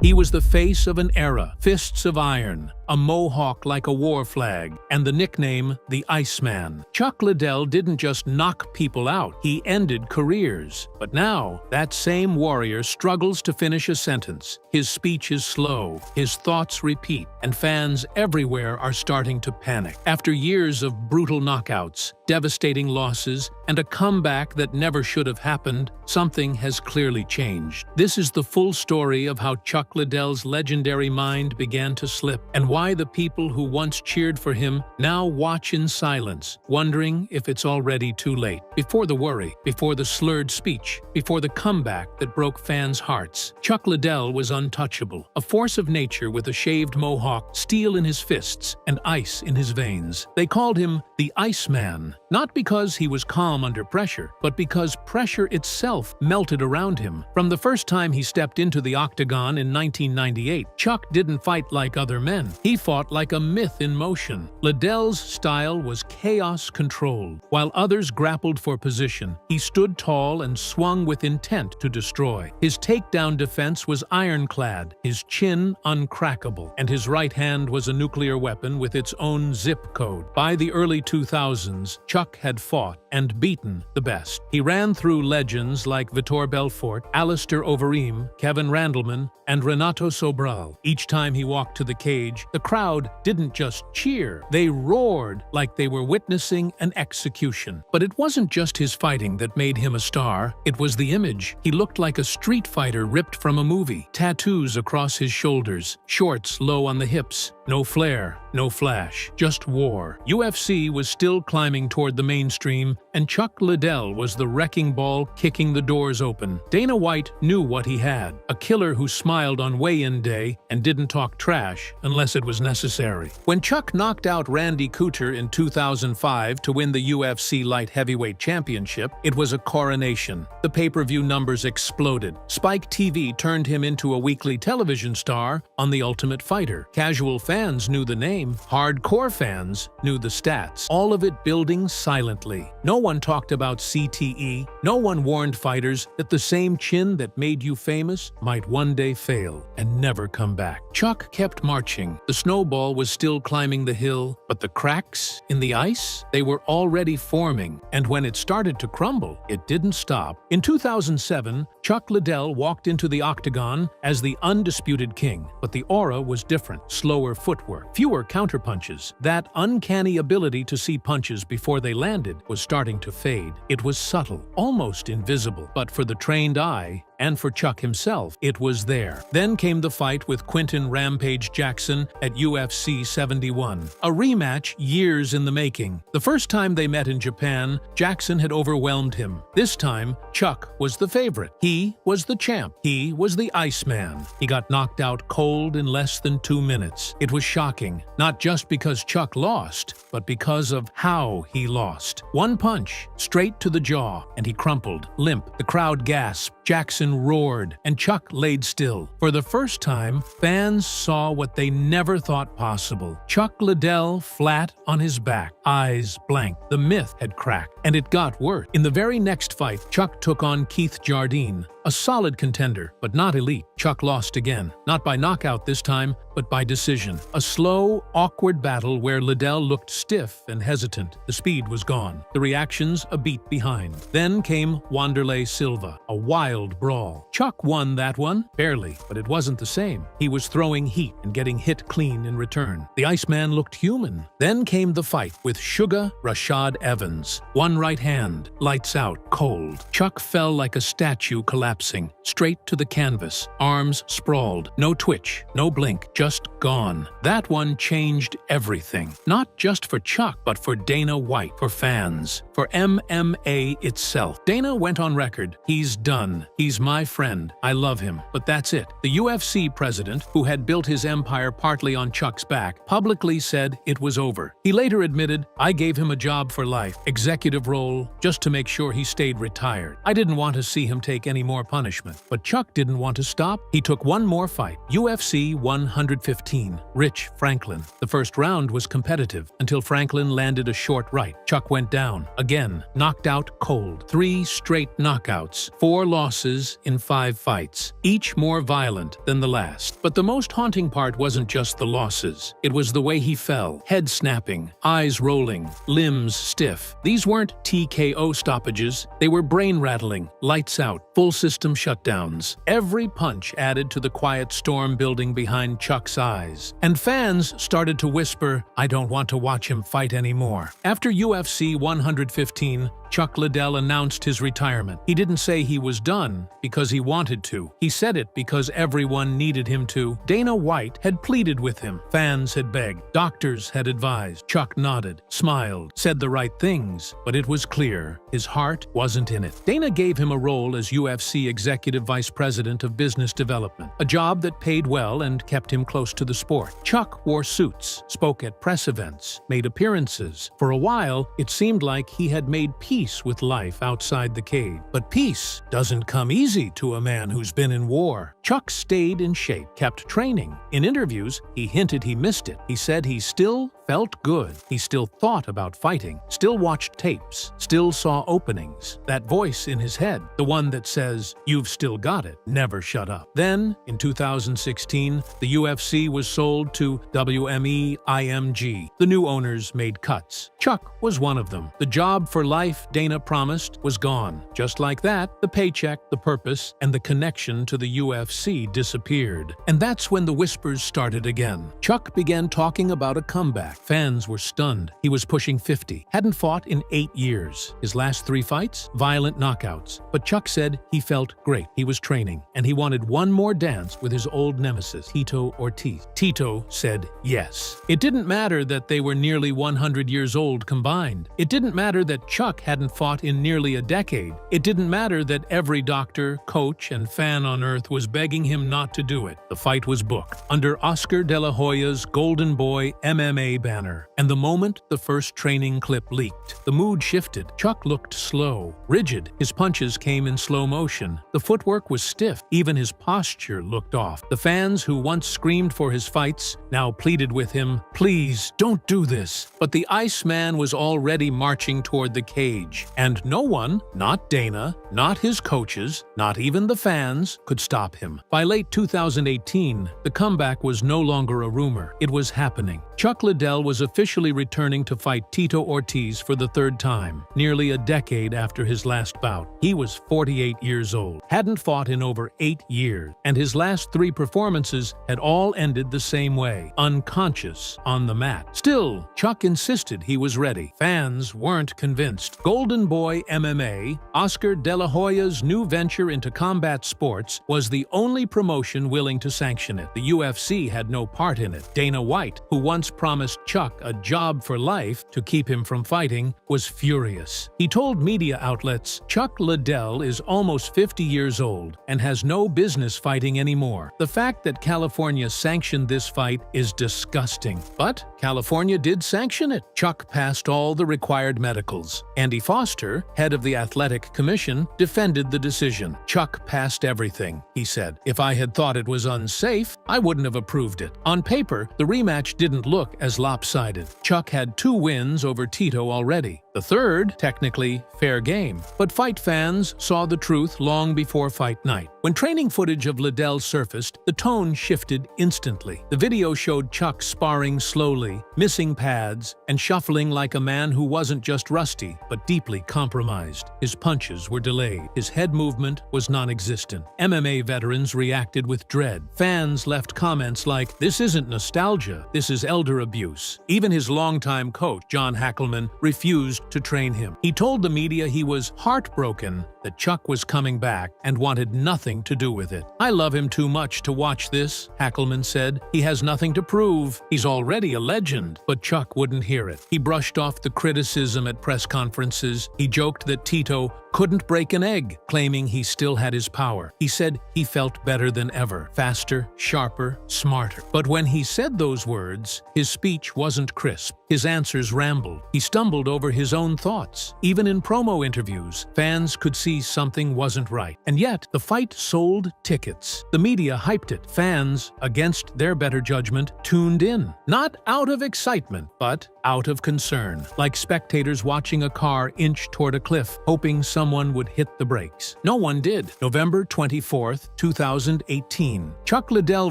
He was the face of an era, fists of iron, a mohawk like a war flag, and the nickname the Iceman. Chuck Liddell didn't just knock people out, he ended careers. But now, that same warrior struggles to finish a sentence. His speech is slow, his thoughts repeat, and fans everywhere are starting to panic. After years of brutal knockouts, devastating losses, and a comeback that never should have happened, something has clearly changed. This is the full story of how Chuck Liddell's legendary mind began to slip, and why the people who once cheered for him now watch in silence, wondering if it's already too late. Before the worry, before the slurred speech, before the comeback that broke fans' hearts, Chuck Liddell was untouchable, a force of nature with a shaved mohawk, steel in his fists, and ice in his veins. They called him the Iceman, not because he was calm under pressure, but because pressure itself melted around him. From the first time he stepped into the octagon in 1998, Chuck didn't fight like other men. He fought like a myth in motion. Liddell's style was chaos-controlled. While others grappled for position, he stood tall and swung with intent to destroy. His takedown defense was ironclad, his chin uncrackable, and his right hand was a nuclear weapon with its own zip code. By the early 2000s, Chuck had fought and beaten the best. He ran through legends like Vitor Belfort, Alistair Overeem, Kevin Randleman, and Renato Sobral. Each time he walked to the cage, the crowd didn't just cheer, they roared like they were witnessing an execution. But it wasn't just his fighting that made him a star, it was the image. He looked like a street fighter ripped from a movie. Tattoos across his shoulders, shorts low on the hips, no flair, no flash, just war. UFC was still climbing toward the mainstream, and Chuck Liddell was the wrecking ball kicking the doors open. Dana White knew what he had, a killer who smiled on weigh-in day and didn't talk trash unless it was necessary. When Chuck knocked out Randy Couture in 2005 to win the UFC Light Heavyweight Championship, it was a coronation. The pay-per-view numbers exploded. Spike TV turned him into a weekly television star on The Ultimate Fighter. Casual fans knew the name, hardcore fans knew the stats. All of it building silently. No one talked about CTE. No one warned fighters that the same chin that made you famous might one day fail and never come back. Chuck kept marching. The snowball was still climbing the hill, but the cracks in the ice, they were already forming, and when it started to crumble, it didn't stop. In 2007, Chuck Liddell walked into the octagon as the undisputed king, but the aura was different. Slower footwork, fewer counterpunches. That uncanny ability to see punches before they landed was starting to fade. It was subtle, almost invisible, but for the trained eye, and for Chuck himself, it was there. Then came the fight with Quinton Rampage Jackson at UFC 71, a rematch years in the making. The first time they met in Japan, Jackson had overwhelmed him. This time, Chuck was the favorite. He was the champ. He was the Iceman. He got knocked out cold in less than 2 minutes. It was shocking, not just because Chuck lost, but because of how he lost. One punch, straight to the jaw, and he crumpled, limp. The crowd gasped. Jackson roared, and Chuck laid still. For the first time, fans saw what they never thought possible. Chuck Liddell flat on his back, eyes blank. The myth had cracked, and it got worse. In the very next fight, Chuck took on Keith Jardine, a solid contender, but not elite. Chuck lost again, not by knockout this time, but by decision. A slow, awkward battle where Liddell looked stiff and hesitant. The speed was gone. The reactions a beat behind. Then came Wanderlei Silva, a wild brawl. Chuck won that one, barely, but it wasn't the same. He was throwing heat and getting hit clean in return. The Iceman looked human. Then came the fight with Sugar Rashad Evans. One right hand, lights out, cold. Chuck fell like a statue collapsing, straight to the canvas, arms sprawled, no twitch, no blink, just gone. That one changed everything. Not just for Chuck, but for Dana White, for fans, for MMA itself. Dana went on record, "He's done. He's my friend. I love him." But that's it. The UFC president, who had built his empire partly on Chuck's back, publicly said it was over. He later admitted, "I gave him a job for life, executive role, just to make sure he stayed retired. I didn't want to see him take any more punishment. But Chuck didn't want to stop. He took one more fight. UFC 115. Rich Franklin. The first round was competitive until Franklin landed a short right. Chuck went down. Again, knocked out cold. 3 straight knockouts. 4 losses in 5 fights. Each more violent than the last. But the most haunting part wasn't just the losses. It was the way he fell. Head snapping, eyes rolling, limbs stiff. These weren't TKO stoppages. They were brain-rattling, lights out, full system shutdowns. Every punch added to the quiet storm building behind Chuck's eyes. And fans started to whisper, "I don't want to watch him fight anymore." After UFC 115, Chuck Liddell announced his retirement. He didn't say he was done because he wanted to. He said it because everyone needed him to. Dana White had pleaded with him. Fans had begged. Doctors had advised. Chuck nodded, smiled, said the right things, but it was clear his heart wasn't in it. Dana gave him a role as UFC Executive Vice President of Business Development, a job that paid well and kept him close to the sport. Chuck wore suits, spoke at press events, made appearances. For a while, it seemed like he had made peace with life outside the cage. But peace doesn't come easy to a man who's been in war. Chuck stayed in shape, kept training. In interviews, he hinted he missed it. He said he still felt good. He still thought about fighting, still watched tapes, still saw openings. That voice in his head, the one that says, "You've still got it, never shut up." Then, in 2016, the UFC was sold to WME IMG. The new owners made cuts. Chuck was one of them. The job for life Dana promised was gone. Just like that, the paycheck, the purpose, and the connection to the UFC disappeared. And that's when the whispers started again. Chuck began talking about a comeback. Fans were stunned. He was pushing 50, hadn't fought in 8 years. His last 3 fights? Violent knockouts. But Chuck said he felt great. He was training, and he wanted one more dance with his old nemesis, Tito Ortiz. Tito said yes. It didn't matter that they were nearly 100 years old combined. It didn't matter that Chuck hadn't fought in nearly a decade. It didn't matter that every doctor, coach, and fan on earth was begging him not to do it. The fight was booked, under Oscar De La Hoya's Golden Boy MMA banner. And the moment the first training clip leaked, the mood shifted. Chuck looked slow, rigid. His punches came in slow motion. The footwork was stiff. Even his posture looked off. The fans who once screamed for his fights now pleaded with him, "Please, don't do this." But the Iceman was already marching toward the cage. And no one, not Dana, not his coaches, not even the fans, could stop him. By late 2018, the comeback was no longer a rumor. It was happening. Chuck Liddell was officially returning to fight Tito Ortiz for the 3rd time, nearly a decade after his last bout. He was 48 years old, hadn't fought in over 8 years, and his last 3 performances had all ended the same way, unconscious on the mat. Still, Chuck insisted he was ready. Fans weren't convinced. Golden Boy MMA, Oscar De La Hoya's new venture into combat sports, was the only promotion willing to sanction it. The UFC had no part in it. Dana White, who once promised Chuck a job for life to keep him from fighting, was furious. He told media outlets, "Chuck Liddell is almost 50 years old and has no business fighting anymore. The fact that California sanctioned this fight is disgusting." But California did sanction it. Chuck passed all the required medicals. Andy Foster, head of the Athletic Commission, defended the decision. "Chuck passed everything," he said. "If I had thought it was unsafe, I wouldn't have approved it." On paper, the rematch didn't look as lopsided. Chuck had 2 wins over Tito already. The third, technically, fair game. But fight fans saw the truth long before fight night. When training footage of Liddell surfaced, the tone shifted instantly. The video showed Chuck sparring slowly, missing pads, and shuffling like a man who wasn't just rusty, but deeply compromised. His punches were delayed. His head movement was non-existent. MMA veterans reacted with dread. Fans left comments like, "This isn't nostalgia, this is elder abuse." Even his longtime coach, John Hackelman, refused to train him. He told the media he was heartbroken that Chuck was coming back and wanted nothing to do with it. "I love him too much to watch this," Hackelman said. "He has nothing to prove. He's already a legend." But Chuck wouldn't hear it. He brushed off the criticism at press conferences. He joked that Tito couldn't break an egg, claiming he still had his power. He said he felt better than ever, faster, sharper, smarter. But when he said those words, his speech wasn't crisp. His answers rambled. He stumbled over his own thoughts. Even in promo interviews, fans could see something wasn't right. And yet, the fight sold tickets. The media hyped it. Fans, against their better judgment, tuned in. Not out of excitement, but out of concern, like spectators watching a car inch toward a cliff, hoping someone would hit the brakes. No one did. November 24th, 2018. Chuck Liddell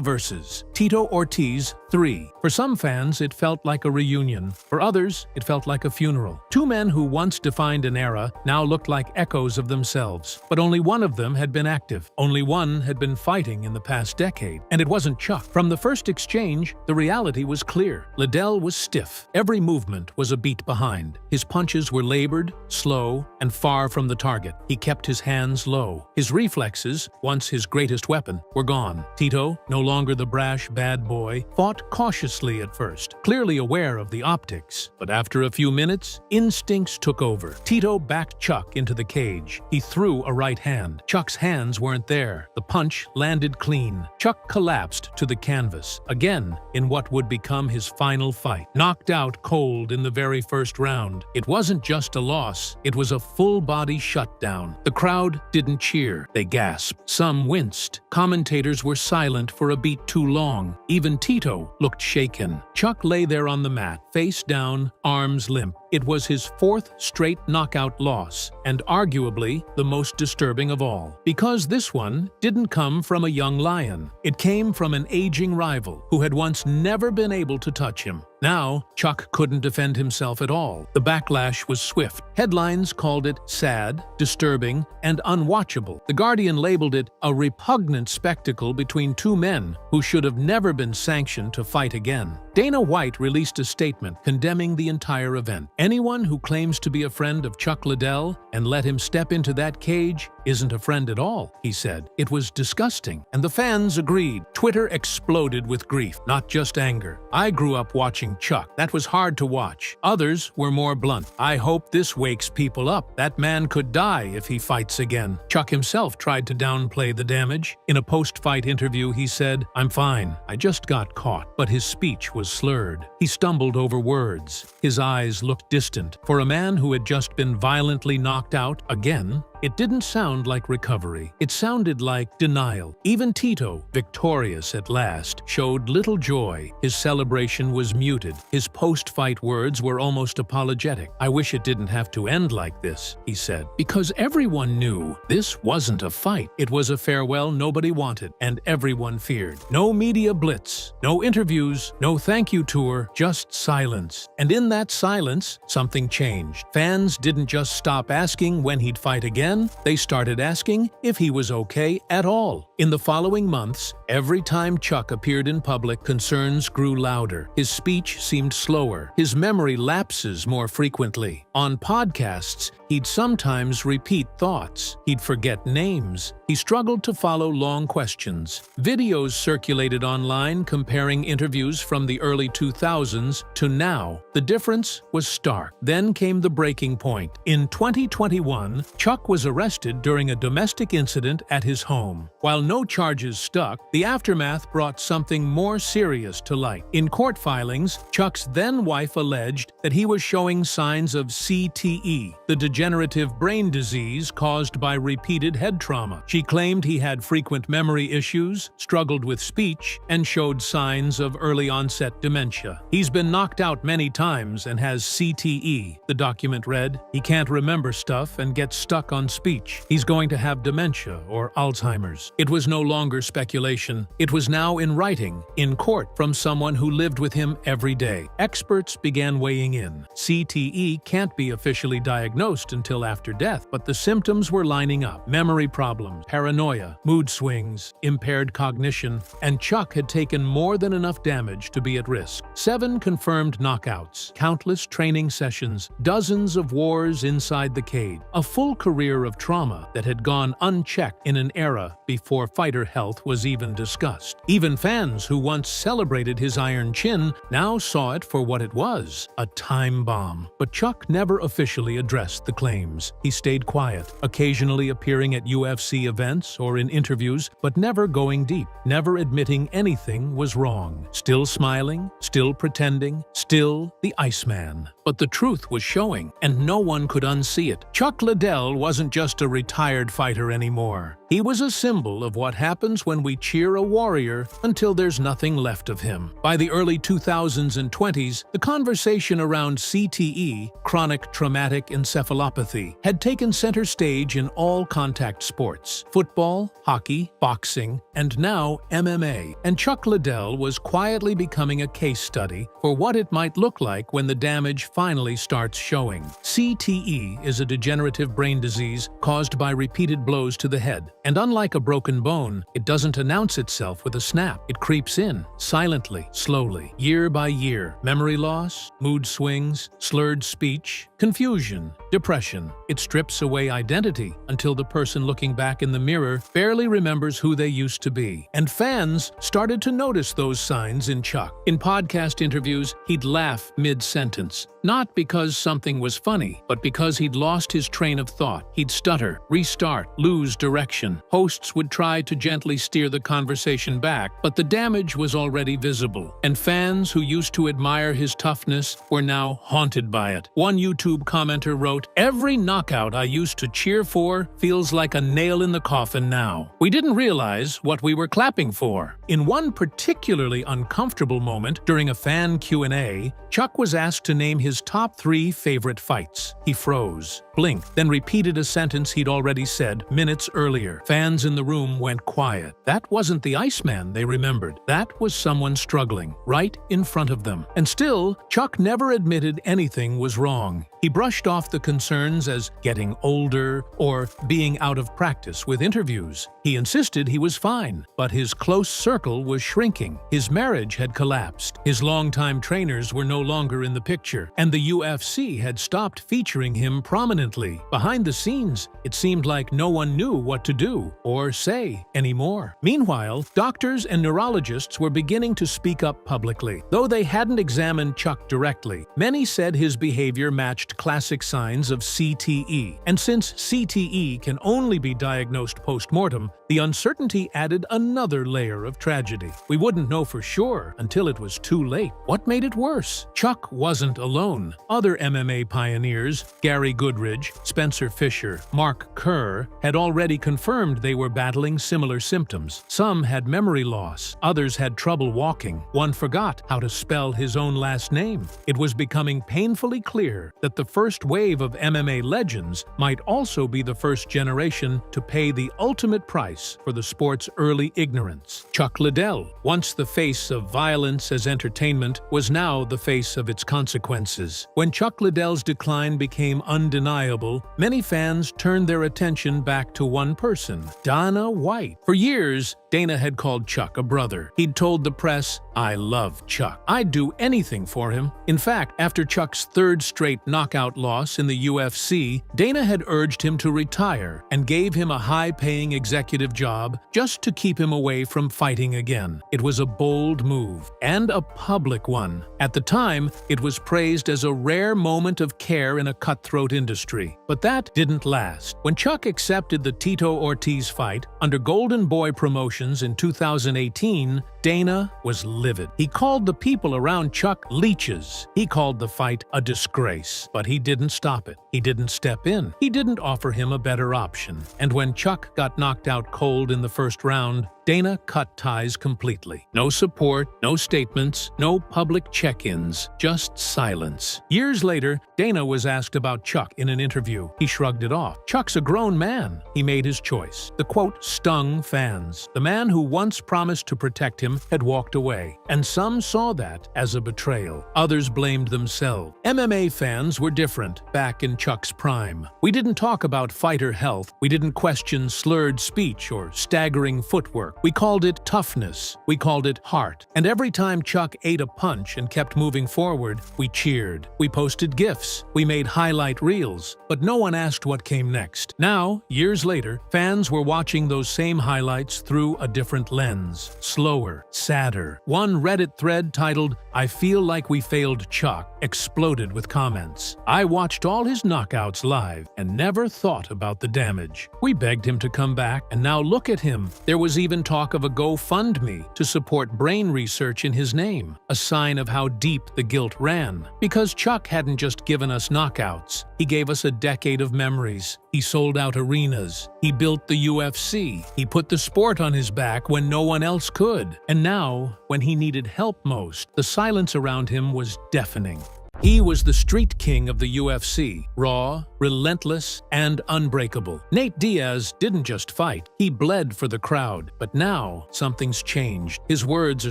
versus Tito Ortiz 3. For some fans, it felt like a reunion. For others, it felt like a funeral. Two men who once defined an era now looked like echoes of themselves. But only one of them had been active. Only one had been fighting in the past decade. And it wasn't Chuck. From the first exchange, the reality was clear. Liddell was stiff. Every movement was a beat behind. His punches were labored, slow, and far from the target. He kept his hands low. His reflexes, once his greatest weapon, were gone. Tito, no longer the brash bad boy, fought cautiously at first, clearly aware of the optics. But after a few minutes, instincts took over. Tito backed Chuck into the cage. He threw a right hand. Chuck's hands weren't there. The punch landed clean. Chuck collapsed to the canvas, again in what would become his final fight. Knocked out cold in the very first round. It wasn't just a loss, it was a full-body shutdown. The crowd didn't cheer, they gasped. Some winced. Commentators were silent for a beat too long. Even Tito looked shaken. Chuck lay there on the mat, face down, arms limp. It was his fourth straight knockout loss, and arguably the most disturbing of all. Because this one didn't come from a young lion. It came from an aging rival who had once never been able to touch him. Now, Chuck couldn't defend himself at all. The backlash was swift. Headlines called it sad, disturbing, and unwatchable. The Guardian labeled it a repugnant spectacle between two men who should have never been sanctioned to fight again. Dana White released a statement condemning the entire event. Anyone who claims to be a friend of Chuck Liddell and let him step into that cage isn't a friend at all, he said. It was disgusting, and the fans agreed. Twitter exploded with grief, not just anger. I grew up watching Chuck. That was hard to watch. Others were more blunt. I hope this wakes people up. That man could die if he fights again. Chuck himself tried to downplay the damage. In a post-fight interview, he said, "I'm fine. I just got caught." But his speech was slurred. He stumbled over words. His eyes looked distant. For a man who had just been violently knocked out again, it didn't sound like recovery. It sounded like denial. Even Tito, victorious at last, showed little joy. His celebration was muted. His post-fight words were almost apologetic. "I wish it didn't have to end like this," he said. Because everyone knew this wasn't a fight. It was a farewell nobody wanted, and everyone feared. No media blitz, no interviews, no thank you tour, just silence. And in that silence, something changed. Fans didn't just stop asking when he'd fight again. They started asking if he was okay at all. In the following months, every time Chuck appeared in public, concerns grew louder. His speech seemed slower. His memory lapses more frequently. On podcasts, he'd sometimes repeat thoughts. He'd forget names. He struggled to follow long questions. Videos circulated online comparing interviews from the early 2000s to now. The difference was stark. Then came the breaking point. In 2021, Chuck was arrested during a domestic incident at his home. While no charges stuck, the aftermath brought something more serious to light. In court filings, Chuck's then-wife alleged that he was showing signs of CTE, the degenerative brain disease caused by repeated head trauma. She claimed he had frequent memory issues, struggled with speech, and showed signs of early-onset dementia. "He's been knocked out many times and has CTE," the document read. "He can't remember stuff and gets stuck on speech. He's going to have dementia or Alzheimer's." It was no longer speculation. It was now in writing, in court, from someone who lived with him every day. Experts began weighing in. CTE can't be officially diagnosed until after death, but the symptoms were lining up. Memory problems, paranoia, mood swings, impaired cognition, and Chuck had taken more than enough damage to be at risk. 7 confirmed knockouts, countless training sessions, dozens of wars inside the cage. A full career year of trauma that had gone unchecked in an era before fighter health was even discussed. Even fans who once celebrated his iron chin now saw it for what it was, a time bomb. But Chuck never officially addressed the claims. He stayed quiet, occasionally appearing at UFC events or in interviews, but never going deep, never admitting anything was wrong. Still smiling, still pretending, still the Iceman. But the truth was showing, and no one could unsee it. Chuck Liddell wasn't just a retired fighter anymore. He was a symbol of what happens when we cheer a warrior until there's nothing left of him. By the early 2000s and 20s, the conversation around CTE, chronic traumatic encephalopathy, had taken center stage in all contact sports: football, hockey, boxing, and now MMA. And Chuck Liddell was quietly becoming a case study for what it might look like when the damage finally starts showing. CTE is a degenerative brain disease caused by repeated blows to the head. And unlike a broken bone, it doesn't announce itself with a snap. It creeps in, silently, slowly, year by year. Memory loss, mood swings, slurred speech, confusion, depression. It strips away identity until the person looking back in the mirror barely remembers who they used to be. And fans started to notice those signs in Chuck. In podcast interviews, he'd laugh mid-sentence. Not because something was funny, but because he'd lost his train of thought. He'd stutter, restart, lose direction. Hosts would try to gently steer the conversation back, but the damage was already visible. And fans who used to admire his toughness were now haunted by it. One YouTube commenter wrote, "Every knockout I used to cheer for feels like a nail in the coffin now. We didn't realize what we were clapping for." In one particularly uncomfortable moment during a fan Q&A, Chuck was asked to name his top 3 favorite fights. He froze, blinked, then repeated a sentence he'd already said minutes earlier. Fans in the room went quiet. That wasn't the Iceman they remembered. That was someone struggling, right in front of them. And still, Chuck never admitted anything was wrong. He brushed off the concerns as getting older or being out of practice with interviews. He insisted he was fine, but his close circle was shrinking. His marriage had collapsed. His longtime trainers were no longer in the picture, and the UFC had stopped featuring him prominently. Behind the scenes, it seemed like no one knew what to do or say anymore. Meanwhile, doctors and neurologists were beginning to speak up publicly. Though they hadn't examined Chuck directly, many said his behavior matched classic signs of CTE. And since CTE can only be diagnosed post-mortem, the uncertainty added another layer of tragedy. We wouldn't know for sure until it was too late. What made it worse? Chuck wasn't alone. Other MMA pioneers, Gary Goodridge, Spencer Fisher, Mark Kerr, had already confirmed they were battling similar symptoms. Some had memory loss, others had trouble walking. One forgot how to spell his own last name. It was becoming painfully clear that the first wave of MMA legends might also be the first generation to pay the ultimate price for the sport's early ignorance. Chuck Liddell, once the face of violence as entertainment, was now the face of its consequences. When Chuck Liddell's decline became undeniable, many fans turned their attention back to one person, Dana White. For years, Dana had called Chuck a brother. He'd told the press, "I love Chuck. I'd do anything for him." In fact, after Chuck's third straight knockout loss in the UFC, Dana had urged him to retire and gave him a high-paying executive job just to keep him away from fighting again. It was a bold move, and a public one. At the time, it was praised as a rare moment of care in a cutthroat industry. But that didn't last. When Chuck accepted the Tito Ortiz fight under Golden Boy Promotions in 2018, Dana was livid. He called the people around Chuck leeches. He called the fight a disgrace. But he didn't stop it. He didn't step in. He didn't offer him a better option. And when Chuck got knocked out cold in the first round, Dana cut ties completely. No support, no statements, no public check-ins, just silence. Years later, Dana was asked about Chuck in an interview. He shrugged it off. Chuck's a grown man. He made his choice. The quote stung fans. The man who once promised to protect him had walked away, and some saw that as a betrayal. Others blamed themselves. MMA fans were different back in Chuck's prime. We didn't talk about fighter health. We didn't question slurred speech or staggering footwork. We called it toughness. We called it heart. And every time Chuck ate a punch and kept moving forward, we cheered. We posted GIFs. We made highlight reels. But no one asked what came next. Now, years later, fans were watching those same highlights through a different lens. Slower, sadder. One Reddit thread titled, "I feel like we failed Chuck," exploded with comments. "I watched all his knockouts live and never thought about the damage. We begged him to come back, and now look at him." There was even talk of a GoFundMe to support brain research in his name, a sign of how deep the guilt ran. Because Chuck hadn't just given us knockouts, he gave us a decade of memories. He sold out arenas. He built the UFC. He put the sport on his back when no one else could. And now, when he needed help most, the silence around him was deafening. He was the street king of the UFC, raw, relentless, and unbreakable. Nate Diaz didn't just fight, he bled for the crowd. But now, something's changed. His words are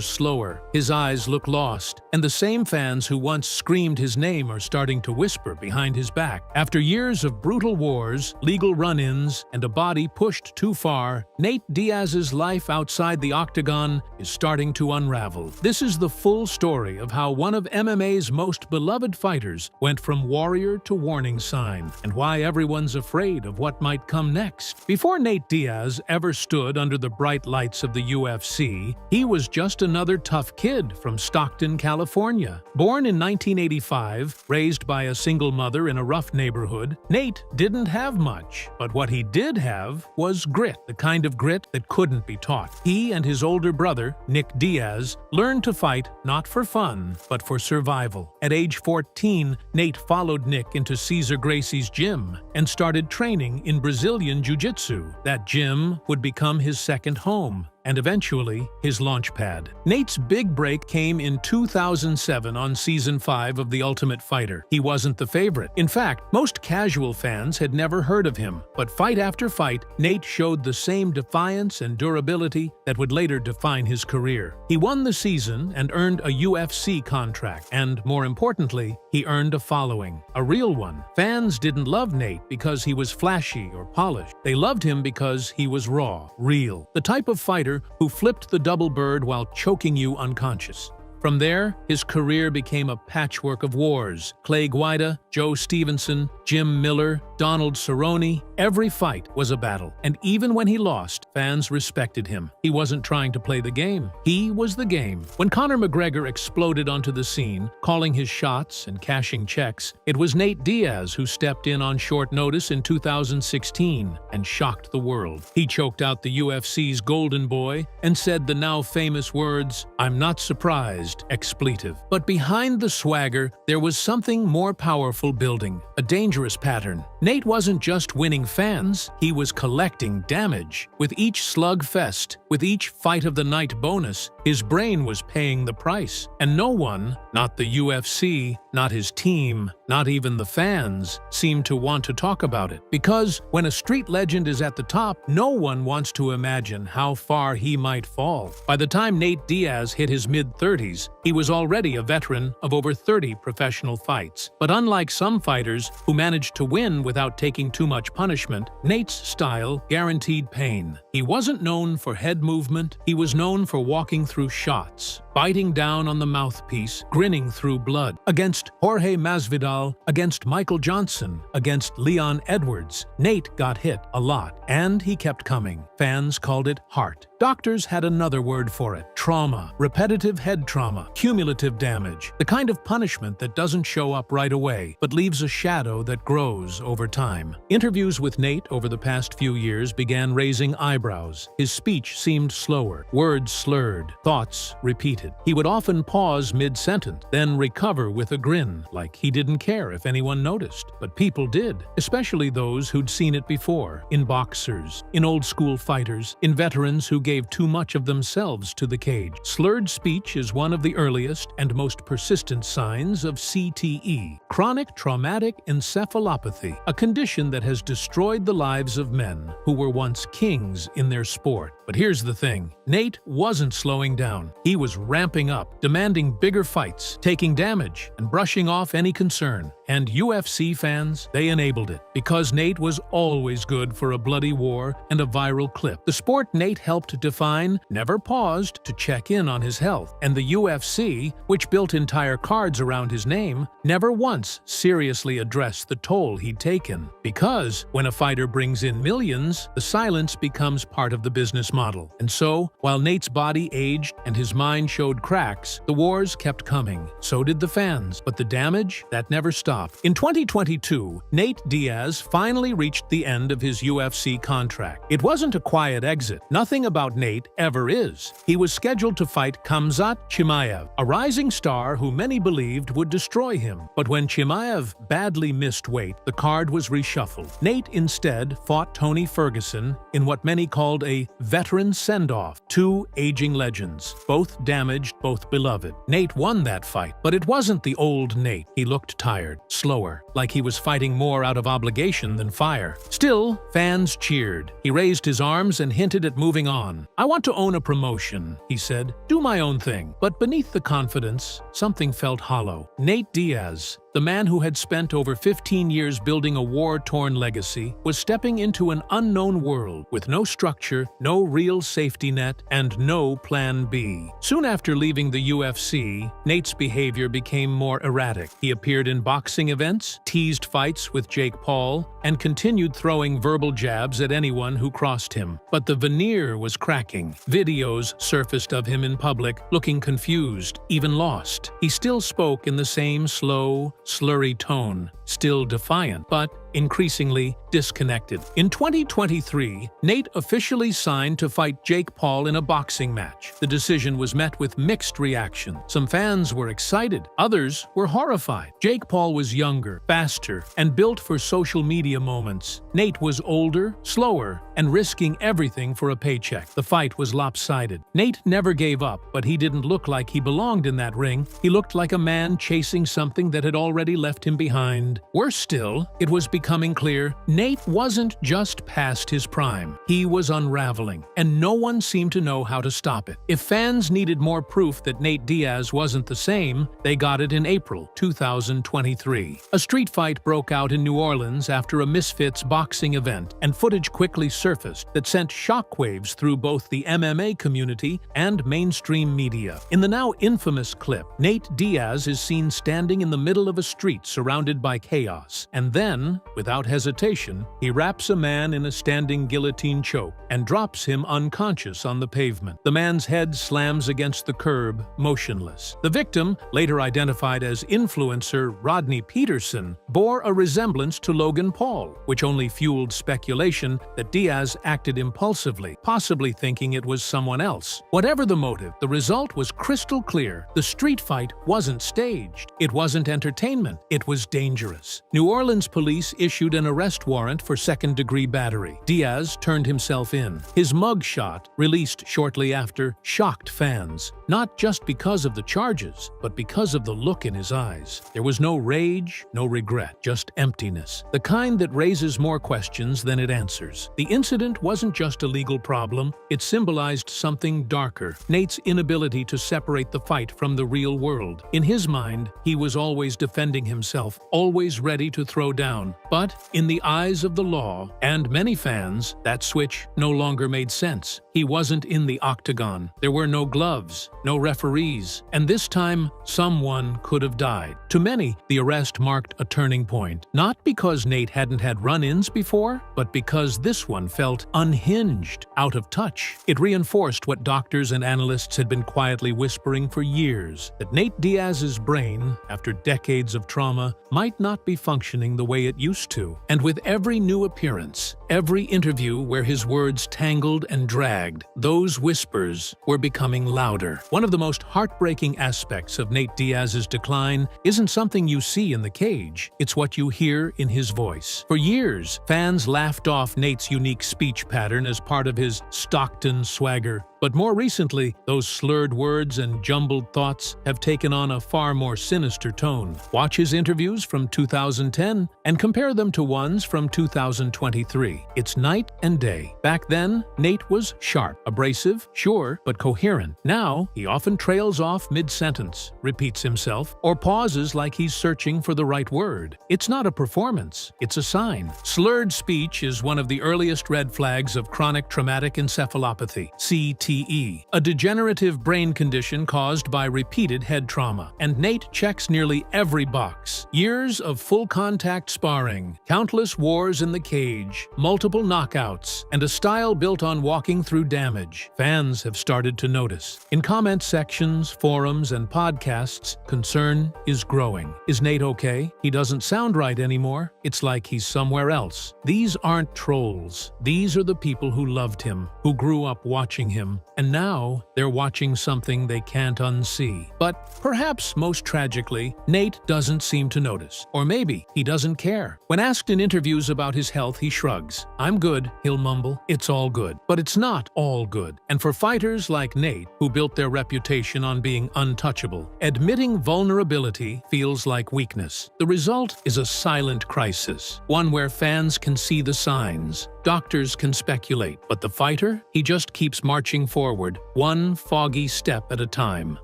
slower, his eyes look lost, and the same fans who once screamed his name are starting to whisper behind his back. After years of brutal wars, legal run-ins, and a body pushed too far, Nate Diaz's life outside the octagon is starting to unravel. This is the full story of how one of MMA's most beloved fighters went from warrior to warning sign, and why everyone's afraid of what might come next. Before Nate Diaz ever stood under the bright lights of the UFC, he was just another tough kid from Stockton, California. Born in 1985, raised by a single mother in a rough neighborhood, Nate didn't have much, but what he did have was grit, the kind of grit that couldn't be taught. He and his older brother, Nick Diaz, learned to fight not for fun, but for survival. At age 14, Nate followed Nick into Cesar Gracie's gym and started training in Brazilian Jiu-Jitsu. That gym would become his second home, and eventually his launch pad. Nate's big break came in 2007 on Season 5 of The Ultimate Fighter. He wasn't the favorite. In fact, most casual fans had never heard of him. But fight after fight, Nate showed the same defiance and durability that would later define his career. He won the season and earned a UFC contract, and more importantly, he earned a following, a real one. Fans didn't love Nate because he was flashy or polished. They loved him because he was raw, real, the type of fighter who flipped the double bird while choking you unconscious. From there, his career became a patchwork of wars. Clay Guida, Joe Stevenson, Jim Miller, Donald Cerrone. Every fight was a battle. And even when he lost, fans respected him. He wasn't trying to play the game. He was the game. When Conor McGregor exploded onto the scene, calling his shots and cashing checks, it was Nate Diaz who stepped in on short notice in 2016 and shocked the world. He choked out the UFC's golden boy and said the now famous words, "I'm not surprised," expletive. But behind the swagger, there was something more powerful building, a dangerous pattern. Nate wasn't just winning fans, he was collecting damage. With each slugfest, with each fight of the night bonus, his brain was paying the price. And no one, not the UFC, not his team, not even the fans, seemed to want to talk about it. Because when a street legend is at the top, no one wants to imagine how far he might fall. By the time Nate Diaz hit his mid-30s, he was already a veteran of over 30 professional fights. But unlike some fighters who managed to win without taking too much punishment, Nate's style guaranteed pain. He wasn't known for head movement, he was known for walking through shots, biting down on the mouthpiece, grinning through blood. Against Jorge Masvidal, against Michael Johnson, against Leon Edwards, Nate got hit a lot, and he kept coming. Fans called it heart. Doctors had another word for it: trauma, repetitive head trauma, cumulative damage, the kind of punishment that doesn't show up right away, but leaves a shadow that grows over time. Interviews with Nate over the past few years began raising eyebrows. His speech seemed slower, words slurred, thoughts repeated. He would often pause mid-sentence, then recover with a grin, like he didn't care if anyone noticed. But people did, especially those who'd seen it before, in boxers, in old-school fighters, in veterans who gave too much of themselves to the cage. Slurred speech is one of the earliest and most persistent signs of CTE, chronic traumatic encephalopathy, a condition that has destroyed the lives of men who were once kings in their sport. But here's the thing. Nate wasn't slowing down. He was ramping up, demanding bigger fights, taking damage, and brushing off any concern. And UFC fans, they enabled it, because Nate was always good for a bloody war and a viral clip. The sport Nate helped define never paused to check in on his health, and the UFC, which built entire cards around his name, never once seriously addressed the toll he'd taken. Because when a fighter brings in millions, the silence becomes part of the business model. And so, while Nate's body aged and his mind showed cracks, the wars kept coming. So did the fans. But the damage, that never stopped. In 2022, Nate Diaz finally reached the end of his UFC contract. It wasn't a quiet exit. Nothing about Nate ever is. He was scheduled to fight Khamzat Chimaev, a rising star who many believed would destroy him. But when Chimaev badly missed weight, the card was reshuffled. Nate instead fought Tony Ferguson in what many called a veteran send-off. Two aging legends, both damaged, both beloved. Nate won that fight, but it wasn't the old Nate. He looked tired, slower, like he was fighting more out of obligation than fire. Still, fans cheered. He raised his arms and hinted at moving on. "I want to own a promotion," he said. "Do my own thing." But beneath the confidence, something felt hollow. Nate Diaz, the man who had spent over 15 years building a war-torn legacy, was stepping into an unknown world with no structure, no real safety net, and no plan B. Soon after leaving the UFC, Nate's behavior became more erratic. He appeared in boxing events, teased fights with Jake Paul, and continued throwing verbal jabs at anyone who crossed him. But the veneer was cracking. Videos surfaced of him in public, looking confused, even lost. He still spoke in the same slow, slurry tone, still defiant, but increasingly disconnected. In 2023, Nate officially signed to fight Jake Paul in a boxing match. The decision was met with mixed reaction. Some fans were excited, others were horrified. Jake Paul was younger, faster, and built for social media moments. Nate was older, slower, and risking everything for a paycheck. The fight was lopsided. Nate never gave up, but he didn't look like he belonged in that ring. He looked like a man chasing something that had already left him behind. Worse still, it was becoming clear Nate wasn't just past his prime. He was unraveling, and no one seemed to know how to stop it. If fans needed more proof that Nate Diaz wasn't the same, they got it in April 2023. A street fight broke out in New Orleans after a Misfits boxing event, and footage quickly surfaced that sent shockwaves through both the MMA community and mainstream media. In the now infamous clip, Nate Diaz is seen standing in the middle of a street surrounded by chaos, and then, without hesitation, he wraps a man in a standing guillotine choke and drops him unconscious on the pavement. The man's head slams against the curb, motionless. The victim, later identified as influencer Rodney Peterson, bore a resemblance to Logan Paul, which only fueled speculation that Diaz acted impulsively, possibly thinking it was someone else. Whatever the motive, the result was crystal clear. The street fight wasn't staged. It wasn't entertainment. It was dangerous. New Orleans police issued an arrest warrant for second-degree battery. Diaz turned himself in. His mugshot, released shortly after, shocked fans, not just because of the charges, but because of the look in his eyes. There was no rage, no regret, just emptiness, the kind that raises more questions than it answers. The incident wasn't just a legal problem, it symbolized something darker, Nate's inability to separate the fight from the real world. In his mind, he was always defending himself, always ready to throw down. But in the eyes of the law, and many fans, that switch no longer made sense. He wasn't in the octagon. There were no gloves, no referees, and this time, someone could have died. To many, the arrest marked a turning point. Not because Nate hadn't had run-ins before, but because this one felt unhinged, out of touch. It reinforced what doctors and analysts had been quietly whispering for years, that Nate Diaz's brain, after decades of trauma, might not be functioning the way it used to. And with every new appearance, every interview where his words tangled and dragged, those whispers were becoming louder. One of the most heartbreaking aspects of Nate Diaz's decline isn't something you see in the cage, it's what you hear in his voice. For years, fans laughed off Nate's unique speech pattern as part of his Stockton swagger. But more recently, those slurred words and jumbled thoughts have taken on a far more sinister tone. Watch his interviews from 2010 and compare them to ones from 2023. It's night and day. Back then, Nate was sharp, abrasive, sure, but coherent. Now, he often trails off mid-sentence, repeats himself, or pauses like he's searching for the right word. It's not a performance, it's a sign. Slurred speech is one of the earliest red flags of chronic traumatic encephalopathy, CTE, a degenerative brain condition caused by repeated head trauma. And Nate checks nearly every box. Years of full-contact sparring, countless wars in the cage, multiple knockouts, and a style built on walking through damage. Fans have started to notice. In comment sections, forums, and podcasts, concern is growing. Is Nate okay? He doesn't sound right anymore. It's like he's somewhere else. These aren't trolls. These are the people who loved him, who grew up watching him, and now they're watching something they can't unsee. But perhaps most tragically, Nate doesn't seem to notice. Or maybe he doesn't care. When asked in interviews about his health, he shrugs. "I'm good," he'll mumble. "It's all good." But it's not all good. And for fighters like Nate, who built their reputation on being untouchable, admitting vulnerability feels like weakness. The result is a silent crisis, one where fans can see the signs. Doctors can speculate, but the fighter, he just keeps marching forward, one foggy step at a time.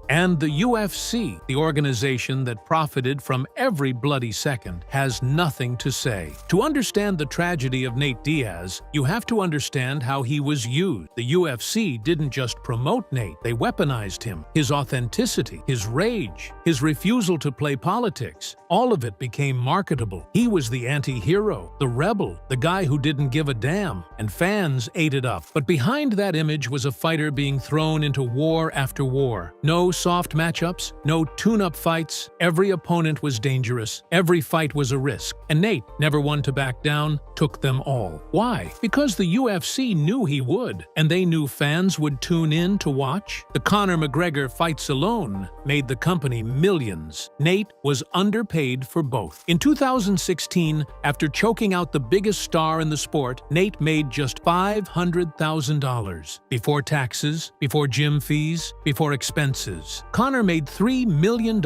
And the UFC, the organization that profited from every bloody second, has nothing to say. To understand the tragedy of Nate Diaz, you have to understand how he was used. The UFC didn't just promote Nate, they weaponized him. His authenticity, his rage, his refusal to play politics, all of it became marketable. He was the anti-hero, the rebel, the guy who didn't give a damn, and fans ate it up. But behind that image was a fighter being thrown into war after war. No soft matchups, no tune-up fights. Every opponent was dangerous. Every fight was a risk. And Nate, never one to back down, took them all. Why? Because the UFC knew he would, and they knew fans would tune in to watch. The Conor McGregor fights alone made the company millions. Nate was underpaid for both. In 2016, after choking out the biggest star in the sport, Nate made just $500,000. Before taxes, before gym fees, before expenses. Conor made $3 million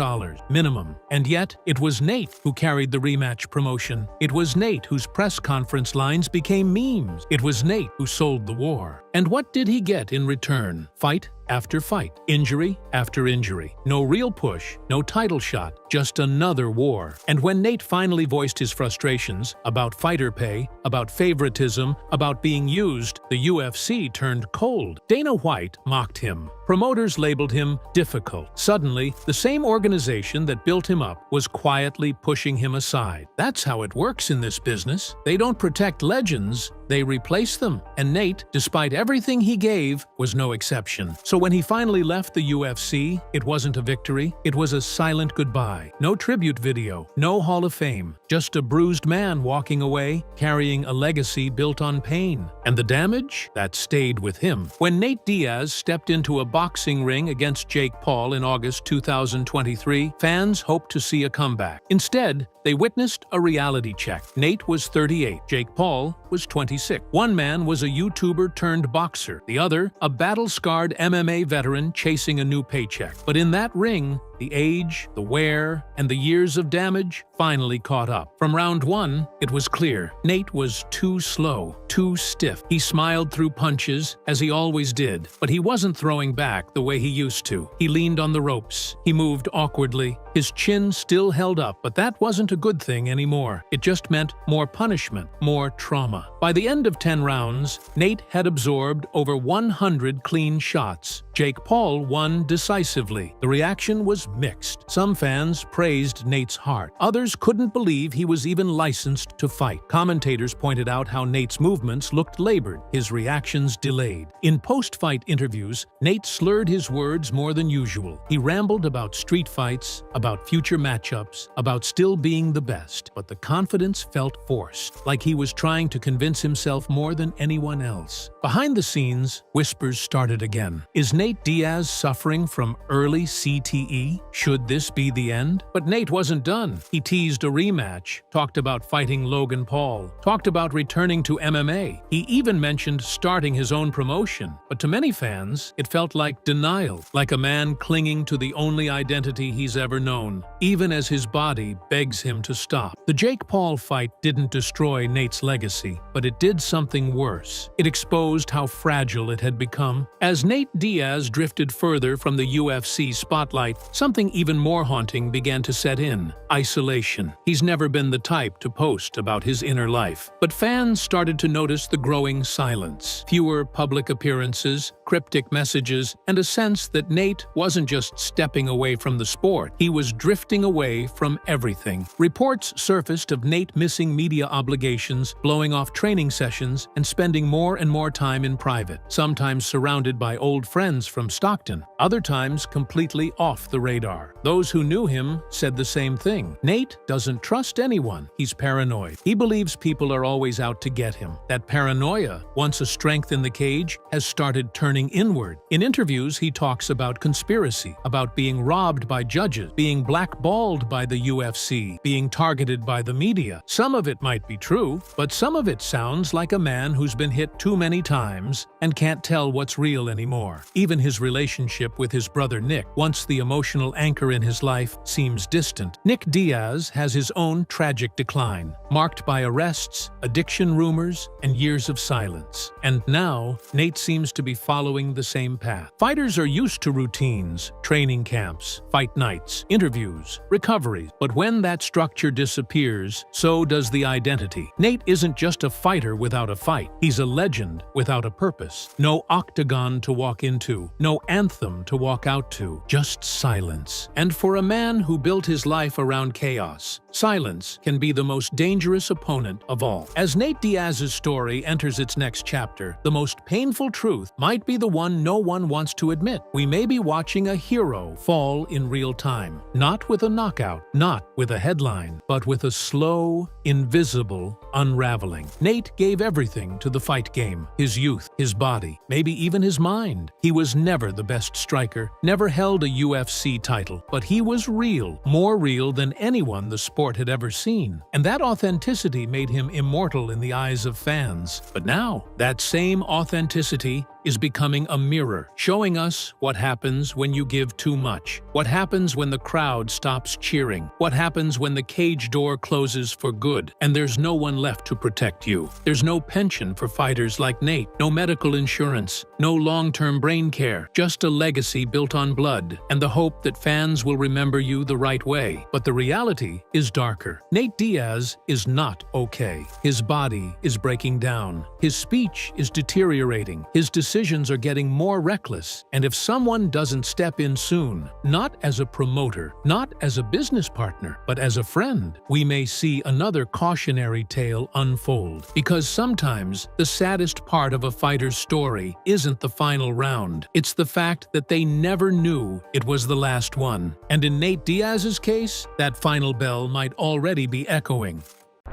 minimum. And yet, it was Nate who carried the rematch promotion. It was Nate whose press conference lines became memes. It was Nate who sold the war. And what did he get in return? Fight after fight, injury after injury. No real push, no title shot, just another war. And when Nate finally voiced his frustrations about fighter pay, about favoritism, about being used, the UFC turned cold. Dana White mocked him. Promoters labeled him difficult. Suddenly, the same organization that built him up was quietly pushing him aside. That's how it works in this business. They don't protect legends, they replace them. And Nate, despite everything he gave, was no exception. So when he finally left the UFC, it wasn't a victory, it was a silent goodbye. No tribute video, no Hall of Fame, just a bruised man walking away, carrying a legacy built on pain. And the damage? That stayed with him. When Nate Diaz stepped into a boxing ring against Jake Paul in August 2023, fans hoped to see a comeback. Instead, they witnessed a reality check. Nate was 38, Jake Paul was 26. One man was a YouTuber turned boxer, the other, a battle-scarred MMA veteran chasing a new paycheck. But in that ring, the age, the wear, and the years of damage finally caught up. From round one, it was clear. Nate was too slow, too stiff. He smiled through punches, as he always did, but he wasn't throwing back the way he used to. He leaned on the ropes. He moved awkwardly. His chin still held up, but that wasn't a good thing anymore. It just meant more punishment, more trauma. By the end of 10 rounds, Nate had absorbed over 100 clean shots. Jake Paul won decisively. The reaction was mixed. Some fans praised Nate's heart. Others couldn't believe he was even licensed to fight. Commentators pointed out how Nate's movements looked labored, his reactions delayed. In post-fight interviews, Nate slurred his words more than usual. He rambled about street fights, about future matchups, about still being the best. But the confidence felt forced, like he was trying to convince himself more than anyone else. Behind the scenes, whispers started again. Is Nate Nate Diaz suffering from early CTE? Should this be the end? But Nate wasn't done. He teased a rematch, talked about fighting Logan Paul, talked about returning to MMA. He even mentioned starting his own promotion. But to many fans, it felt like denial, like a man clinging to the only identity he's ever known, even as his body begs him to stop. The Jake Paul fight didn't destroy Nate's legacy, but it did something worse. It exposed how fragile it had become. As Nate Diaz drifted further from the UFC spotlight, something even more haunting began to set in: isolation. He's never been the type to post about his inner life. But fans started to notice the growing silence. Fewer public appearances, cryptic messages, and a sense that Nate wasn't just stepping away from the sport, he was drifting away from everything. Reports surfaced of Nate missing media obligations, blowing off training sessions, and spending more and more time in private, sometimes surrounded by old friends from Stockton, other times completely off the radar. Those who knew him said the same thing. Nate doesn't trust anyone. He's paranoid. He believes people are always out to get him. That paranoia, once a strength in the cage, has started turning inward. In interviews, he talks about conspiracy, about being robbed by judges, being blackballed by the UFC, being targeted by the media. Some of it might be true, but some of it sounds like a man who's been hit too many times and can't tell what's real anymore. Even his relationship with his brother Nick, once the emotional anchor in his life, seems distant. Nick Diaz has his own tragic decline, marked by arrests, addiction rumors, and years of silence. And now, Nate seems to be following the same path. Fighters are used to routines, training camps, fight nights, interviews, recoveries. But when that structure disappears, so does the identity. Nate isn't just a fighter without a fight. He's a legend without a purpose. No octagon to walk into, no anthem to walk out to, just silence. And for a man who built his life around chaos, silence can be the most dangerous opponent of all. As Nate Diaz's story enters its next chapter, the most painful truth might be the one no one wants to admit. We may be watching a hero fall in real time, not with a knockout, not with a headline, but with a slow, invisible unraveling. Nate gave everything to the fight game: his youth, his body, maybe even his mind. He was never the best striker, never held a UFC title, but he was real, more real than anyone the sport had ever seen. And that authenticity made him immortal in the eyes of fans. But now, that same authenticity is becoming a mirror, showing us what happens when you give too much, what happens when the crowd stops cheering, what happens when the cage door closes for good, and there's no one left to protect you. There's no pension for fighters like Nate, no medical insurance, no long-term brain care, just a legacy built on blood, and the hope that fans will remember you the right way. But the reality is darker. Nate Diaz is not okay. His body is breaking down. His speech is deteriorating. His decisions are getting more reckless, and if someone doesn't step in soon, not as a promoter, not as a business partner, but as a friend, we may see another cautionary tale unfold. Because sometimes the saddest part of a fighter's story isn't the final round, it's the fact that they never knew it was the last one. And in Nate Diaz's case, that final bell might already be echoing.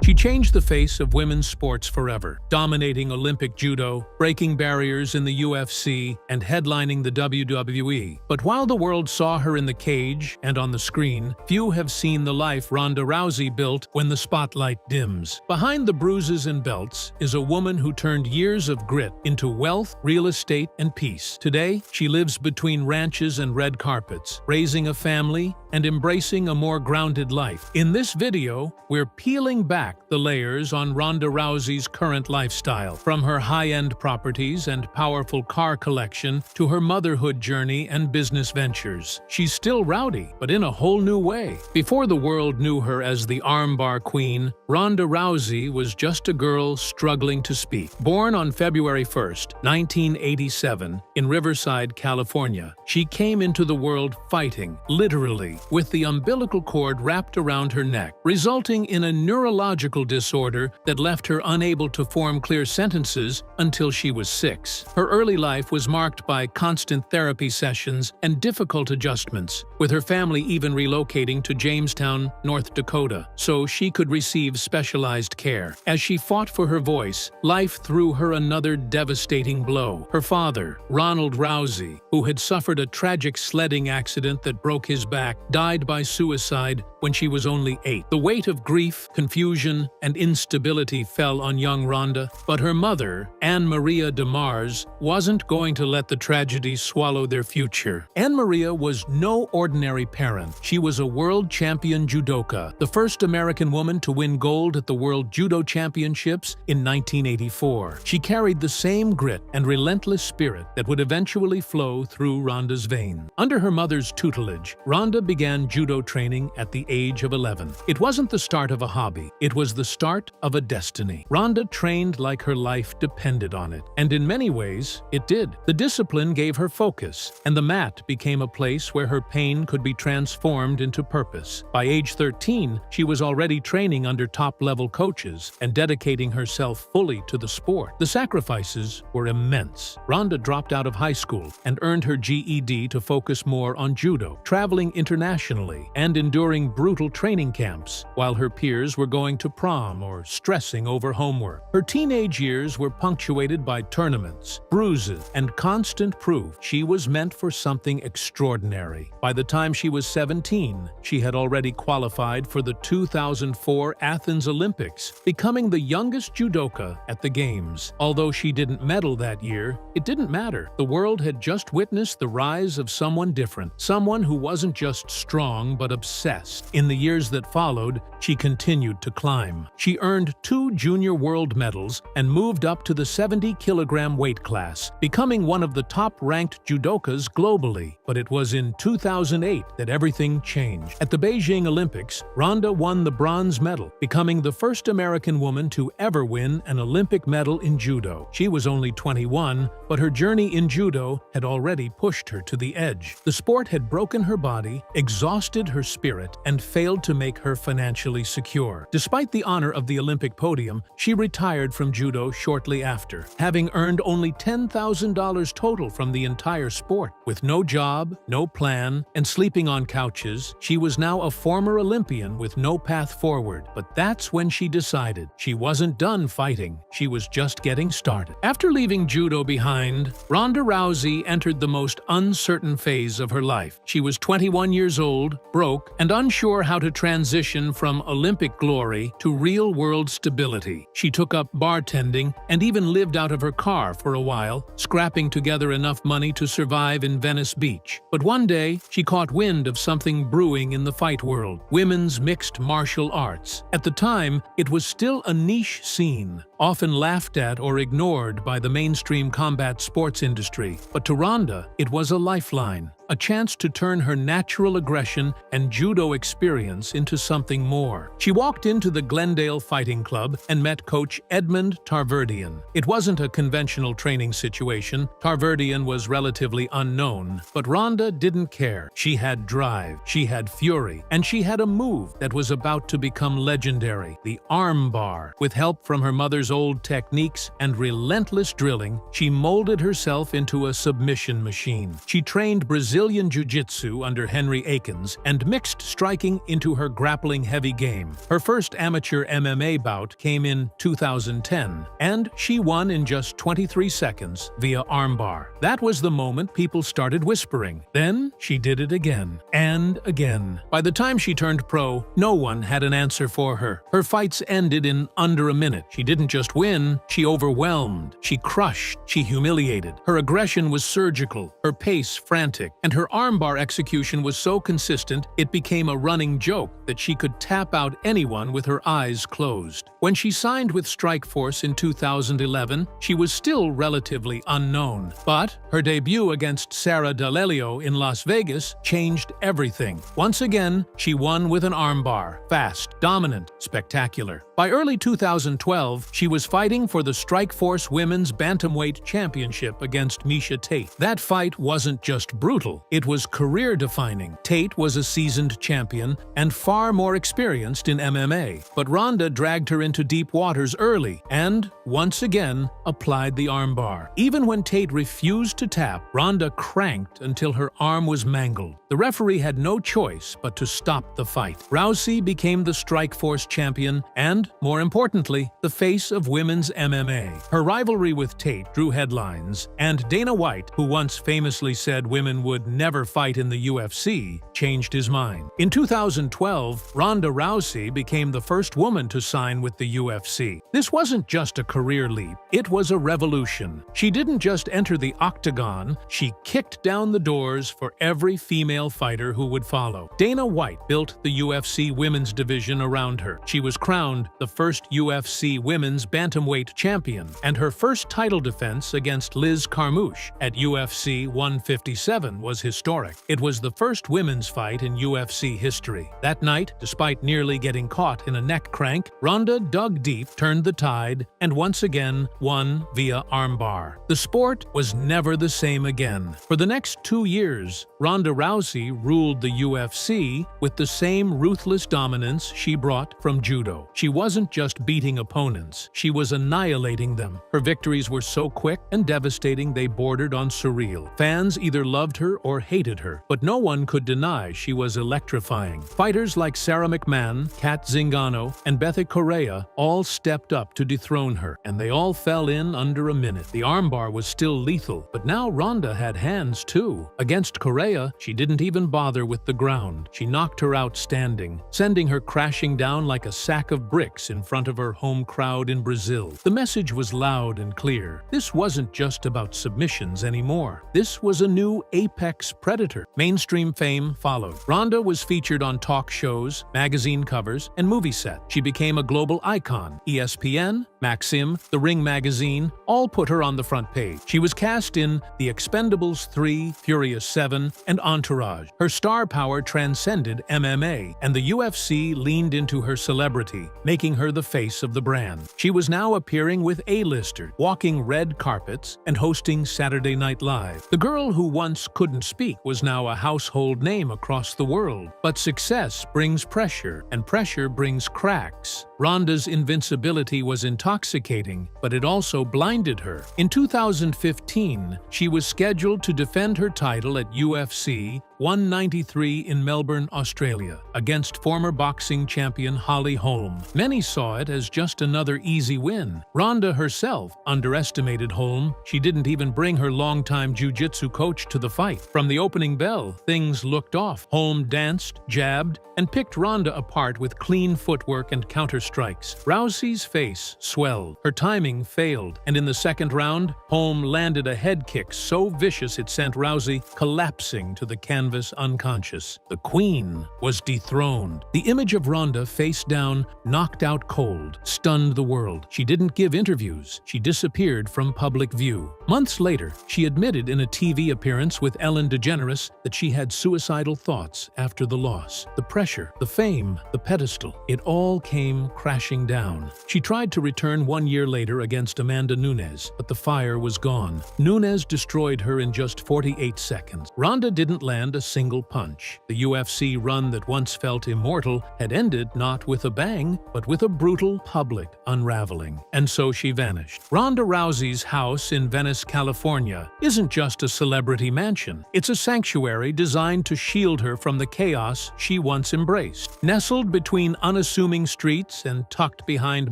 She changed the face of women's sports forever, dominating Olympic judo, breaking barriers in the UFC, and headlining the WWE. But while the world saw her in the cage and on the screen, few have seen the life Ronda Rousey built when the spotlight dims. Behind the bruises and belts is a woman who turned years of grit into wealth, real estate, and peace. Today, she lives between ranches and red carpets, raising a family and embracing a more grounded life. In this video, we're peeling back the layers on Ronda Rousey's current lifestyle, from her high-end properties and powerful car collection to her motherhood journey and business ventures. She's still rowdy, but in a whole new way. Before the world knew her as the armbar queen, Ronda Rousey was just a girl struggling to speak. Born on February 1st, 1987, in Riverside, California, she came into the world fighting, literally, with the umbilical cord wrapped around her neck, resulting in a neurological neurological disorder that left her unable to form clear sentences until she was 6. Her early life was marked by constant therapy sessions and difficult adjustments, with her family even relocating to Jamestown, North Dakota, so she could receive specialized care. As she fought for her voice, life threw her another devastating blow. Her father, Ronda Rousey, who had suffered a tragic sledding accident that broke his back, died by suicide when she was only 8. The weight of grief, confusion, and instability fell on young Ronda, but her mother, Anne Maria DeMars, wasn't going to let the tragedy swallow their future. Anne Maria was no ordinary parent. She was a world champion judoka, the first American woman to win gold at the World Judo Championships in 1984. She carried the same grit and relentless spirit that would eventually flow through Ronda's veins. Under her mother's tutelage, Ronda began judo training at the age of 11. It wasn't the start of a hobby, it was the start of a destiny. Ronda trained like her life depended on it, and in many ways, it did. The discipline gave her focus, and the mat became a place where her pain could be transformed into purpose. By age 13, she was already training under top-level coaches and dedicating herself fully to the sport. The sacrifices were immense. Ronda dropped out of high school and earned her GED to focus more on judo, traveling internationally and enduring brutal training camps, while her peers were going to prom or stressing over homework. Her teenage years were punctuated by tournaments, bruises, and constant proof she was meant for something extraordinary. By the time she was 17, she had already qualified for the 2004 Athens Olympics, becoming the youngest judoka at the Games. Although she didn't medal that year, it didn't matter. The world had just witnessed the rise of someone different, someone who wasn't just strong but obsessed. In the years that followed, she continued to climb. She earned 2 junior world medals and moved up to the 70-kilogram weight class, becoming one of the top-ranked judokas globally. But it was in 2008 that everything changed. At the Beijing Olympics, Ronda won the bronze medal, becoming the first American woman to ever win an Olympic medal in judo. She was only 21, but her journey in judo had already pushed her to the edge. The sport had broken her body, exhausted her spirit, and failed to make her financially secure. Despite the honor of the Olympic podium, she retired from judo shortly after, having earned only $10,000 total from the entire sport. With no job, no plan, and sleeping on couches, she was now a former Olympian with no path forward. But that's when she decided she wasn't done fighting, she was just getting started. After leaving judo behind, Ronda Rousey entered the most uncertain phase of her life. She was 21 years old, broke, and unsure how to transition from Olympic glory to real-world stability. She took up bartending and even lived out of her car for a while, scrapping together enough money to survive in Venice Beach. But one day, she caught wind of something brewing in the fight world: women's mixed martial arts. At the time, it was still a niche scene, often laughed at or ignored by the mainstream combat sports industry. But to Ronda, it was a lifeline, a chance to turn her natural aggression and judo experience into something more. She walked into the Glendale Fighting Club and met coach Edmund Tarverdian. It wasn't a conventional training situation. Tarverdian was relatively unknown, but Ronda didn't care. She had drive, she had fury, and she had a move that was about to become legendary: the arm bar. With help from her mother's old techniques and relentless drilling, she molded herself into a submission machine. She trained Brazilian Jiu-Jitsu under Henry Akins and mixed striking into her grappling heavy game. Her first amateur MMA bout came in 2010, and she won in just 23 seconds via armbar. That was the moment people started whispering. Then she did it again and again. By the time she turned pro, no one had an answer for her. Her fights ended in under a minute. She didn't just win, she overwhelmed, she crushed, she humiliated. Her aggression was surgical, her pace frantic, and her armbar execution was so consistent it became a running joke that she could tap out anyone with her eyes closed. When she signed with Strikeforce in 2011, she was still relatively unknown. But her debut against Sarah D'Alelio in Las Vegas changed everything. Once again, she won with an armbar. Fast, dominant, spectacular. By early 2012, she was fighting for the Strikeforce Women's Bantamweight Championship against Miesha Tate. That fight wasn't just brutal, it was career-defining. Tate was a seasoned champion and far more experienced in MMA, but Ronda dragged her into deep waters early and, once again, applied the armbar. Even when Tate refused to tap, Ronda cranked until her arm was mangled. The referee had no choice but to stop the fight. Rousey became the Strikeforce champion and, more importantly, the face of women's MMA. Her rivalry with Tate drew headlines, and Dana White, who once famously said women would never fight in the UFC, changed his mind. In 2012, Ronda Rousey became the first woman to sign with the UFC. This wasn't just a career leap, it was a revolution. She didn't just enter the octagon, she kicked down the doors for every female fighter who would follow. Dana White built the UFC women's division around her. She was crowned the first UFC women's bantamweight champion, and her first title defense against Liz Carmouche at UFC 157 was historic. It was the first women's fight in UFC history. That night, despite nearly getting caught in a neck crank, Ronda dug deep, turned the tide, and once again won via armbar. The sport was never the same again. For the next 2 years, Ronda Rousey ruled the UFC with the same ruthless dominance she brought from judo. She wasn't just beating opponents, she was annihilating them. Her victories were so quick and devastating they bordered on surreal. Fans either loved her or hated her, but no one could deny she was electrifying. Fighters like Sarah McMahon, Kat Zingano, and Bethe Correia all stepped up to dethrone her, and they all fell in under a minute. The armbar was still lethal, but now Ronda had hands too. Against Correia, she didn't even bother with the ground. She knocked her out standing, sending her crashing down like a sack of bricks in front of her home crowd in Brazil. The message was loud and clear. This wasn't just about submissions anymore. This was a new apex predator. Mainstream fame followed. Ronda was featured on talk shows, magazine covers, and movie sets. She became a global icon. ESPN, Maxim, The Ring magazine, all put her on the front page. She was cast in The Expendables 3, Furious 7, and Entourage. Her star power transcended MMA, and the UFC leaned into her celebrity, making her the face of the brand. She was now appearing with A-listers, walking red carpets, and hosting Saturday Night Live. The girl who once couldn't speak was now a household name across the world. But success brings pressure, and pressure brings cracks. Ronda's invincibility was intoxicating, but it also blinded her. In 2015, she was scheduled to defend her title at UFC 193 in Melbourne, Australia, against former boxing champion Holly Holm. Many saw it as just another easy win. Ronda herself underestimated Holm. She didn't even bring her longtime jiu-jitsu coach to the fight. From the opening bell, things looked off. Holm danced, jabbed, and picked Ronda apart with clean footwork and counter-strikes. Rousey's face swelled. Her timing failed, and in the second round, Holm landed a head kick so vicious it sent Rousey collapsing to the canvas unconscious. The Queen was dethroned. The image of Ronda face down, knocked out cold, stunned the world. She didn't give interviews. She disappeared from public view. Months later, she admitted in a TV appearance with Ellen DeGeneres that she had suicidal thoughts after the loss. The pressure, the fame, the pedestal, it all came crashing down. She tried to return 1 year later against Amanda Nunes, but the fire was gone. Nunes destroyed her in just 48 seconds. Ronda didn't land a single punch. The UFC run that once felt immortal had ended not with a bang, but with a brutal public unraveling. And so she vanished. Ronda Rousey's house in Venice, California, isn't just a celebrity mansion. It's a sanctuary designed to shield her from the chaos she once embraced. Nestled between unassuming streets and tucked behind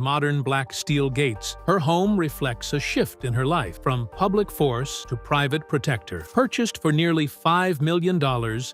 modern black steel gates, her home reflects a shift in her life, from public force to private protector. Purchased for nearly $5 million,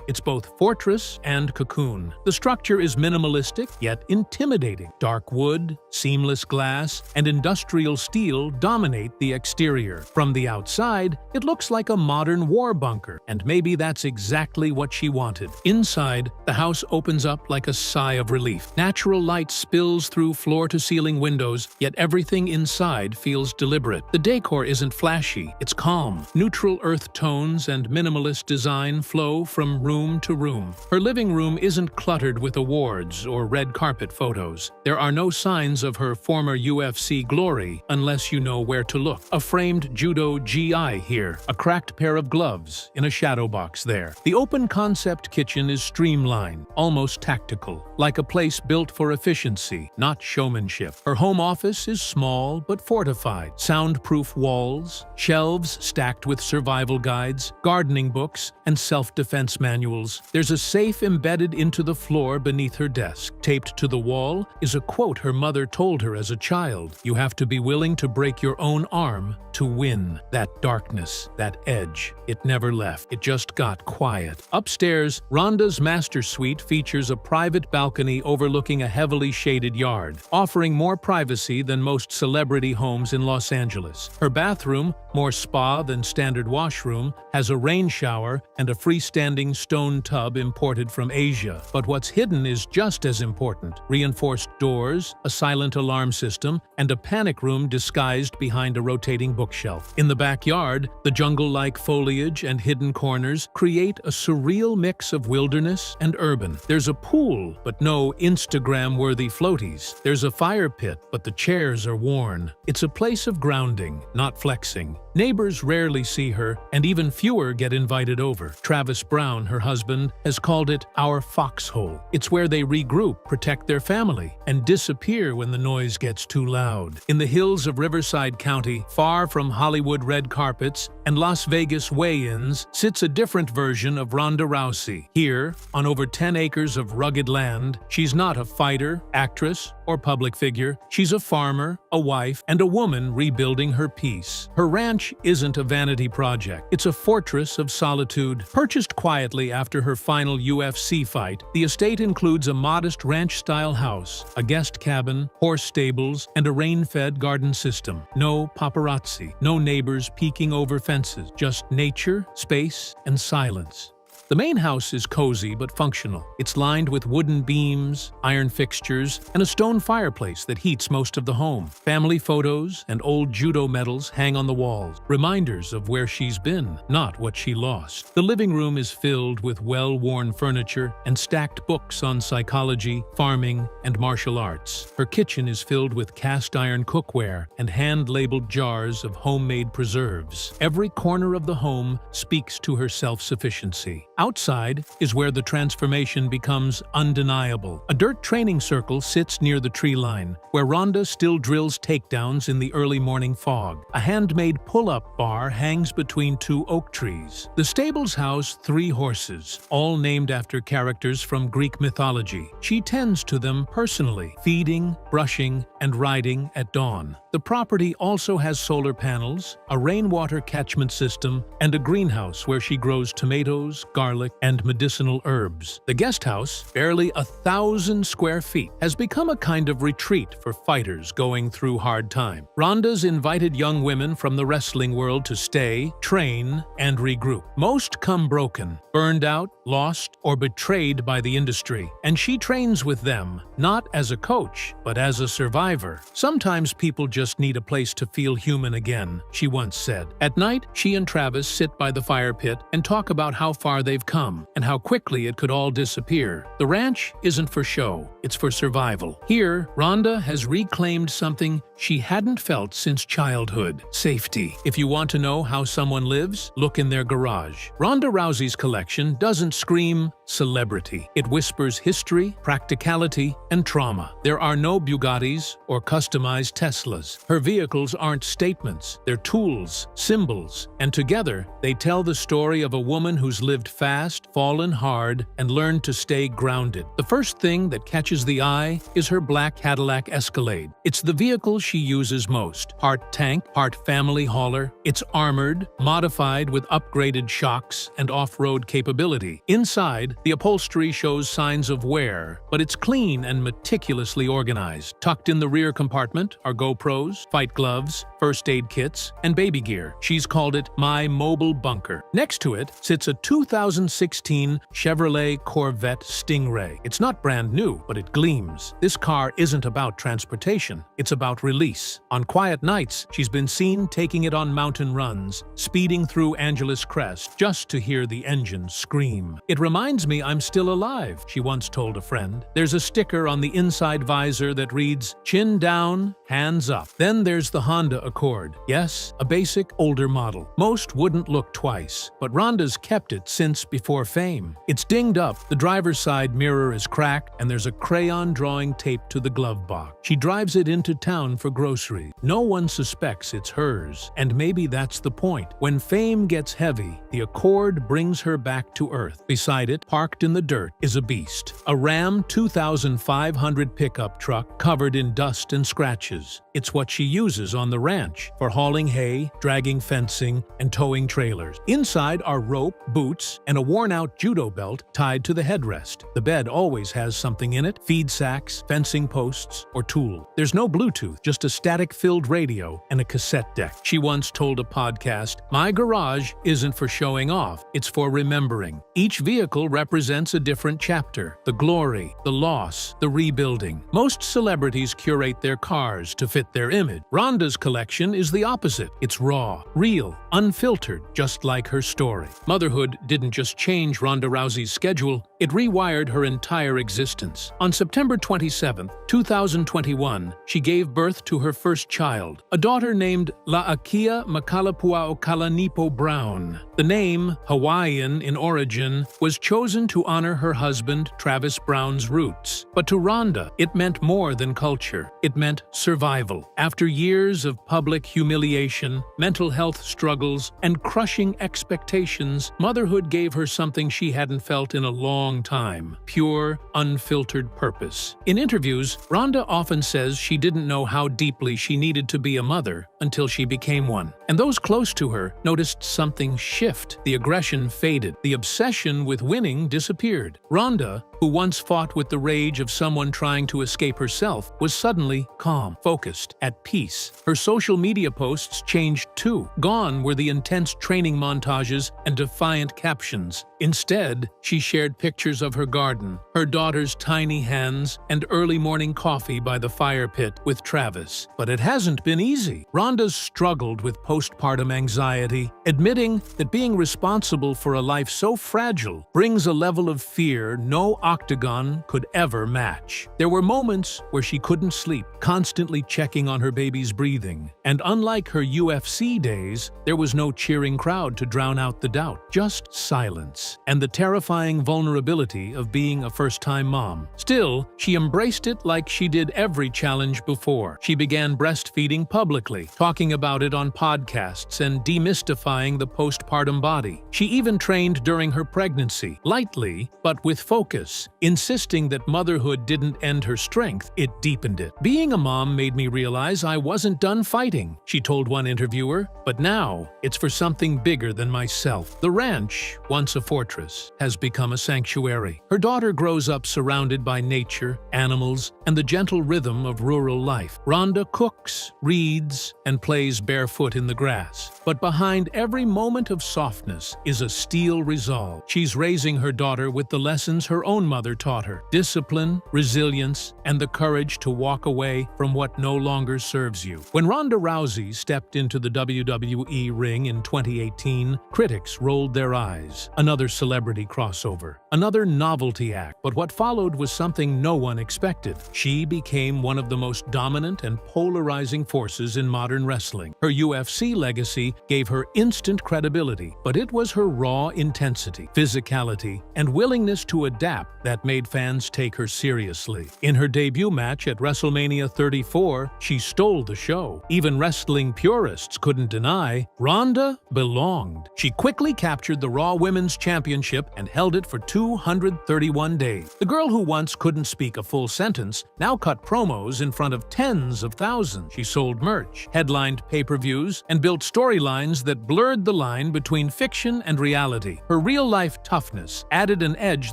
it's both fortress and cocoon. The structure is minimalistic, yet intimidating. Dark wood, seamless glass, and industrial steel dominate the exterior. From the outside, it looks like a modern war bunker, and maybe that's exactly what she wanted. Inside, the house opens up like a sigh of relief. Natural light spills runs through floor-to-ceiling windows, yet everything inside feels deliberate. The decor isn't flashy, it's calm. Neutral earth tones and minimalist design flow from room to room. Her living room isn't cluttered with awards or red carpet photos. There are no signs of her former UFC glory unless you know where to look. A framed judo GI here, a cracked pair of gloves in a shadow box there. The open-concept kitchen is streamlined, almost tactical, like a place built for efficiency, not showmanship. Her home office is small but fortified. Soundproof walls, shelves stacked with survival guides, gardening books, and self-defense manuals. There's a safe embedded into the floor beneath her desk. Taped to the wall is a quote her mother told her as a child. "You have to be willing to break your own arm to win." That darkness, that edge, it never left. It just got quiet. Upstairs, Ronda's master suite features a private balcony overlooking a heavily shaded yard, offering more privacy than most celebrity homes in Los Angeles. Her bathroom, more spa than standard washroom, has a rain shower and a freestanding stone tub imported from Asia. But what's hidden is just as important. Reinforced doors, a silent alarm system, and a panic room disguised behind a rotating bookshelf. In the backyard, the jungle-like foliage and hidden corners create a surreal mix of wilderness and urban. There's a pool, but no Instagram-worthy floaties. There's a fire pit, but the chairs are worn. It's a place of grounding, not flexing. Neighbors rarely see her, and even fewer get invited over. Travis Brown, her husband, has called it our foxhole. It's where they regroup, protect their family, and disappear when the noise gets too loud. In the hills of Riverside County, far from Hollywood red carpets and Las Vegas weigh-ins, sits a different version of Ronda Rousey. Here, on over 10 acres of rugged land, she's not a fighter, actress, or public figure. She's a farmer, a wife, and a woman rebuilding her peace. Her ranch isn't a vanity project. It's a fortress of solitude. Purchased quietly after her final UFC fight, the estate includes a modest ranch-style house, a guest cabin, horse stables, and a rain-fed garden system. No paparazzi, no neighbors peeking over fences, just nature, space, and silence. The main house is cozy but functional. It's lined with wooden beams, iron fixtures, and a stone fireplace that heats most of the home. Family photos and old judo medals hang on the walls, reminders of where she's been, not what she lost. The living room is filled with well-worn furniture and stacked books on psychology, farming, and martial arts. Her kitchen is filled with cast-iron cookware and hand-labeled jars of homemade preserves. Every corner of the home speaks to her self-sufficiency. Outside is where the transformation becomes undeniable. A dirt training circle sits near the tree line, where Ronda still drills takedowns in the early morning fog. A handmade pull-up bar hangs between two oak trees. The stables house 3 horses, all named after characters from Greek mythology. She tends to them personally, feeding, brushing, and riding at dawn. The property also has solar panels, a rainwater catchment system, and a greenhouse where she grows tomatoes, garlic, and medicinal herbs. The guest house, barely 1,000 square feet, has become a kind of retreat for fighters going through hard time. Ronda's invited young women from the wrestling world to stay, train, and regroup. Most come broken, burned out, lost, or betrayed by the industry, and she trains with them, not as a coach, but as a survivor. Sometimes people just need a place to feel human again, she once said. At night, she and Travis sit by the fire pit and talk about how far they've come and how quickly it could all disappear. The ranch isn't for show, it's for survival. Here, Ronda has reclaimed something she hadn't felt since childhood: safety. If you want to know how someone lives, look in their garage. Ronda Rousey's collection doesn't scream celebrity. It whispers history, practicality, and trauma. There are no Bugattis or customized Teslas. Her vehicles aren't statements, they're tools, symbols, and together they tell the story of a woman who's lived fast, fallen hard, and learned to stay grounded. The first thing that catches the eye is her black Cadillac Escalade. It's the vehicle she uses most. Part tank, part family hauler. It's armored, modified with upgraded shocks and off-road capability. Inside, The upholstery shows signs of wear, but it's clean and meticulously organized. Tucked in the rear compartment are GoPros, fight gloves, first aid kits, and baby gear. She's called it my mobile bunker. Next to it sits a 2016 Chevrolet Corvette Stingray. It's not brand new, but it gleams. This car isn't about transportation, it's about release. On quiet nights, she's been seen taking it on mountain runs, speeding through Angeles Crest just to hear the engine scream. It reminds me I'm still alive, she once told a friend. There's a sticker on the inside visor that reads, "Chin down, hands up." Then there's the Honda Accord. Yes, a basic, older model. Most wouldn't look twice, but Ronda's kept it since before fame. It's dinged up, the driver's side mirror is cracked, and there's a crayon drawing taped to the glove box. She drives it into town for groceries. No one suspects it's hers, and maybe that's the point. When fame gets heavy, the Accord brings her back to earth. Beside it, parked in the dirt, is a beast. A Ram 2500 pickup truck covered in dust and scratches. It's what she uses on the ranch for hauling hay, dragging fencing, and towing trailers. Inside are rope, boots, and a worn-out judo belt tied to the headrest. The bed always has something in it: feed sacks, fencing posts, or tool. There's no Bluetooth, just a static-filled radio and a cassette deck. She once told a podcast, "My garage isn't for showing off, it's for remembering." Each vehicle represents a different chapter: the glory, the loss, the rebuilding. Most celebrities curate their cars to fit their image. Ronda's collection is the opposite. It's raw, real, unfiltered, just like her story. Motherhood didn't just change Ronda Rousey's schedule, it rewired her entire existence. On September 27, 2021, she gave birth to her first child, a daughter named La'akia Makalapua Okalanipo Brown. The name, Hawaiian in origin, was chosen to honor her husband Travis Brown's roots. But to Ronda, it meant more than culture. It meant survival. After years of public humiliation, mental health struggles, and crushing expectations, motherhood gave her something she hadn't felt in a long time: pure, unfiltered purpose. In interviews, Ronda often says she didn't know how deeply she needed to be a mother until she became one. And those close to her noticed something shift. The aggression faded. The obsession with winning disappeared. Ronda, who once fought with the rage of someone trying to escape herself, was suddenly calm, focused, at peace. Her social media posts changed too. Gone were the intense training montages and defiant captions. Instead, she shared pictures of her garden, her daughter's tiny hands, and early morning coffee by the fire pit with Travis. But it hasn't been easy. Ronda's struggled with postpartum anxiety, admitting that being responsible for a life so fragile brings a level of fear no octagon could ever match. There were moments where she couldn't sleep, constantly checking on her baby's breathing. And unlike her UFC days, there was no cheering crowd to drown out the doubt, just silence and the terrifying vulnerability of being a first-time mom. Still, she embraced it like she did every challenge before. She began breastfeeding publicly, talking about it on podcasts and demystifying the postpartum body. She even trained during her pregnancy, lightly but with focus, insisting that motherhood didn't end her strength, it deepened it. "Being a mom made me realize I wasn't done fighting," she told one interviewer, "but now it's for something bigger than myself." The ranch, once a fortress, has become a sanctuary. Her daughter grows up surrounded by nature, animals, and the gentle rhythm of rural life. Ronda cooks, reads, and plays barefoot in the grass. But behind every moment of softness is a steel resolve. She's raising her daughter with the lessons her own mother taught her: discipline, resilience, and the courage to walk away from what no longer serves you. When Ronda Rousey stepped into the WWE ring in 2018, critics rolled their eyes. Another celebrity crossover, another novelty act. But what followed was something no one expected. She became one of the most dominant and polarizing forces in modern wrestling. Her UFC legacy gave her instant credibility, but it was her raw intensity, physicality, and willingness to adapt that made fans take her seriously. In her debut match at WrestleMania 34, she stole the show. Even wrestling purists couldn't deny Ronda belonged. She quickly captured the Raw Women's Championship and held it for 2 231 days. The girl who once couldn't speak a full sentence now cut promos in front of tens of thousands. She sold merch, headlined pay-per-views, and built storylines that blurred the line between fiction and reality. Her real-life toughness added an edge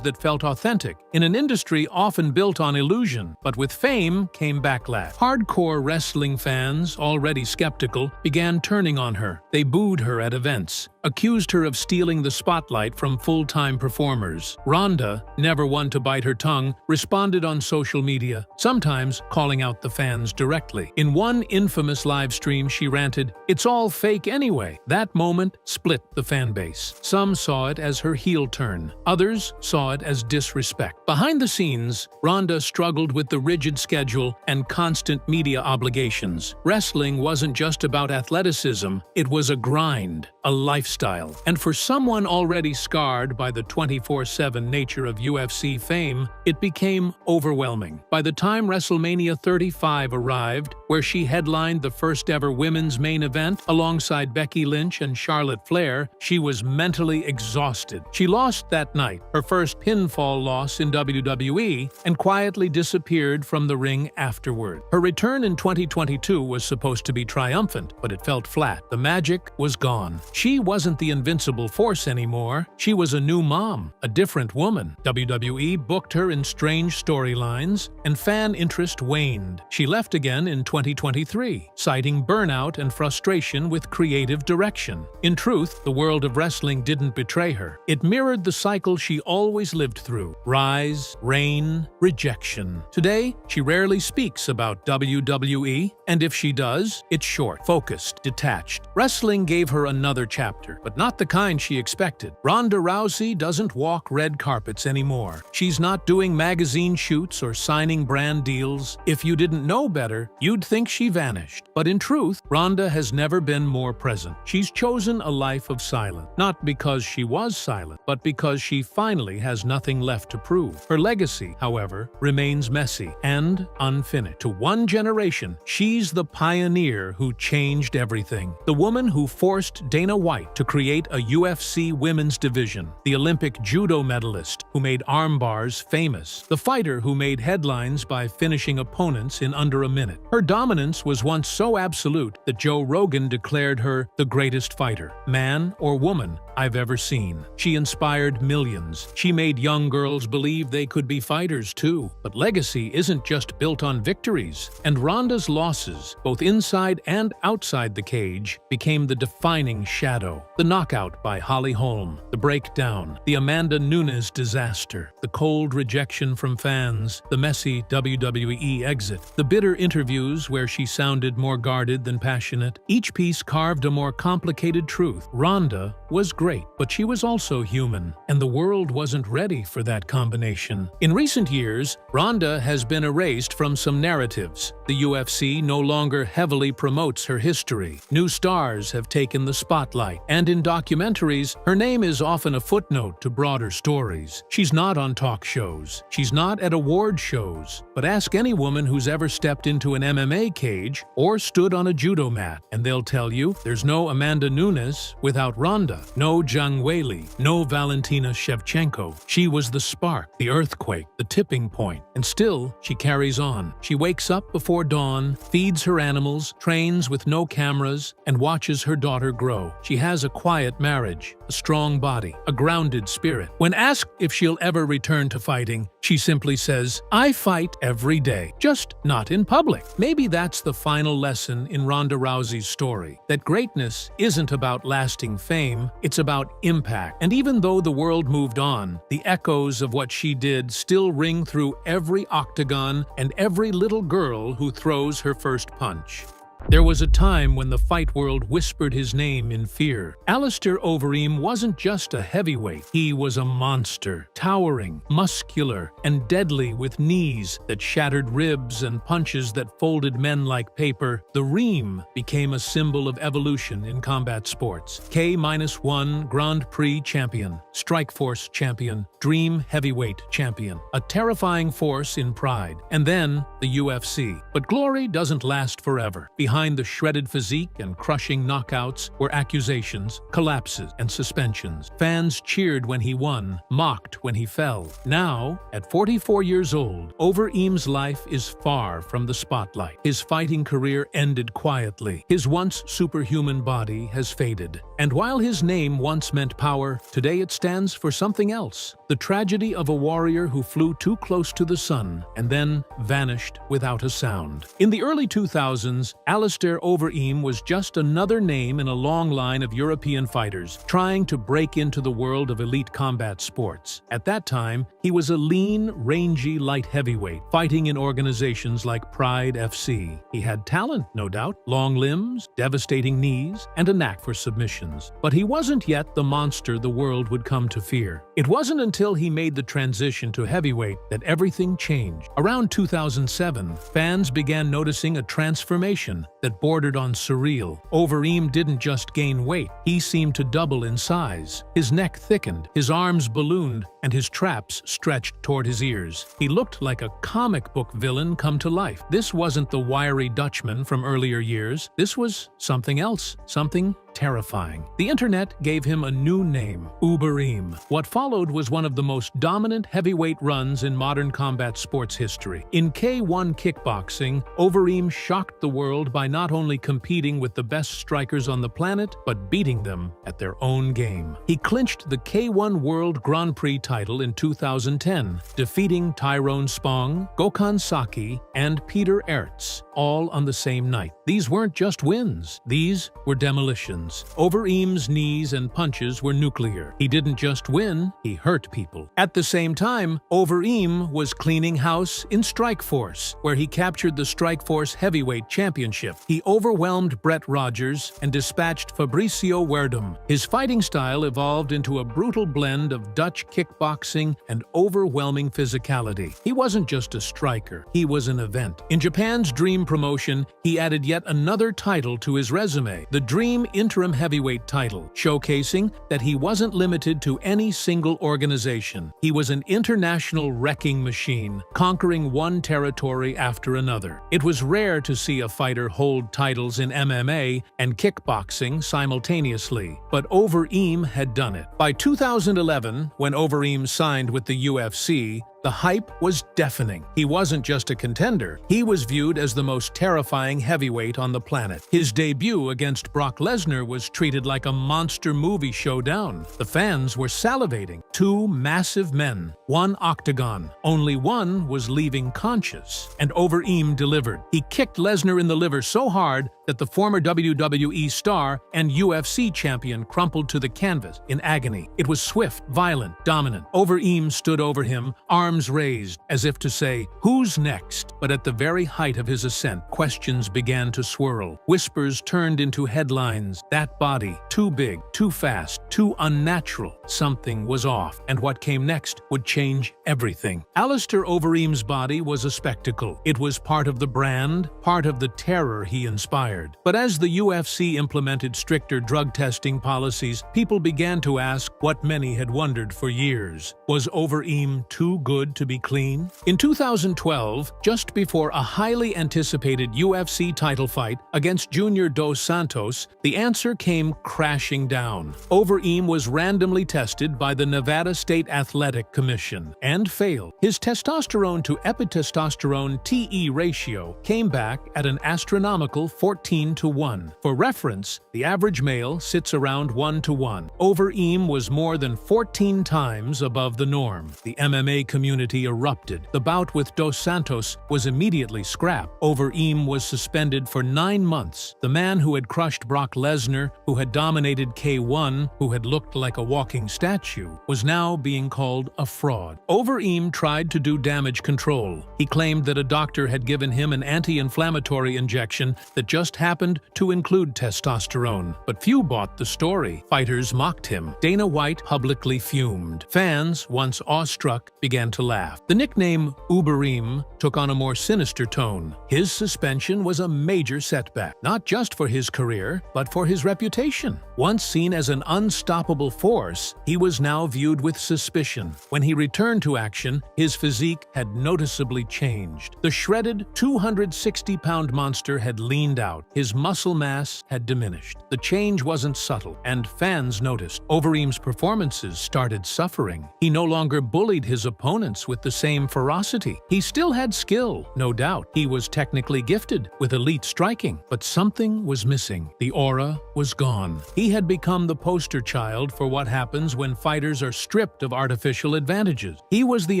that felt authentic in an industry often built on illusion. But with fame came backlash. Hardcore wrestling fans, already skeptical, began turning on her. They booed her at events, accused her of stealing the spotlight from full-time performers. Ronda, never one to bite her tongue, responded on social media, sometimes calling out the fans directly. In one infamous live stream, she ranted, "It's all fake anyway." That moment split the fan base. Some saw it as her heel turn. Others saw it as disrespect. Behind the scenes, Ronda struggled with the rigid schedule and constant media obligations. Wrestling wasn't just about athleticism, it was a grind, a lifestyle. And for someone already scarred by the 24/7 nature of UFC fame, it became overwhelming. By the time WrestleMania 35 arrived, where she headlined the first-ever women's main event alongside Becky Lynch and Charlotte Flair, she was mentally exhausted. She lost that night, her first pinfall loss in WWE, and quietly disappeared from the ring afterward. Her return in 2022 was supposed to be triumphant, but it felt flat. The magic was gone. She wasn't the invincible force anymore. She was a new mom, a different woman. WWE booked her in strange storylines, and fan interest waned. She left again in 2023, citing burnout and frustration with creative direction. In truth, the world of wrestling didn't betray her. It mirrored the cycle she always lived through: rise, reign, rejection. Today, she rarely speaks about WWE, and if she does, it's short, focused, detached. Wrestling gave her another chapter, but not the kind she expected. Ronda Rousey doesn't walk red carpets anymore. She's not doing magazine shoots or signing brand deals. If you didn't know better, you'd think she vanished. But in truth, Ronda has never been more present. She's chosen a life of silence, not because she was silent, but because she finally has nothing left to prove. Her legacy, however, remains messy and unfinished. To one generation, she's the pioneer who changed everything. The woman who forced Dana White to create a UFC women's division. The Olympic judo medalist who made arm bars famous. The fighter who made headlines by finishing opponents in under a minute. Her dominance was once so absolute that Joe Rogan declared her the greatest fighter, man or woman, I've ever seen. She inspired millions. She made young girls believe they could be fighters too. But legacy isn't just built on victories. And Ronda's losses, both inside and outside the cage, became the defining shadow. The knockout by Holly Holm, the breakdown, the Amanda Nunes disaster, the cold rejection from fans, the messy WWE exit, the bitter interviews where she sounded more guarded than passionate. Each piece carved a more complicated truth. Ronda was great, but she was also human, and the world wasn't ready for that combination. In recent years, Ronda has been erased from some narratives. The UFC no longer heavily promotes her history. New stars have taken the spotlight, and in documentaries, her name is often a footnote to broader stories. She's not on talk shows. She's not at award shows. But ask any woman who's ever stepped into an MMA cage or stood on a judo mat, and they'll tell you there's no Amanda Nunes without Ronda, no Zhang Weili, no Valentina Shevchenko. She was the spark, the earthquake, the tipping point, and still she carries on. She wakes up before dawn, feeds her animals, trains with no cameras, and watches her daughter grow. She has a quiet marriage, a strong body, a grounded spirit. When asked if she'll ever return to fighting, she simply says, "I fight every day, just not in public." Maybe that's the final lesson in Ronda Rousey's story, that greatness isn't about lasting fame, it's about impact. And even though the world moved on, the echoes of what she did still ring through every octagon and every little girl who throws her first punch. There was a time when the fight world whispered his name in fear. Alistair Overeem wasn't just a heavyweight. He was a monster, towering, muscular, and deadly, with knees that shattered ribs and punches that folded men like paper. The Reem became a symbol of evolution in combat sports. K-1 Grand Prix champion, Strikeforce champion, Dream heavyweight champion. A terrifying force in pride. And then the UFC. But glory doesn't last forever. Behind Behind the shredded physique and crushing knockouts were accusations, collapses, and suspensions. Fans cheered when he won, mocked when he fell. Now, at 44 years old, Overeem's life is far from the spotlight. His fighting career ended quietly. His once superhuman body has faded. And while his name once meant power, today it stands for something else. The tragedy of a warrior who flew too close to the sun and then vanished without a sound. In the early 2000s, Alistair Overeem was just another name in a long line of European fighters trying to break into the world of elite combat sports. At that time, he was a lean, rangy light heavyweight, fighting in organizations like Pride FC. He had talent, no doubt, long limbs, devastating knees, and a knack for submissions. But he wasn't yet the monster the world would come to fear. It wasn't until he made the transition to heavyweight that everything changed. Around 2007, fans began noticing a transformation that bordered on surreal. Overeem didn't just gain weight, he seemed to double in size. His neck thickened, his arms ballooned, and his traps stretched toward his ears. He looked like a comic book villain come to life. This wasn't the wiry Dutchman from earlier years. This was something else, something terrifying. The internet gave him a new name, Overeem. What followed was one of the most dominant heavyweight runs in modern combat sports history. In K1 kickboxing, Overeem shocked the world by not only competing with the best strikers on the planet, but beating them at their own game. He clinched the K1 World Grand Prix title in 2010, defeating Tyrone Spong, Gokhan Saki, and Peter Aerts, all on the same night. These weren't just wins, these were demolitions. Overeem's knees and punches were nuclear. He didn't just win, he hurt people. At the same time, Overeem was cleaning house in Strikeforce, where he captured the Strikeforce Heavyweight Championship. He overwhelmed Brett Rogers and dispatched Fabricio Werdum. His fighting style evolved into a brutal blend of Dutch kickboxing and overwhelming physicality. He wasn't just a striker, he was an event. In Japan's Dream promotion, he added yet another title to his resume, the Dream Interim Heavyweight title, showcasing that he wasn't limited to any single organization. He was an international wrecking machine, conquering one territory after another. It was rare to see a fighter hold titles in MMA and kickboxing simultaneously, but Overeem had done it. By 2011, when Overeem signed with the UFC, the hype was deafening. He wasn't just a contender, he was viewed as the most terrifying heavyweight on the planet. His debut against Brock Lesnar was treated like a monster movie showdown. The fans were salivating. Two massive men, one octagon. Only one was leaving conscious, and Overeem delivered. He kicked Lesnar in the liver so hard that the former WWE star and UFC champion crumpled to the canvas in agony. It was swift, violent, dominant. Overeem stood over him, arms raised, as if to say, "Who's next?" But at the very height of his ascent, questions began to swirl. Whispers turned into headlines. That body, too big, too fast, too unnatural. Something was off, and what came next would change everything. Alistair Overeem's body was a spectacle. It was part of the brand, part of the terror he inspired. But as the UFC implemented stricter drug testing policies, people began to ask what many had wondered for years. Was Overeem too good to be clean? In 2012, just before a highly anticipated UFC title fight against Junior Dos Santos, the answer came crashing down. Overeem was randomly tested by the Nevada State Athletic Commission and failed. His testosterone to epitestosterone TE ratio came back at an astronomical 14:1. For reference, the average male sits around 1:1. Overeem was more than 14 times above the norm. The MMA community erupted. The bout with Dos Santos was immediately scrapped. Overeem was suspended for 9 months. The man who had crushed Brock Lesnar, who had dominated K1, who had looked like a walking statue, was now being called a fraud. Overeem tried to do damage control. He claimed that a doctor had given him an anti-inflammatory injection that just happened to include testosterone. But few bought the story. Fighters mocked him. Dana White publicly fumed. Fans, once awestruck, began to to laugh. The nickname Overeem took on a more sinister tone. His suspension was a major setback, not just for his career, but for his reputation. Once seen as an unstoppable force, he was now viewed with suspicion. When he returned to action, his physique had noticeably changed. The shredded 260-pound monster had leaned out. His muscle mass had diminished. The change wasn't subtle, and fans noticed. Overeem's performances started suffering. He no longer bullied his opponents with the same ferocity. He still had skill, no doubt. He was technically gifted, with elite striking, but something was missing. The aura was gone. He had become the poster child for what happens when fighters are stripped of artificial advantages. He was the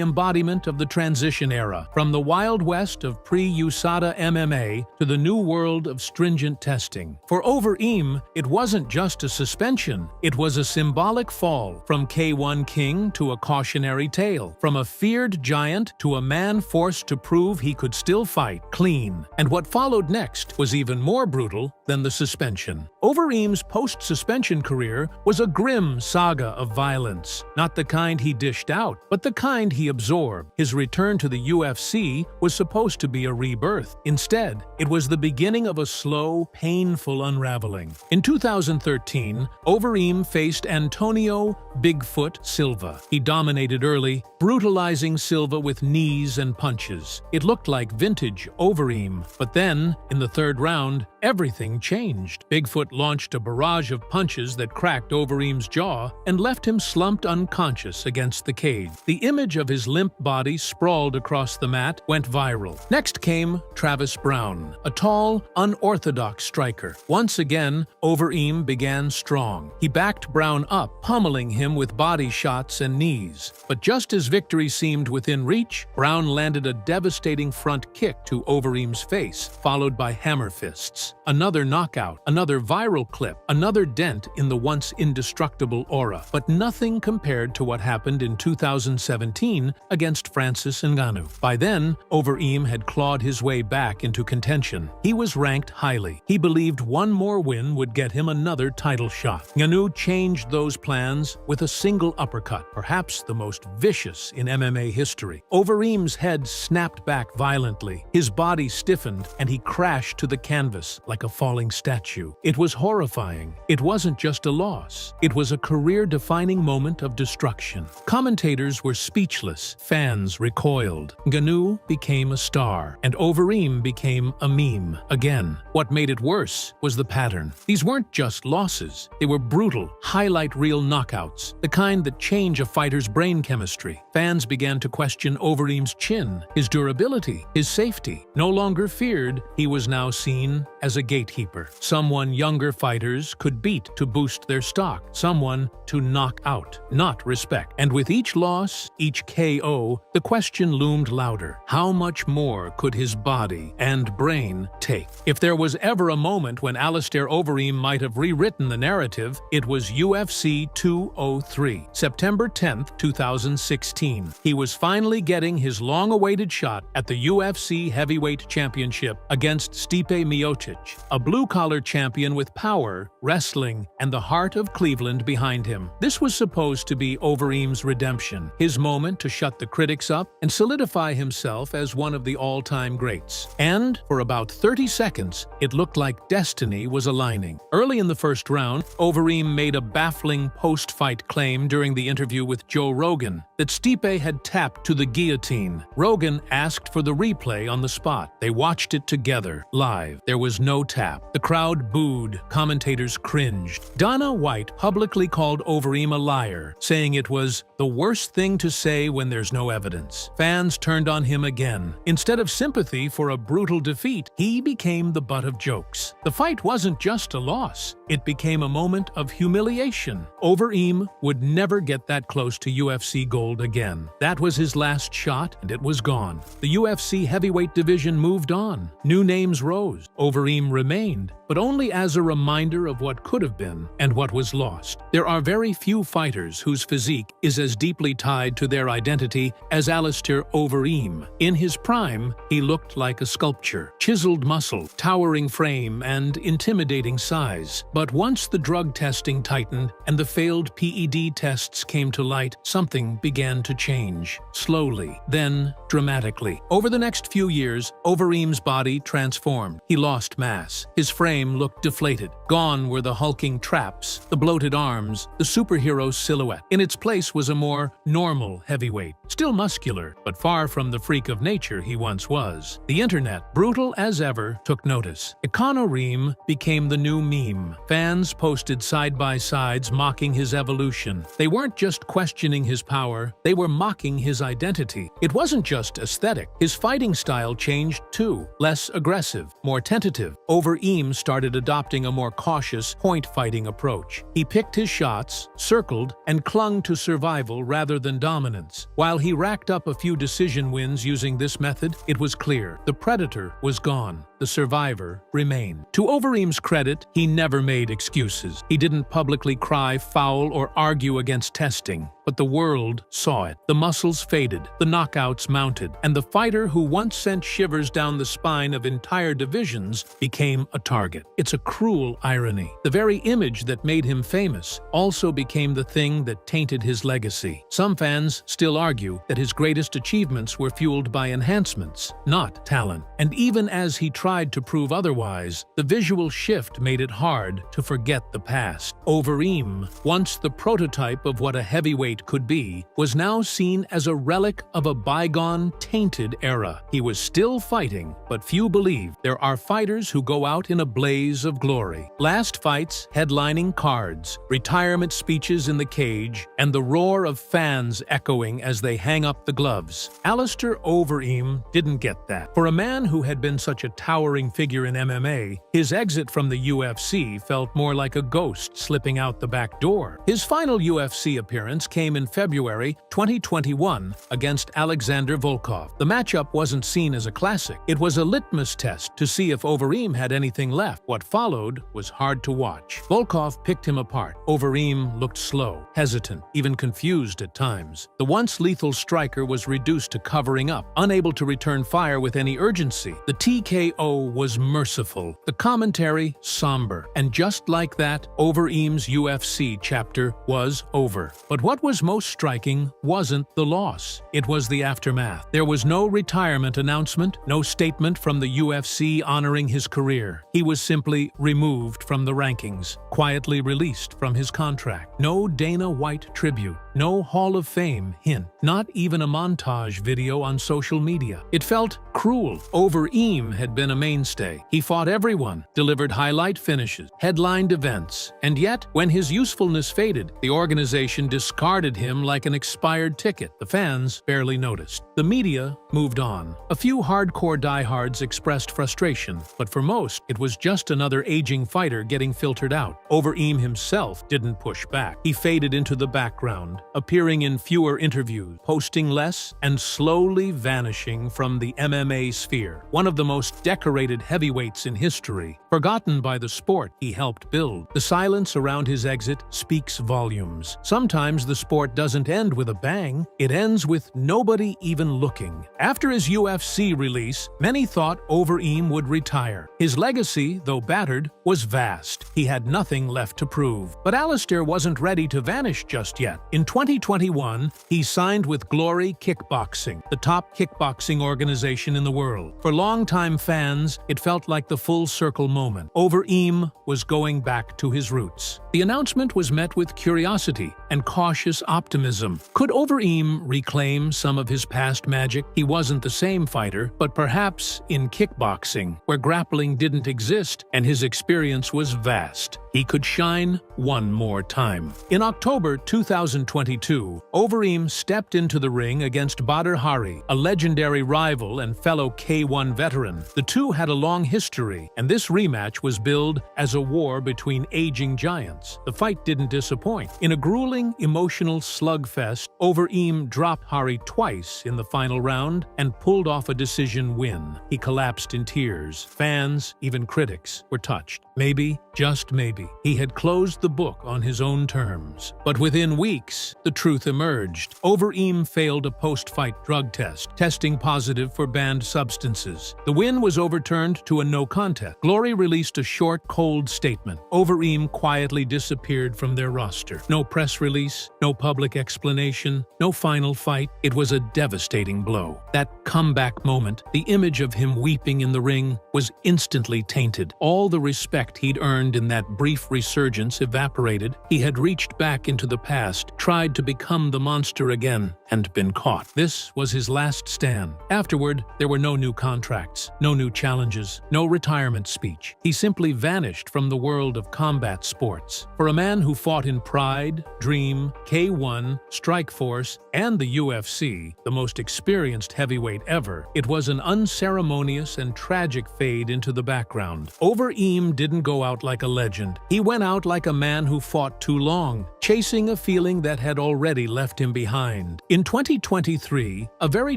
embodiment of the transition era, from the Wild West of pre-USADA MMA to the new world of stringent testing. For Overeem, it wasn't just a suspension, it was a symbolic fall from K1 king to a cautionary tale, from a feared giant to a man forced to prove he could still fight clean. And what followed next was even more brutal than the suspension. Overeem's post-suspension career was a grim saga of violence, not the kind he dished out, but the kind he absorbed. His return to the UFC was supposed to be a rebirth. Instead, it was the beginning of a slow, painful unraveling. In 2013, Overeem faced Antonio Bigfoot Silva. He dominated early, brutalizing Silva with knees and punches. It looked like vintage Overeem, but then, in the third round, everything changed. Bigfoot launched a barrage of punches that cracked Overeem's jaw and left him slumped unconscious against the cage. The image of his limp body sprawled across the mat went viral. Next came Travis Brown, a tall, unorthodox striker. Once again, Overeem began strong. He backed Brown up, pummeling him with body shots and knees. But just as victory seemed within reach, Brown landed a devastating front kick to Overeem's face, followed by hammer fists. Another knockout, another viral clip, another dent in the once indestructible aura. But nothing compared to what happened in 2017 against Francis Ngannou. By then, Overeem had clawed his way back into contention. He was ranked highly. He believed one more win would get him another title shot. Ngannou changed those plans with a single uppercut, perhaps the most vicious in MMA history. Overeem's head snapped back violently. His body stiffened, and he crashed to the canvas like a falling statue. It was horrifying. It wasn't just a loss. It was a career-defining moment of destruction. Commentators were speechless. Fans recoiled. Ngannou became a star, and Overeem became a meme again. What made it worse was the pattern. These weren't just losses. They were brutal, highlight reel knockouts, the kind that change a fighter's brain chemistry. Fans began to question Overeem's chin, his durability, his safety. No longer feared, he was now seen as a gatekeeper, someone younger fighters could beat to boost their stock, someone to knock out, not respect. And with each loss, each KO, the question loomed louder. How much more could his body and brain take? If there was ever a moment when Alistair Overeem might have rewritten the narrative, it was UFC 203, September 10th, 2016. He was finally getting his long-awaited shot at the UFC Heavyweight Championship against Stipe Miocic, a blue-collar champion with power, wrestling, and the heart of Cleveland behind him. This was supposed to be Overeem's redemption, his moment to shut the critics up and solidify himself as one of the all-time greats. And for about 30 seconds, it looked like destiny was aligning. Early in the first round, Overeem made a baffling post-fight claim during the interview with Joe Rogan that Stipe had tapped to the guillotine. Rogan asked for the replay on the spot. They watched it together, live. There was no tap. The crowd booed. Commentators cringed. Dana White publicly called Overeem a liar, saying it was the worst thing to say when there's no evidence. Fans turned on him again. Instead of sympathy for a brutal defeat, he became the butt of jokes. The fight wasn't just a loss. It became a moment of humiliation. Overeem would never get that close to UFC gold again. That was his last shot, and it was gone. The UFC heavyweight division moved on. New names rose. Overeem remained, but only as a reminder of what could have been and what was lost. There are very few fighters whose physique is as deeply tied to their identity as Alistair Overeem. In his prime, he looked like a sculpture, chiseled muscle, towering frame, and intimidating size. But once the drug testing tightened and the failed PED tests came to light, something began to change. change, slowly, then dramatically. Over the next few years, Overeem's body transformed. He lost mass. His frame looked deflated. Gone were the hulking traps, the bloated arms, the superhero silhouette. In its place was a more normal heavyweight, still muscular, but far from the freak of nature he once was. The internet, brutal as ever, took notice. Overeem became the new meme. Fans posted side-by-sides mocking his evolution. They weren't just questioning his power, they were mocking his identity. It wasn't just aesthetic. His fighting style changed too. Less aggressive, more tentative. Overeem started adopting a more cautious, point-fighting approach. He picked his shots, circled, and clung to survival rather than dominance. While he racked up a few decision wins using this method, it was clear the predator was gone. The survivor remained. To Overeem's credit, he never made excuses. He didn't publicly cry foul or argue against testing, but the world saw it. The muscles faded, the knockouts mounted, and the fighter who once sent shivers down the spine of entire divisions became a target. It's a cruel irony. The very image that made him famous also became the thing that tainted his legacy. Some fans still argue that his greatest achievements were fueled by enhancements, not talent. And even as he tried to prove otherwise, the visual shift made it hard to forget the past. Overeem, once the prototype of what a heavyweight could be, was now seen as a relic of a bygone, tainted era. He was still fighting, but few believe there are fighters who go out in a blaze of glory. Last fights, headlining cards, retirement speeches in the cage, and the roar of fans echoing as they hang up the gloves. Alistair Overeem didn't get that. For a man who had been such a towering figure in MMA, his exit from the UFC felt more like a ghost slipping out the back door. His final UFC appearance came in February 2021 against Alexander Volkov. The matchup wasn't seen as a classic. It was a litmus test to see if Overeem had anything left. What followed was hard to watch. Volkov picked him apart. Overeem looked slow, hesitant, even confused at times. The once lethal striker was reduced to covering up, unable to return fire with any urgency. The TKO was merciful, the commentary somber, and just like that, Overeem's UFC chapter was over. But what was most striking wasn't the loss. It was the aftermath. There was no retirement announcement, no statement from the UFC honoring his career. He was simply removed from the rankings, quietly released from his contract. No Dana White tribute, no Hall of Fame hint, not even a montage video on social media. It felt cruel. Overeem had been a mainstay. He fought everyone, delivered highlight finishes, headlined events, and yet, when his usefulness faded, the organization discarded him like an expired ticket. The fans barely noticed. The media moved on. A few hardcore diehards expressed frustration, but for most, it was just another aging fighter getting filtered out. Overeem himself didn't push back. He faded into the background, appearing in fewer interviews, posting less, and slowly vanishing from the MMA sphere. One of the most decorated heavyweights in history, forgotten by the sport he helped build. The silence around his exit speaks volumes. Sometimes the sport doesn't end with a bang, it ends with nobody even looking. After his UFC release, many thought Overeem would retire. His legacy, though battered, was vast. He had nothing left to prove. But Alistair wasn't ready to vanish just yet. In 2021, he signed with Glory Kickboxing, the top kickboxing organization in the world. For longtime fans, it felt like the full-circle moment. Overeem was going back to his roots. The announcement was met with curiosity and cautious optimism. Could Overeem reclaim some of his past magic? He wasn't the same fighter, but perhaps in kickboxing, where grappling didn't exist and his experience was vast, he could shine one more time. In October 2022, Overeem stepped into the ring against Badr Hari, a legendary rival and fellow K1 veteran. The two had a long history, and this rematch was billed as a war between aging giants. The fight didn't disappoint. In a grueling, emotional slugfest, Overeem dropped Hari twice in the final round and pulled off a decision win. He collapsed in tears. Fans, even critics, were touched. Maybe, just maybe, Rousey, he had closed the book on his own terms. But within weeks, the truth emerged. Overeem failed a post-fight drug test, testing positive for banned substances. The win was overturned to a no contest. Glory released a short, cold statement. Overeem quietly disappeared from their roster. No press release, no public explanation, no final fight. It was a devastating blow. That comeback moment, the image of him weeping in the ring, was instantly tainted. All the respect he'd earned in that brief resurgence evaporated. He had reached back into the past, tried to become the monster again, and been caught. This was his last stand. Afterward, there were no new contracts, no new challenges, no retirement speech. He simply vanished from the world of combat sports. For a man who fought in Pride, Dream, K1, Strikeforce, and the UFC, the most experienced heavyweight ever, it was an unceremonious and tragic fade into the background. Overeem didn't go out like a legend. He went out like a man who fought too long, chasing a feeling that had already left him behind. In 2023, a very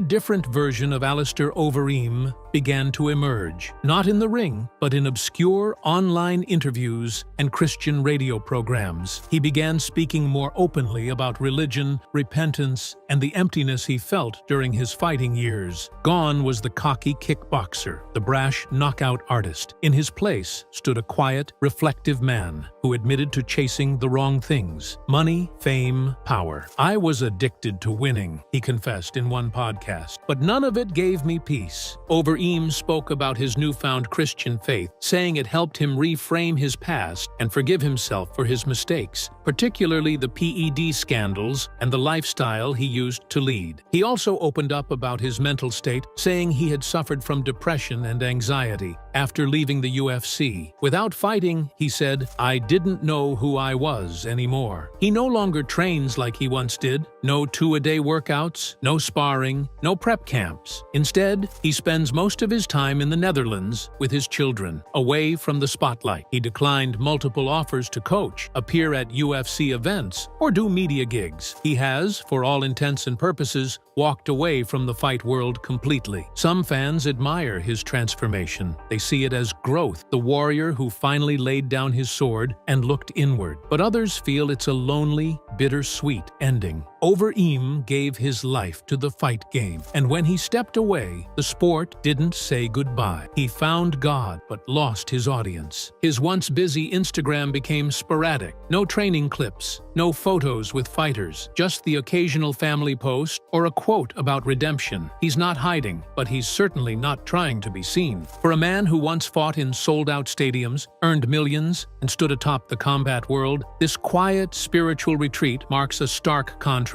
different version of Alistair Overeem began to emerge, not in the ring, but in obscure online interviews and Christian radio programs. He began speaking more openly about religion, repentance, and the emptiness he felt during his fighting years. Gone was the cocky kickboxer, the brash knockout artist. In his place stood a quiet, reflective man who admitted to chasing the wrong things: money, fame, power. "I was addicted to winning," he confessed in one podcast, "but none of it gave me peace." Overeem spoke about his newfound Christian faith, saying it helped him reframe his past and forgive himself for his mistakes, particularly the PED scandals and the lifestyle he used to lead. He also opened up about his mental state, saying he had suffered from depression and anxiety after leaving the UFC. "Without fighting," he said, "I didn't know who I was anymore." He no longer trains like he once did. No two-a-day workouts, no sparring, no prep camps. Instead, he spends most of his time in the Netherlands with his children, away from the spotlight. He declined multiple offers to coach, appear at UFC events, or do media gigs. He has, for all intents and purposes, walked away from the fight world completely. Some fans admire his transformation. They see it as growth, the warrior who finally laid down his sword and looked inward. But others feel it's a lonely, bittersweet ending. Overeem gave his life to the fight game, and when he stepped away, the sport didn't say goodbye. He found God, but lost his audience. His once busy Instagram became sporadic. No training clips, no photos with fighters, just the occasional family post or a quote about redemption. He's not hiding, but he's certainly not trying to be seen. For a man who once fought in sold-out stadiums, earned millions, and stood atop the combat world, this quiet, spiritual retreat marks a stark contrast.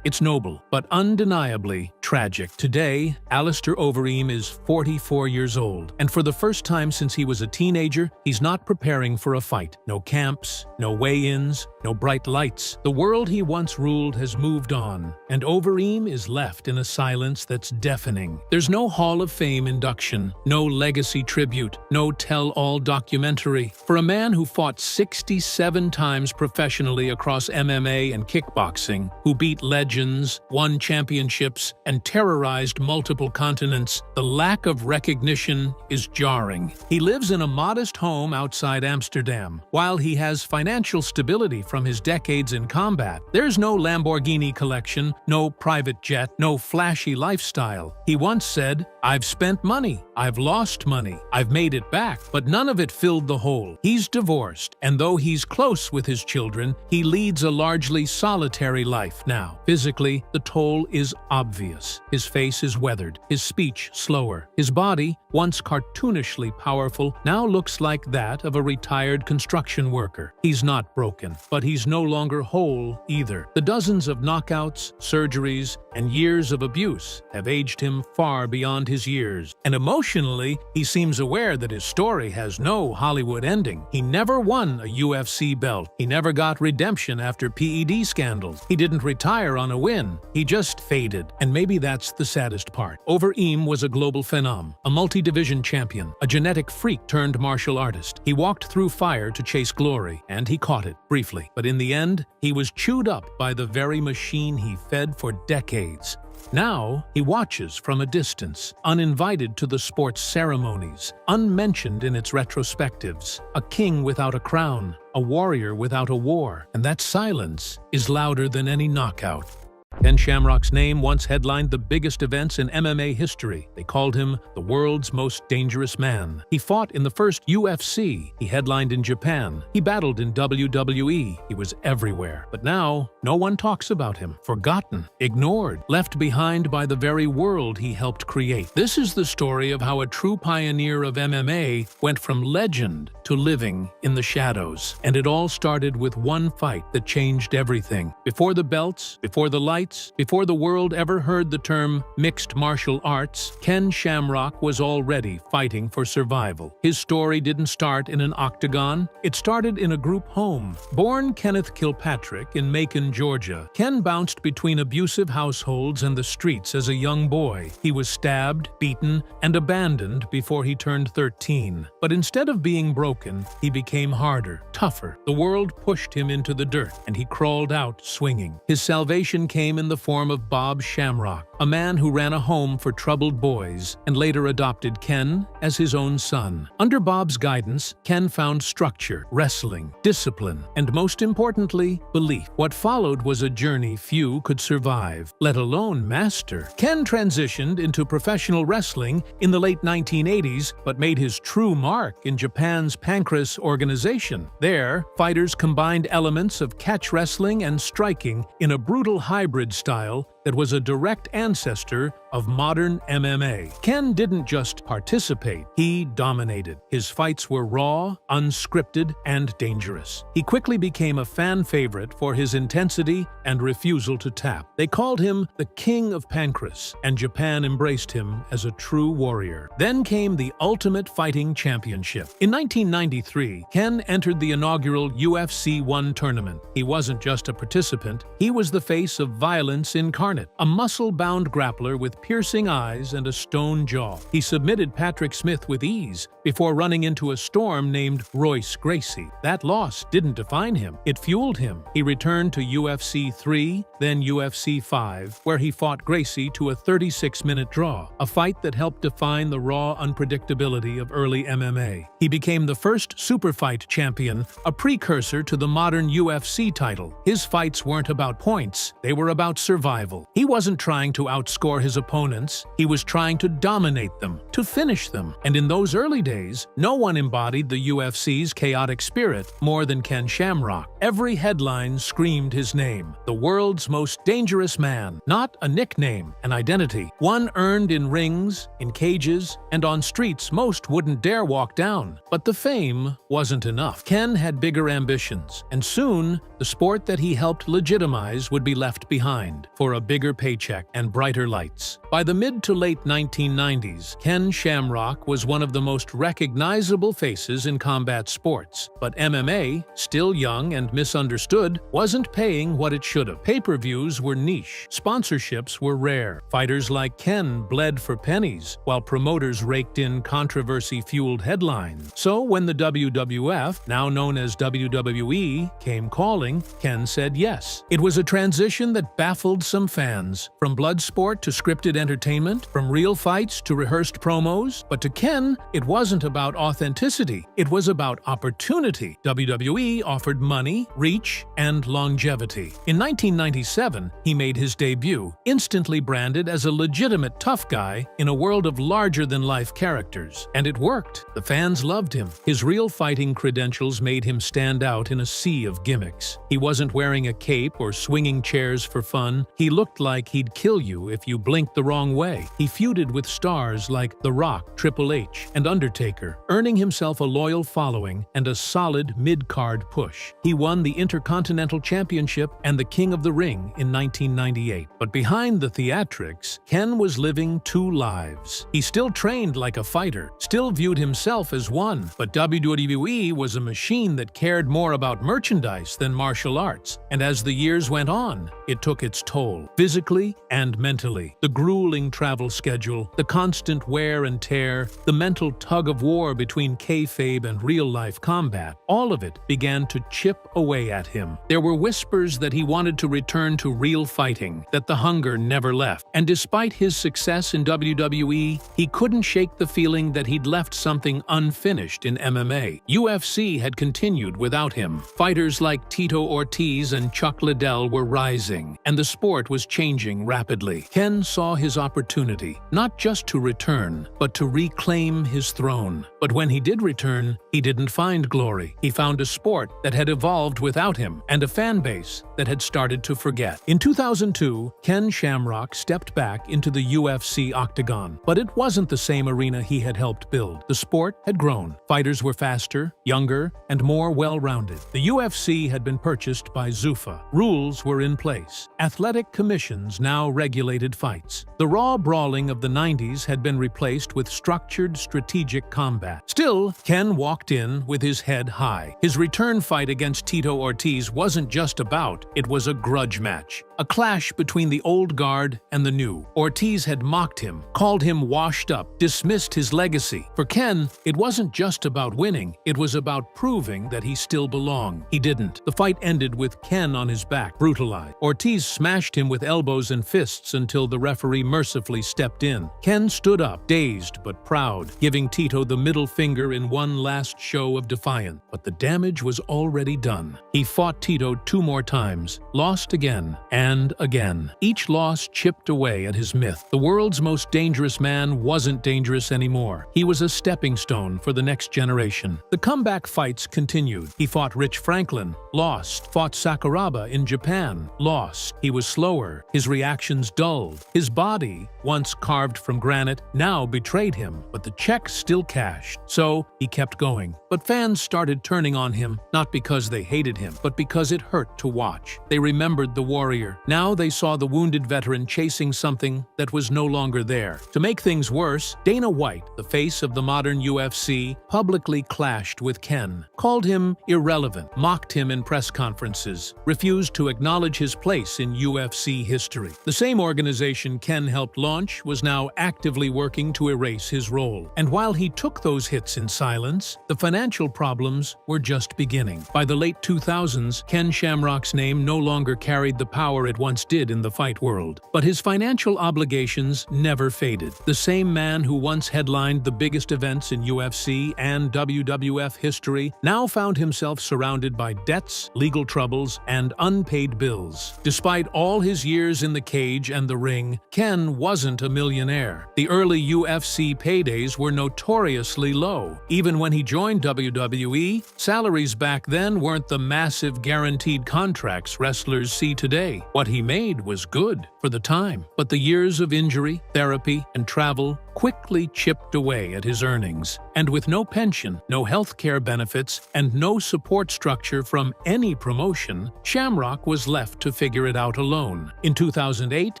It's noble, but undeniably tragic. Today, Alistair Overeem is 44 years old, and for the first time since he was a teenager, he's not preparing for a fight. No camps, no weigh-ins, no bright lights. The world he once ruled has moved on, and Overeem is left in a silence that's deafening. There's no Hall of Fame induction, no legacy tribute, no tell-all documentary. For a man who fought 67 times professionally across MMA and kickboxing, who beat legends, won championships, and terrorized multiple continents, the lack of recognition is jarring. He lives in a modest home outside Amsterdam. While he has financial stability from his decades in combat, there's no Lamborghini collection, no private jet, no flashy lifestyle. He once said, "I've spent money, I've lost money, I've made it back, but none of it filled the hole." He's divorced, and though he's close with his children, he leads a largely solitary life now. Physically, the toll is obvious. His face is weathered, his speech slower. His body, once cartoonishly powerful, now looks like that of a retired construction worker. He's not broken, but he's no longer whole either. The dozens of knockouts, surgeries, and years of abuse have aged him far beyond his years. And emotionally, he seems aware that his story has no Hollywood ending. He never won a UFC belt. He never got redemption after PED scandals. He didn't retire on a win. He just faded. And maybe that's the saddest part. Overeem was a global phenom, a multi-division champion, a genetic freak turned martial artist. He walked through fire to chase glory, and he caught it, briefly. But in the end, he was chewed up by the very machine he fed for decades. Now, he watches from a distance, uninvited to the sport's ceremonies, unmentioned in its retrospectives, a king without a crown, a warrior without a war, and that silence is louder than any knockout. Ken Shamrock's name once headlined the biggest events in MMA history. They called him the world's most dangerous man. He fought in the first UFC. He headlined in Japan. He battled in WWE. He was everywhere. But now, no one talks about him. Forgotten, ignored, left behind by the very world he helped create. This is the story of how a true pioneer of MMA went from legend to living in the shadows. And it all started with one fight that changed everything. Before the belts, before the lights, before the world ever heard the term mixed martial arts, Ken Shamrock was already fighting for survival. His story didn't start in an octagon. It started in a group home. Born Kenneth Kilpatrick in Macon, Georgia, Ken bounced between abusive households and the streets as a young boy. He was stabbed, beaten, and abandoned before he turned 13. But instead of being broken, he became harder, tougher. The world pushed him into the dirt, and he crawled out swinging. His salvation came in the form of Bob Shamrock, a man who ran a home for troubled boys and later adopted Ken as his own son. Under Bob's guidance, Ken found structure, wrestling, discipline, and most importantly, belief. What followed was a journey few could survive, let alone master. Ken transitioned into professional wrestling in the late 1980s, but made his true mark in Japan's Pancras organization. There, fighters combined elements of catch wrestling and striking in a brutal hybrid style that was a direct ancestor of modern MMA. Ken didn't just participate, he dominated. His fights were raw, unscripted, and dangerous. He quickly became a fan favorite for his intensity and refusal to tap. They called him the King of Pancras, and Japan embraced him as a true warrior. Then came the Ultimate Fighting Championship. In 1993, Ken entered the inaugural UFC 1 tournament. He wasn't just a participant, he was the face of violence incarnate, a muscle-bound grappler with piercing eyes and a stone jaw. He submitted Patrick Smith with ease before running into a storm named Royce Gracie. That loss didn't define him, it fueled him. He returned to UFC 3, then UFC 5, where he fought Gracie to a 36-minute draw, a fight that helped define the raw unpredictability of early MMA. He became the first superfight champion, a precursor to the modern UFC title. His fights weren't about points, they were about survival. He wasn't trying to outscore his opponents, he was trying to dominate them, to finish them. And in those early days, no one embodied the UFC's chaotic spirit more than Ken Shamrock. Every headline screamed his name, the world's most dangerous man. Not a nickname, an identity, one earned in rings, in cages, and on streets most wouldn't dare walk down. But the fame wasn't enough. Ken had bigger ambitions, and soon, the sport that he helped legitimize would be left behind for a bigger paycheck and brighter lights. By the mid to late 1990s, Ken Shamrock was one of the most recognizable faces in combat sports. But MMA, still young and misunderstood, wasn't paying what it should have. Pay-per-views were niche, sponsorships were rare. Fighters like Ken bled for pennies, while promoters raked in controversy-fueled headlines. So when the WWF, now known as WWE, came calling, Ken said yes. It was a transition that baffled some fans. From blood sport to scripted entertainment, from real fights to rehearsed promos. But to Ken, it wasn't about authenticity. It was about opportunity. WWE offered money, reach, and longevity. In 1997, he made his debut, instantly branded as a legitimate tough guy in a world of larger-than-life characters. And it worked. The fans loved him. His real fighting credentials made him stand out in a sea of gimmicks. He wasn't wearing a cape or swinging chairs for fun. He looked like he'd kill you if you blinked the wrong way. He feuded with stars like The Rock, Triple H, and Undertaker, earning himself a loyal following and a solid mid-card push. He won the Intercontinental Championship and the King of the Ring in 1998. But behind the theatrics, Ken was living two lives. He still trained like a fighter, still viewed himself as one, but WWE was a machine that cared more about merchandise than martial arts, and as the years went on, it took its toll, physically and mentally. The grueling travel schedule, the constant wear and tear, the mental tug-of-war between kayfabe and real-life combat, all of it began to chip away at him. There were whispers that he wanted to return to real fighting, that the hunger never left. And despite his success in WWE, he couldn't shake the feeling that he'd left something unfinished in MMA. UFC had continued without him. Fighters like Tito Ortiz and Chuck Liddell were rising, and the sport was changing rapidly. Ken saw his opportunity, not just to return, but to reclaim his throne. But when he did return, he didn't find glory. He found a sport that had evolved without him, and a fan base that had started to forget. In 2002, Ken Shamrock stepped back into the UFC octagon, but it wasn't the same arena he had helped build. The sport had grown. Fighters were faster, younger, and more well-rounded. The UFC had been purchased by Zuffa. Rules were in place. Athletic commissions now regulated fights. The raw brawling of the 90s had been replaced with structured, strategic combat. Still, Ken walked in with his head high. His return fight against Tito Ortiz wasn't just a bout, it was a grudge match. A clash between the old guard and the new. Ortiz had mocked him, called him washed up, dismissed his legacy. For Ken, it wasn't just about winning, it was about proving that he still belonged. He didn't. The fight ended with Ken on his back, brutalized. Ortiz smashed him with elbows and fists until the referee mercifully stepped in. Ken stood up, dazed but proud, giving Tito the middle finger in one last show of defiance. But the damage was already done. He fought Tito 2 more times, lost again and again. Each loss chipped away at his myth. The world's most dangerous man wasn't dangerous anymore. He was a stepping stone for the next generation. The comeback fights continued. He fought Rich Franklin, lost. Fought Sakuraba in Japan, lost. He was slower, his reactions dulled. His body, once carved from granite, now betrayed him, but the check still cashed. So he kept going. But fans started turning on him, not because they hated him, but because it hurt to watch. They remembered the warrior. Now they saw the wounded veteran chasing something that was no longer there. To make things worse, Dana White, the face of the modern UFC, publicly clashed with Ken, called him irrelevant, mocked him in press conferences, refused to acknowledge his place in UFC history. The same organization Ken helped launch was now actively working to erase his role. And while he took those hits in silence, the financial problems were just beginning. By the late 2000s, Ken Shamrock's name no longer carried the power it once did in the fight world. But his financial obligations never faded. The same man who once headlined the biggest events in UFC and WWF history now found himself surrounded by debts, legal troubles, and unpaid bills. Despite all his years in the cage and the ring, Ken wasn't a millionaire. The early UFC paydays were notoriously low. Even when he joined WWE, salaries back then weren't the massive guaranteed contracts wrestlers see today. What he made was good for the time, but the years of injury, therapy, and travel quickly chipped away at his earnings. And with no pension, no health care benefits, and no support structure from any promotion, Shamrock was left to figure it out alone. In 2008,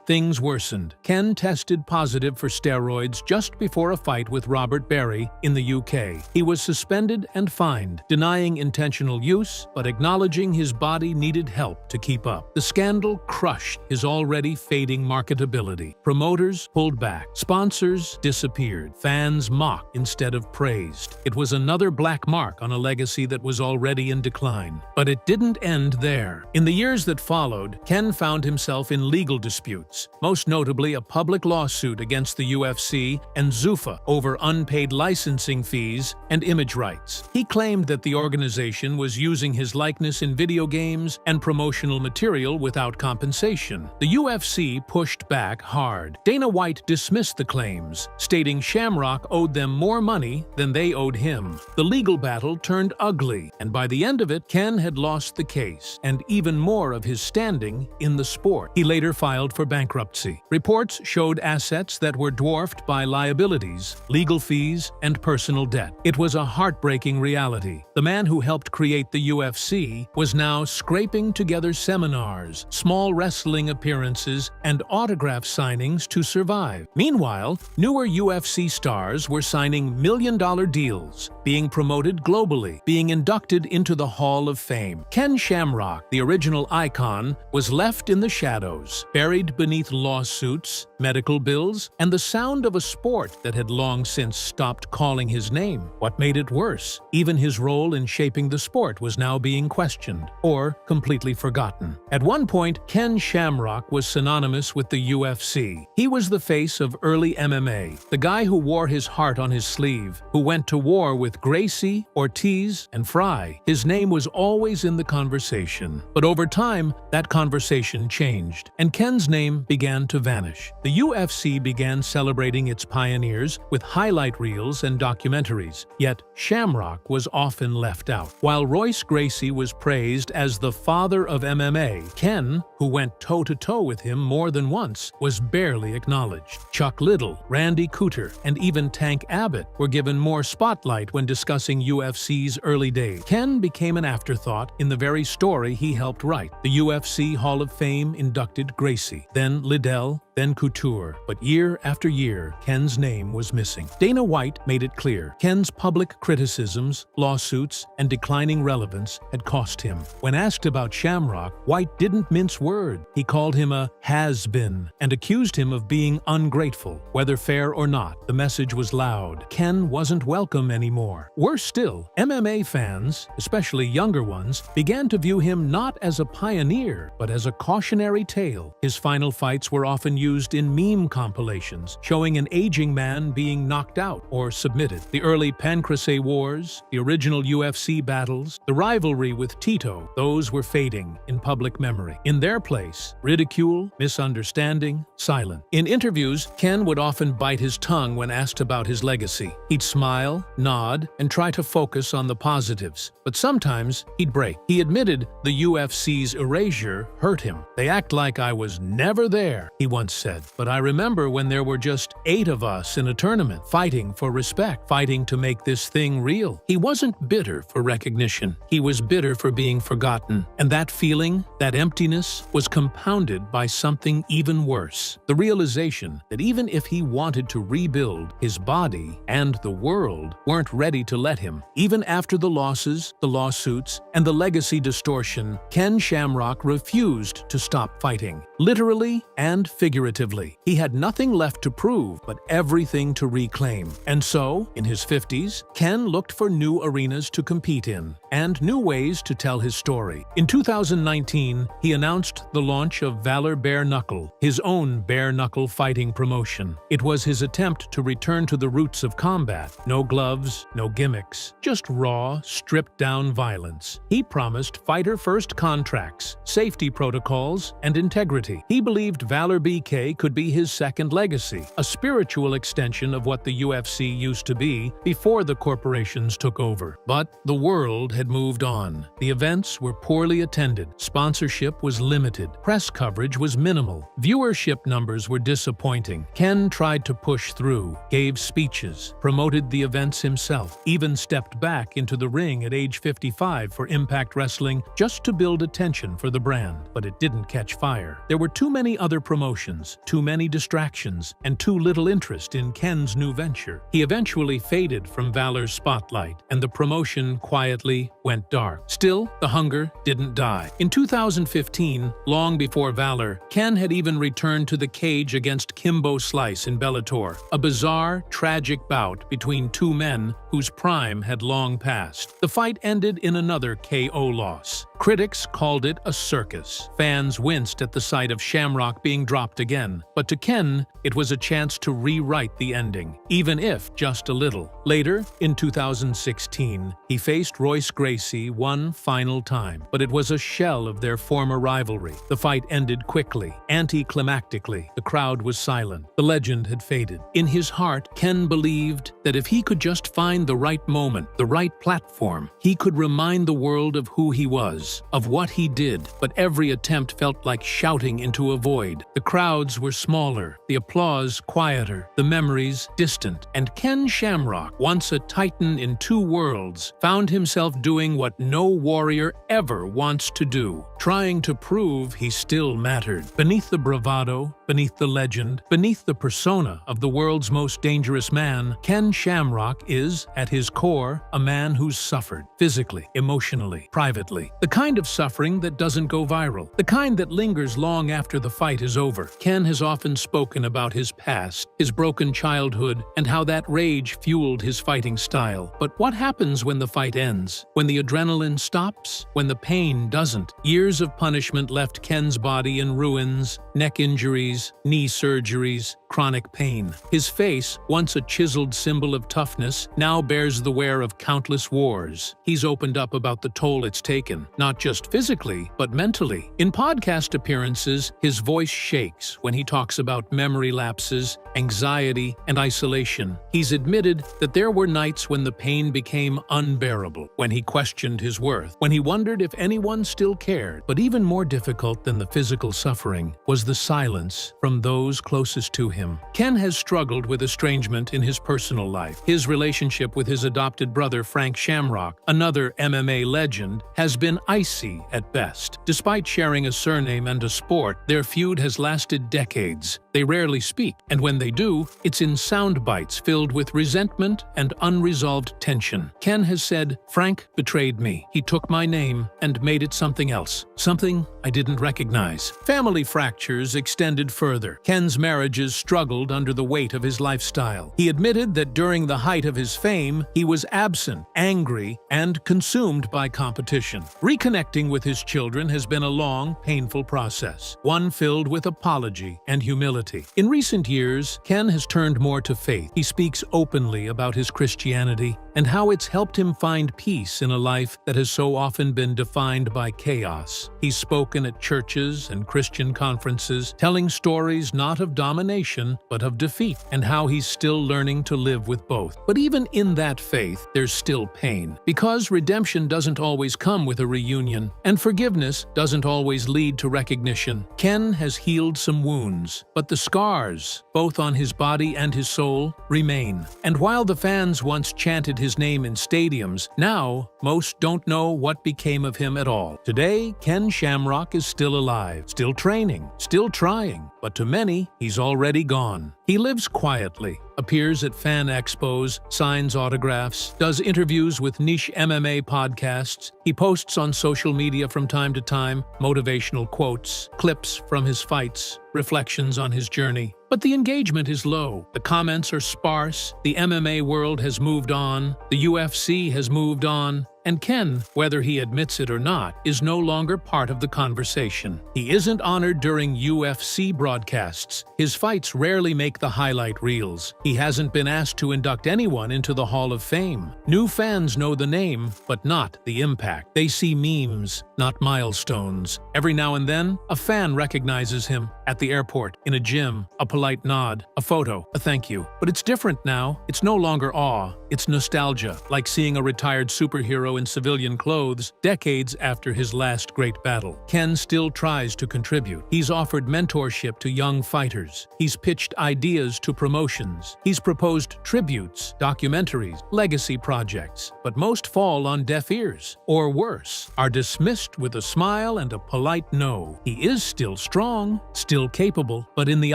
things worsened. Ken tested positive for steroids just before a fight with Robert Barry in the UK. He was suspended and fined, denying intentional use, but acknowledging his body needed help to keep up. The scandal crushed his already fading marketability. Promoters pulled back. Sponsors disappeared. Fans mocked instead of praised. It was another black mark on a legacy that was already in decline. But it didn't end there. In the years that followed, Ken found himself in legal disputes, most notably a public lawsuit against the UFC and Zuffa over unpaid licensing fees and image rights. He claimed that the organization was using his likeness in video games and promotional material without compensation. The UFC pushed back hard. Dana White dismissed the claims, stating Shamrock owed them more money than they owed him. The legal battle turned ugly, and by the end of it, Ken had lost the case, and even more of his standing in the sport. He later filed for bankruptcy. Reports showed assets that were dwarfed by liabilities, legal fees, and personal debt. It was a heartbreaking reality. The man who helped create the UFC was now scraping together seminars, small wrestling appearances, and autograph signings to survive. Meanwhile, newer UFC stars were signing million-dollar deals, being promoted globally, being inducted into the Hall of Fame. Ken Shamrock, the original icon, was left in the shadows, buried beneath lawsuits, medical bills, and the sound of a sport that had long since stopped calling his name. What made it worse? Even his role in shaping the sport was now being questioned, or completely forgotten. At one point, Ken Shamrock was synonymous with the UFC. He was the face of early MMA, the guy who wore his heart on his sleeve, who went to war with Gracie, Ortiz, and Fry. His name was always in the conversation. But over time, that conversation changed, and Ken's name began to vanish. The UFC began celebrating its pioneers with highlight reels and documentaries, yet Shamrock was often left out. While Royce Gracie was praised as the father of MMA, Ken, who went toe-to-toe with him more than once, was barely acknowledged. Chuck Liddell, Randy Couture, and even Tank Abbott were given more spotlight when discussing UFC's early days. Ken became an afterthought in the very story he helped write. The UFC Hall of Fame inducted Gracie, then Liddell, then Couture, but year after year, Ken's name was missing. Dana White made it clear Ken's public criticisms, lawsuits, and declining relevance had cost him. When asked about Shamrock, White didn't mince words. He called him a has-been and accused him of being ungrateful. Whether fair or not, the message was loud. Ken wasn't welcome anymore. Worse still, MMA fans, especially younger ones, began to view him not as a pioneer, but as a cautionary tale. His final fights were often used in meme compilations, showing an aging man being knocked out or submitted. The early Penn Wars, the original UFC battles, the rivalry with Tito, those were fading in public memory. In their place, ridicule, misunderstanding, silence. In interviews, Ken would often bite his tongue when asked about his legacy. He'd smile, nod, and try to focus on the positives, but sometimes he'd break. He admitted the UFC's erasure hurt him. "They act like I was never there," he once said. "But I remember when there were just 8 of us in a tournament, fighting for respect, fighting to make this thing real." He wasn't bitter for recognition. He was bitter for being forgotten. And that feeling, that emptiness, was compounded by something even worse. The realization that even if he wanted to rebuild, his body and the world weren't ready to let him. Even after the losses, the lawsuits, and the legacy distortion, Ken Shamrock refused to stop fighting. Literally and figuratively. He had nothing left to prove, but everything to reclaim. And so, in his 50s, Ken looked for new arenas to compete in, and new ways to tell his story. In 2019, he announced the launch of Valor Bare Knuckle, his own bare-knuckle fighting promotion. It was his attempt to return to the roots of combat. No gloves, no gimmicks, just raw, stripped-down violence. He promised fighter-first contracts, safety protocols, and integrity. He believed Valor BK could be his second legacy, a spiritual extension of what the UFC used to be before the corporations took over. But the world had moved on. The events were poorly attended, sponsorship was limited, press coverage was minimal, viewership numbers were disappointing. Ken tried to push through, gave speeches, promoted the events himself, even stepped back into the ring at age 55 for Impact Wrestling just to build attention for the brand. But it didn't catch fire. There were too many other promotions, too many distractions, and too little interest in Ken's new venture. He eventually faded from Valor's spotlight, and the promotion quietly went dark. Still, the hunger didn't die. In 2015, long before Valor, Ken had even returned to the cage against Kimbo Slice in Bellator, a bizarre, tragic bout between two men whose prime had long passed. The fight ended in another KO loss. Critics called it a circus. Fans winced at the sight of Shamrock being dropped again, but to Ken, it was a chance to rewrite the ending, even if just a little. Later, in 2016, he faced Royce Gracie one final time, but it was a shell of their former rivalry. The fight ended quickly, anticlimactically. The crowd was silent. The legend had faded. In his heart, Ken believed that if he could just find the right moment, the right platform, he could remind the world of who he was, of what he did. But every attempt felt like shouting into a void. The crowds were smaller, the applause quieter, the memories distant, and Ken Shamrock, once a titan in two worlds, found himself doing what no warrior ever wants to do, trying to prove he still mattered. Beneath the bravado, beneath the legend, beneath the persona of the world's most dangerous man, Ken Shamrock is, at his core, a man who's suffered, physically, emotionally, privately. The kind of suffering that doesn't go viral. The kind that lingers long after the fight is over. Ken has often spoken about his past, his broken childhood, and how that rage fueled his fighting style. But what happens when the fight ends? When the adrenaline stops? When the pain doesn't? Years of punishment left Ken's body in ruins, neck injuries, knee surgeries, chronic pain. His face, once a chiseled symbol of toughness, now bears the wear of countless wars. He's opened up about the toll it's taken, not just physically, but mentally. In podcast appearances, his voice shakes when he talks about memory lapses, anxiety, and isolation. He's admitted that there were nights when the pain became unbearable, when he questioned his worth, when he wondered if anyone still cared. But even more difficult than the physical suffering was the silence from those closest to him. Ken has struggled with estrangement in his personal life. His relationship with his adopted brother Frank Shamrock, another MMA legend, has been icy at best. Despite sharing a surname and a sport, their feud has lasted decades. They rarely speak, and when they do, it's in sound bites filled with resentment and unresolved tension. Ken has said, "Frank betrayed me. He took my name and made it something else. Something I didn't recognize." Family fractures extended further. Ken's marriages struggled under the weight of his lifestyle. He admitted that during the height of his fame, he was absent, angry, and consumed by competition. Reconnecting with his children has been a long, painful process, one filled with apology and humility. In recent years, Ken has turned more to faith. He speaks openly about his Christianity and how it's helped him find peace in a life that has so often been defined by chaos. He's spoken at churches and Christian conferences, telling stories not of domination, but of defeat, and how he's still learning to live with both. But even in that faith, there's still pain, because redemption doesn't always come with a reunion, and forgiveness doesn't always lead to recognition. Ken has healed some wounds, but the scars, both on his body and his soul, remain. And while the fans once chanted his name in stadiums, now most don't know what became of him at all. Today, Ken Shamrock is still alive, still training, still trying, but to many, he's already gone. He lives quietly, appears at fan expos, signs autographs, does interviews with niche MMA podcasts. He posts on social media from time to time, motivational quotes, clips from his fights, reflections on his journey. But the engagement is low, the comments are sparse, the MMA world has moved on, the UFC has moved on, and Ken, whether he admits it or not, is no longer part of the conversation. He isn't honored during UFC broadcasts. His fights rarely make the highlight reels. He hasn't been asked to induct anyone into the Hall of Fame. New fans know the name, but not the impact. They see memes, not milestones. Every now and then, a fan recognizes him at the airport, in a gym, a polite nod, a photo, a thank you. But it's different now. It's no longer awe. It's nostalgia, like seeing a retired superhero in civilian clothes decades after his last great battle. Ken still tries to contribute. He's offered mentorship to young fighters. He's pitched ideas to promotions. He's proposed tributes, documentaries, legacy projects. But most fall on deaf ears, or worse, are dismissed with a smile and a polite no. He is still strong, still capable, but in the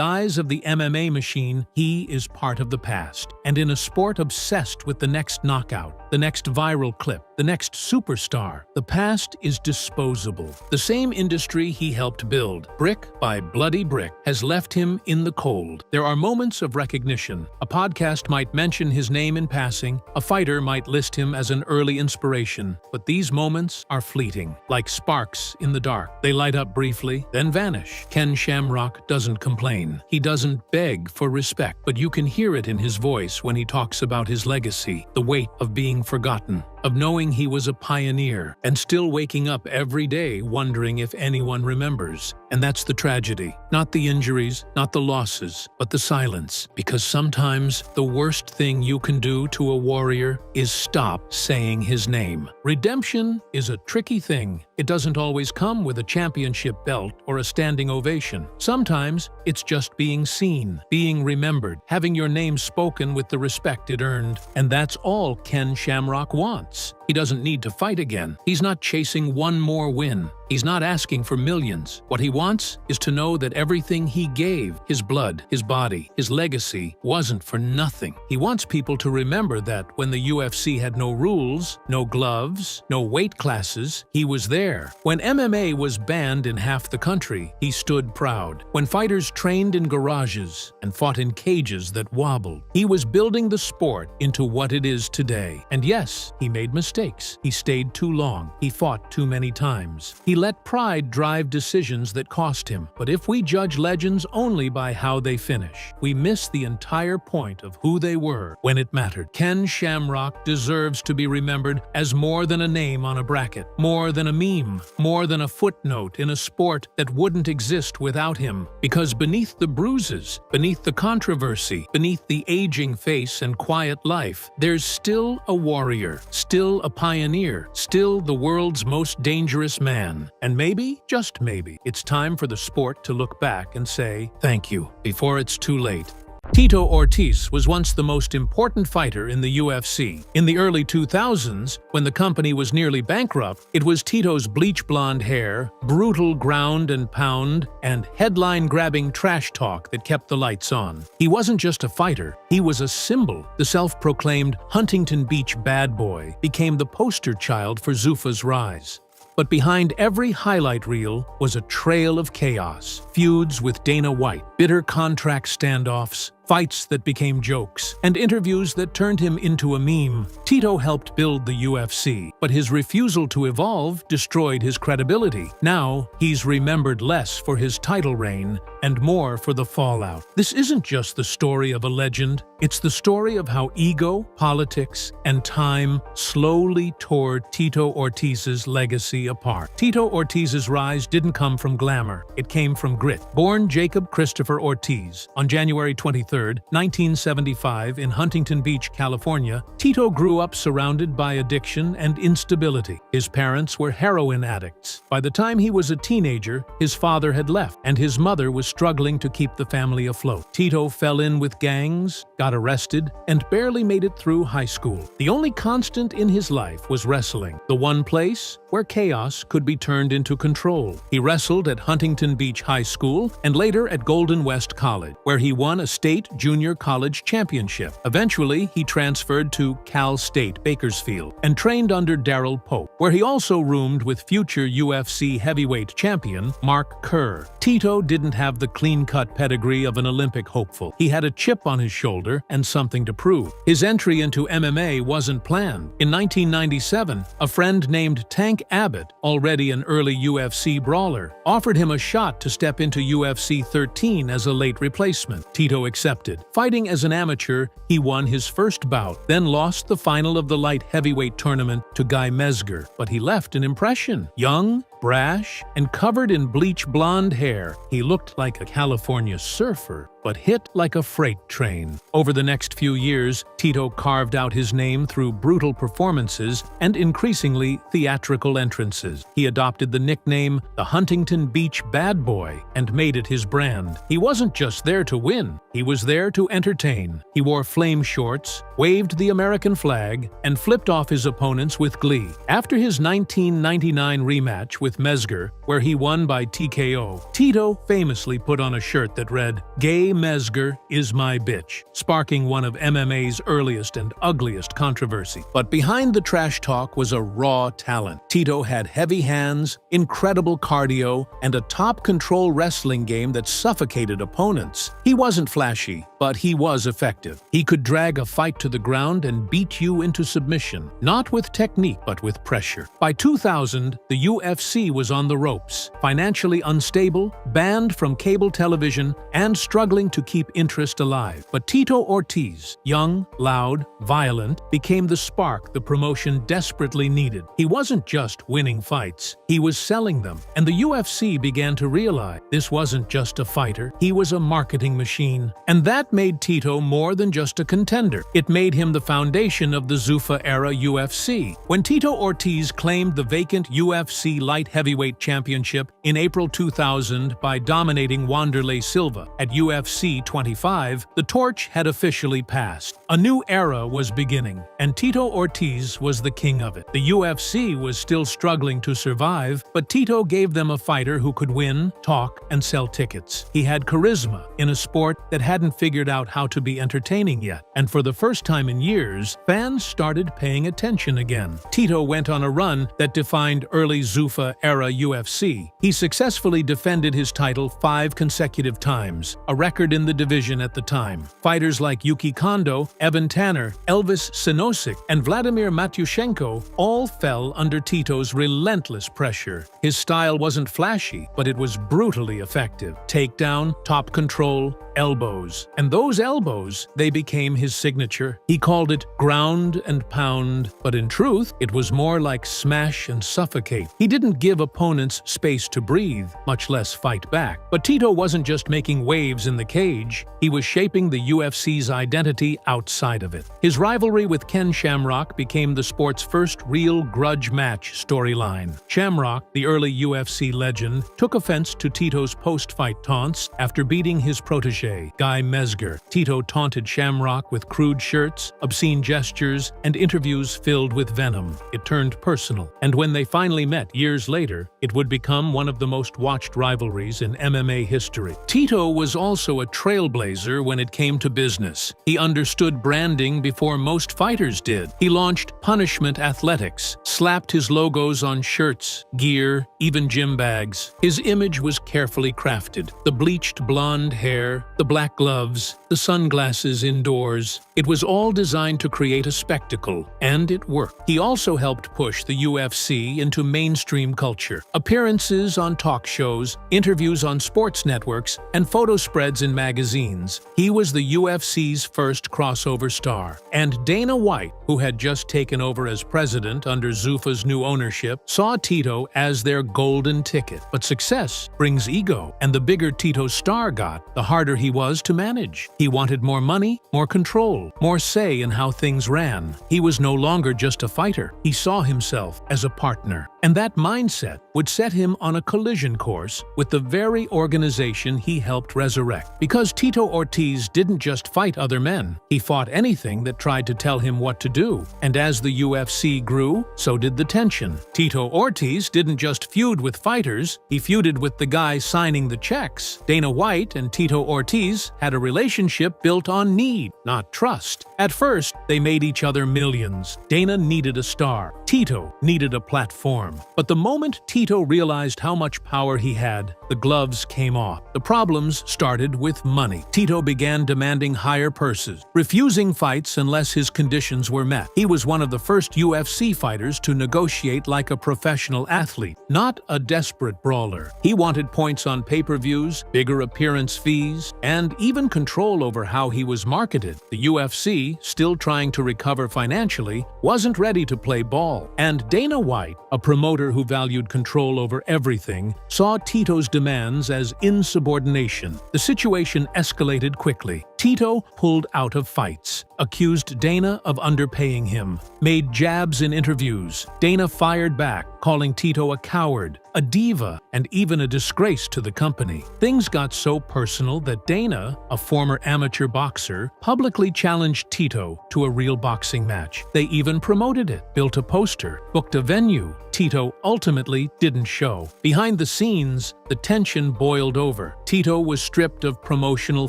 eyes of the MMA machine, he is part of the past. And in a sport obsessed with the next knockout, the next viral clip, the next superstar, the past is disposable. The same industry he helped build, brick by bloody brick, has left him in the cold. There are moments of recognition. A podcast might mention his name in passing, a fighter might list him as an early inspiration, but these moments are fleeting, like sparks in the dark. They light up briefly, then vanish. Ken Shamrock doesn't complain. He doesn't beg for respect, but you can hear it in his voice when he talks about his legacy, the weight of being forgotten, of knowing he was a pioneer, and still waking up every day wondering if anyone remembers. And that's the tragedy. Not the injuries, not the losses, but the silence. Because sometimes the worst thing you can do to a warrior is stop saying his name. Redemption is a tricky thing. It doesn't always come with a championship belt or a standing ovation. Sometimes it's just being seen, being remembered, having your name spoken with the respect it earned. And that's all Ken Shamrock wants. He doesn't need to fight again. He's not chasing one more win. He's not asking for millions. What he wants is to know that everything he gave, his blood, his body, his legacy, wasn't for nothing. He wants people to remember that when the UFC had no rules, no gloves, no weight classes, he was there. When MMA was banned in half the country, he stood proud. When fighters trained in garages and fought in cages that wobbled, he was building the sport into what it is today. And yes, he made mistakes. He stayed too long. He fought too many times. He let pride drive decisions that cost him. But if we judge legends only by how they finish, we miss the entire point of who they were when it mattered. Ken Shamrock deserves to be remembered as more than a name on a bracket, more than a meme, more than a footnote in a sport that wouldn't exist without him. Because beneath the bruises, beneath the controversy, beneath the aging face and quiet life, there's still a warrior, still a pioneer, still the world's most dangerous man. And maybe, just maybe, it's time for the sport to look back and say thank you before it's too late. Tito Ortiz was once the most important fighter in the UFC. In the early 2000s, when the company was nearly bankrupt, it was Tito's bleach blonde hair, brutal ground and pound, and headline-grabbing trash talk that kept the lights on. He wasn't just a fighter, he was a symbol. The self-proclaimed Huntington Beach bad boy became the poster child for Zuffa's rise. But behind every highlight reel was a trail of chaos, feuds with Dana White, bitter contract standoffs, fights that became jokes, and interviews that turned him into a meme. Tito helped build the UFC, but his refusal to evolve destroyed his credibility. Now, he's remembered less for his title reign and more for the fallout. This isn't just the story of a legend, it's the story of how ego, politics, and time slowly tore Tito Ortiz's legacy apart. Tito Ortiz's rise didn't come from glamour, it came from grit. Born Jacob Christopher Ortiz on January 23, 1975 in Huntington Beach, California, Tito grew up surrounded by addiction and instability. His parents were heroin addicts. By the time he was a teenager, his father had left, and his mother was struggling to keep the family afloat. Tito fell in with gangs, got arrested, and barely made it through high school. The only constant in his life was wrestling, the one place where chaos could be turned into control. He wrestled at Huntington Beach High School and later at Golden West College, where he won a state junior college championship. Eventually, he transferred to Cal State Bakersfield and trained under Darryl Pope, where he also roomed with future UFC heavyweight champion Mark Kerr. Tito didn't have the clean-cut pedigree of an Olympic hopeful. He had a chip on his shoulder and something to prove. His entry into MMA wasn't planned. In 1997, a friend named Tank Abbott, already an early UFC brawler, offered him a shot to step into UFC 13 as a late replacement. Tito accepted. Fighting as an amateur, he won his first bout, then lost the final of the light heavyweight tournament to Guy Mezger, but he left an impression. Young, brash, and covered in bleach blonde hair, he looked like a California surfer, but hit like a freight train. Over the next few years, Tito carved out his name through brutal performances and increasingly theatrical entrances. He adopted the nickname the Huntington Beach Bad Boy and made it his brand. He wasn't just there to win, he was there to entertain. He wore flame shorts, waved the American flag, and flipped off his opponents with glee. After his 1999 rematch with Mezger, where he won by TKO, Tito famously put on a shirt that read, "Gay Mezger is my bitch," sparking one of MMA's earliest and ugliest controversy. But behind the trash talk was a raw talent. Tito had heavy hands, incredible cardio, and a top-control wrestling game that suffocated opponents. He wasn't flashy, but he was effective. He could drag a fight to the ground and beat you into submission, not with technique, but with pressure. By 2000, the UFC was on the ropes, financially unstable, banned from cable television, and struggling to keep interest alive. But Tito Ortiz, young, loud, violent, became the spark the promotion desperately needed. He wasn't just winning fights, he was selling them. And the UFC began to realize this wasn't just a fighter, he was a marketing machine. And that made Tito more than just a contender. It made him the foundation of the Zuffa-era UFC. When Tito Ortiz claimed the vacant UFC light heavyweight championship in April 2000 by dominating Wanderlei Silva at UFC UFC 25, the torch had officially passed. A new era was beginning, and Tito Ortiz was the king of it. The UFC was still struggling to survive, but Tito gave them a fighter who could win, talk, and sell tickets. He had charisma in a sport that hadn't figured out how to be entertaining yet, and for the first time in years, fans started paying attention again. Tito went on a run that defined early Zuffa-era UFC. He successfully defended his title 5 consecutive times, a record in the division at the time. Fighters like Yuki Kondo, Evan Tanner, Elvis Sinosic, and Vladimir Matyushenko all fell under Tito's relentless pressure. His style wasn't flashy, but it was brutally effective. Takedown, top control, elbows. And those elbows, they became his signature. He called it ground and pound, but in truth, it was more like smash and suffocate. He didn't give opponents space to breathe, much less fight back. But Tito wasn't just making waves in the cage, he was shaping the UFC's identity outside of it. His rivalry with Ken Shamrock became the sport's first real grudge match storyline. Shamrock, the early UFC legend, took offense to Tito's post-fight taunts after beating his protege, Guy Mezger. Tito taunted Shamrock with crude shirts, obscene gestures, and interviews filled with venom. It turned personal, and when they finally met years later, it would become one of the most watched rivalries in MMA history. Tito was also a trailblazer when it came to business. He understood branding before most fighters did. He launched Punishment Athletics, slapped his logos on shirts, gear, even gym bags. His image was carefully crafted. The bleached blonde hair, the black gloves, the sunglasses indoors. It was all designed to create a spectacle, and it worked. He also helped push the UFC into mainstream culture. Appearances on talk shows, interviews on sports networks, and photo spreads in magazines. He was the UFC's first crossover star. And Dana White, who had just taken over as president under Zuffa's new ownership, saw Tito as their golden ticket. But success brings ego, and the bigger Tito's star got, the harder he was to manage. He wanted more money, more control, more say in how things ran. He was no longer just a fighter. He saw himself as a partner. And that mindset would set him on a collision course with the very organization he helped resurrect. Because Tito Ortiz didn't just fight other men, he fought anything that tried to tell him what to do. And as the UFC grew, so did the tension. Tito Ortiz didn't just feud with fighters, he feuded with the guy signing the checks. Dana White and Tito Ortiz had a relationship built on need, not trust. At first, they made each other millions. Dana needed a star. Tito needed a platform. But the moment Tito realized how much power he had, the gloves came off. The problems started with money. Tito began demanding higher purses, refusing fights unless his conditions were met. He was one of the first UFC fighters to negotiate like a professional athlete, not a desperate brawler. He wanted points on pay-per-views, bigger appearance fees, and even control over how he was marketed. The UFC, still trying to recover financially, wasn't ready to play ball. And Dana White, a promoter who valued control over everything, saw Tito's demands as insubordination. The situation escalated quickly. Tito pulled out of fights, accused Dana of underpaying him, made jabs in interviews. Dana fired back, calling Tito a coward, a diva, and even a disgrace to the company. Things got so personal that Dana, a former amateur boxer, publicly challenged Tito to a real boxing match. They even promoted it, built a poster, booked a venue. Tito ultimately didn't show. Behind the scenes, the tension boiled over. Tito was stripped of promotional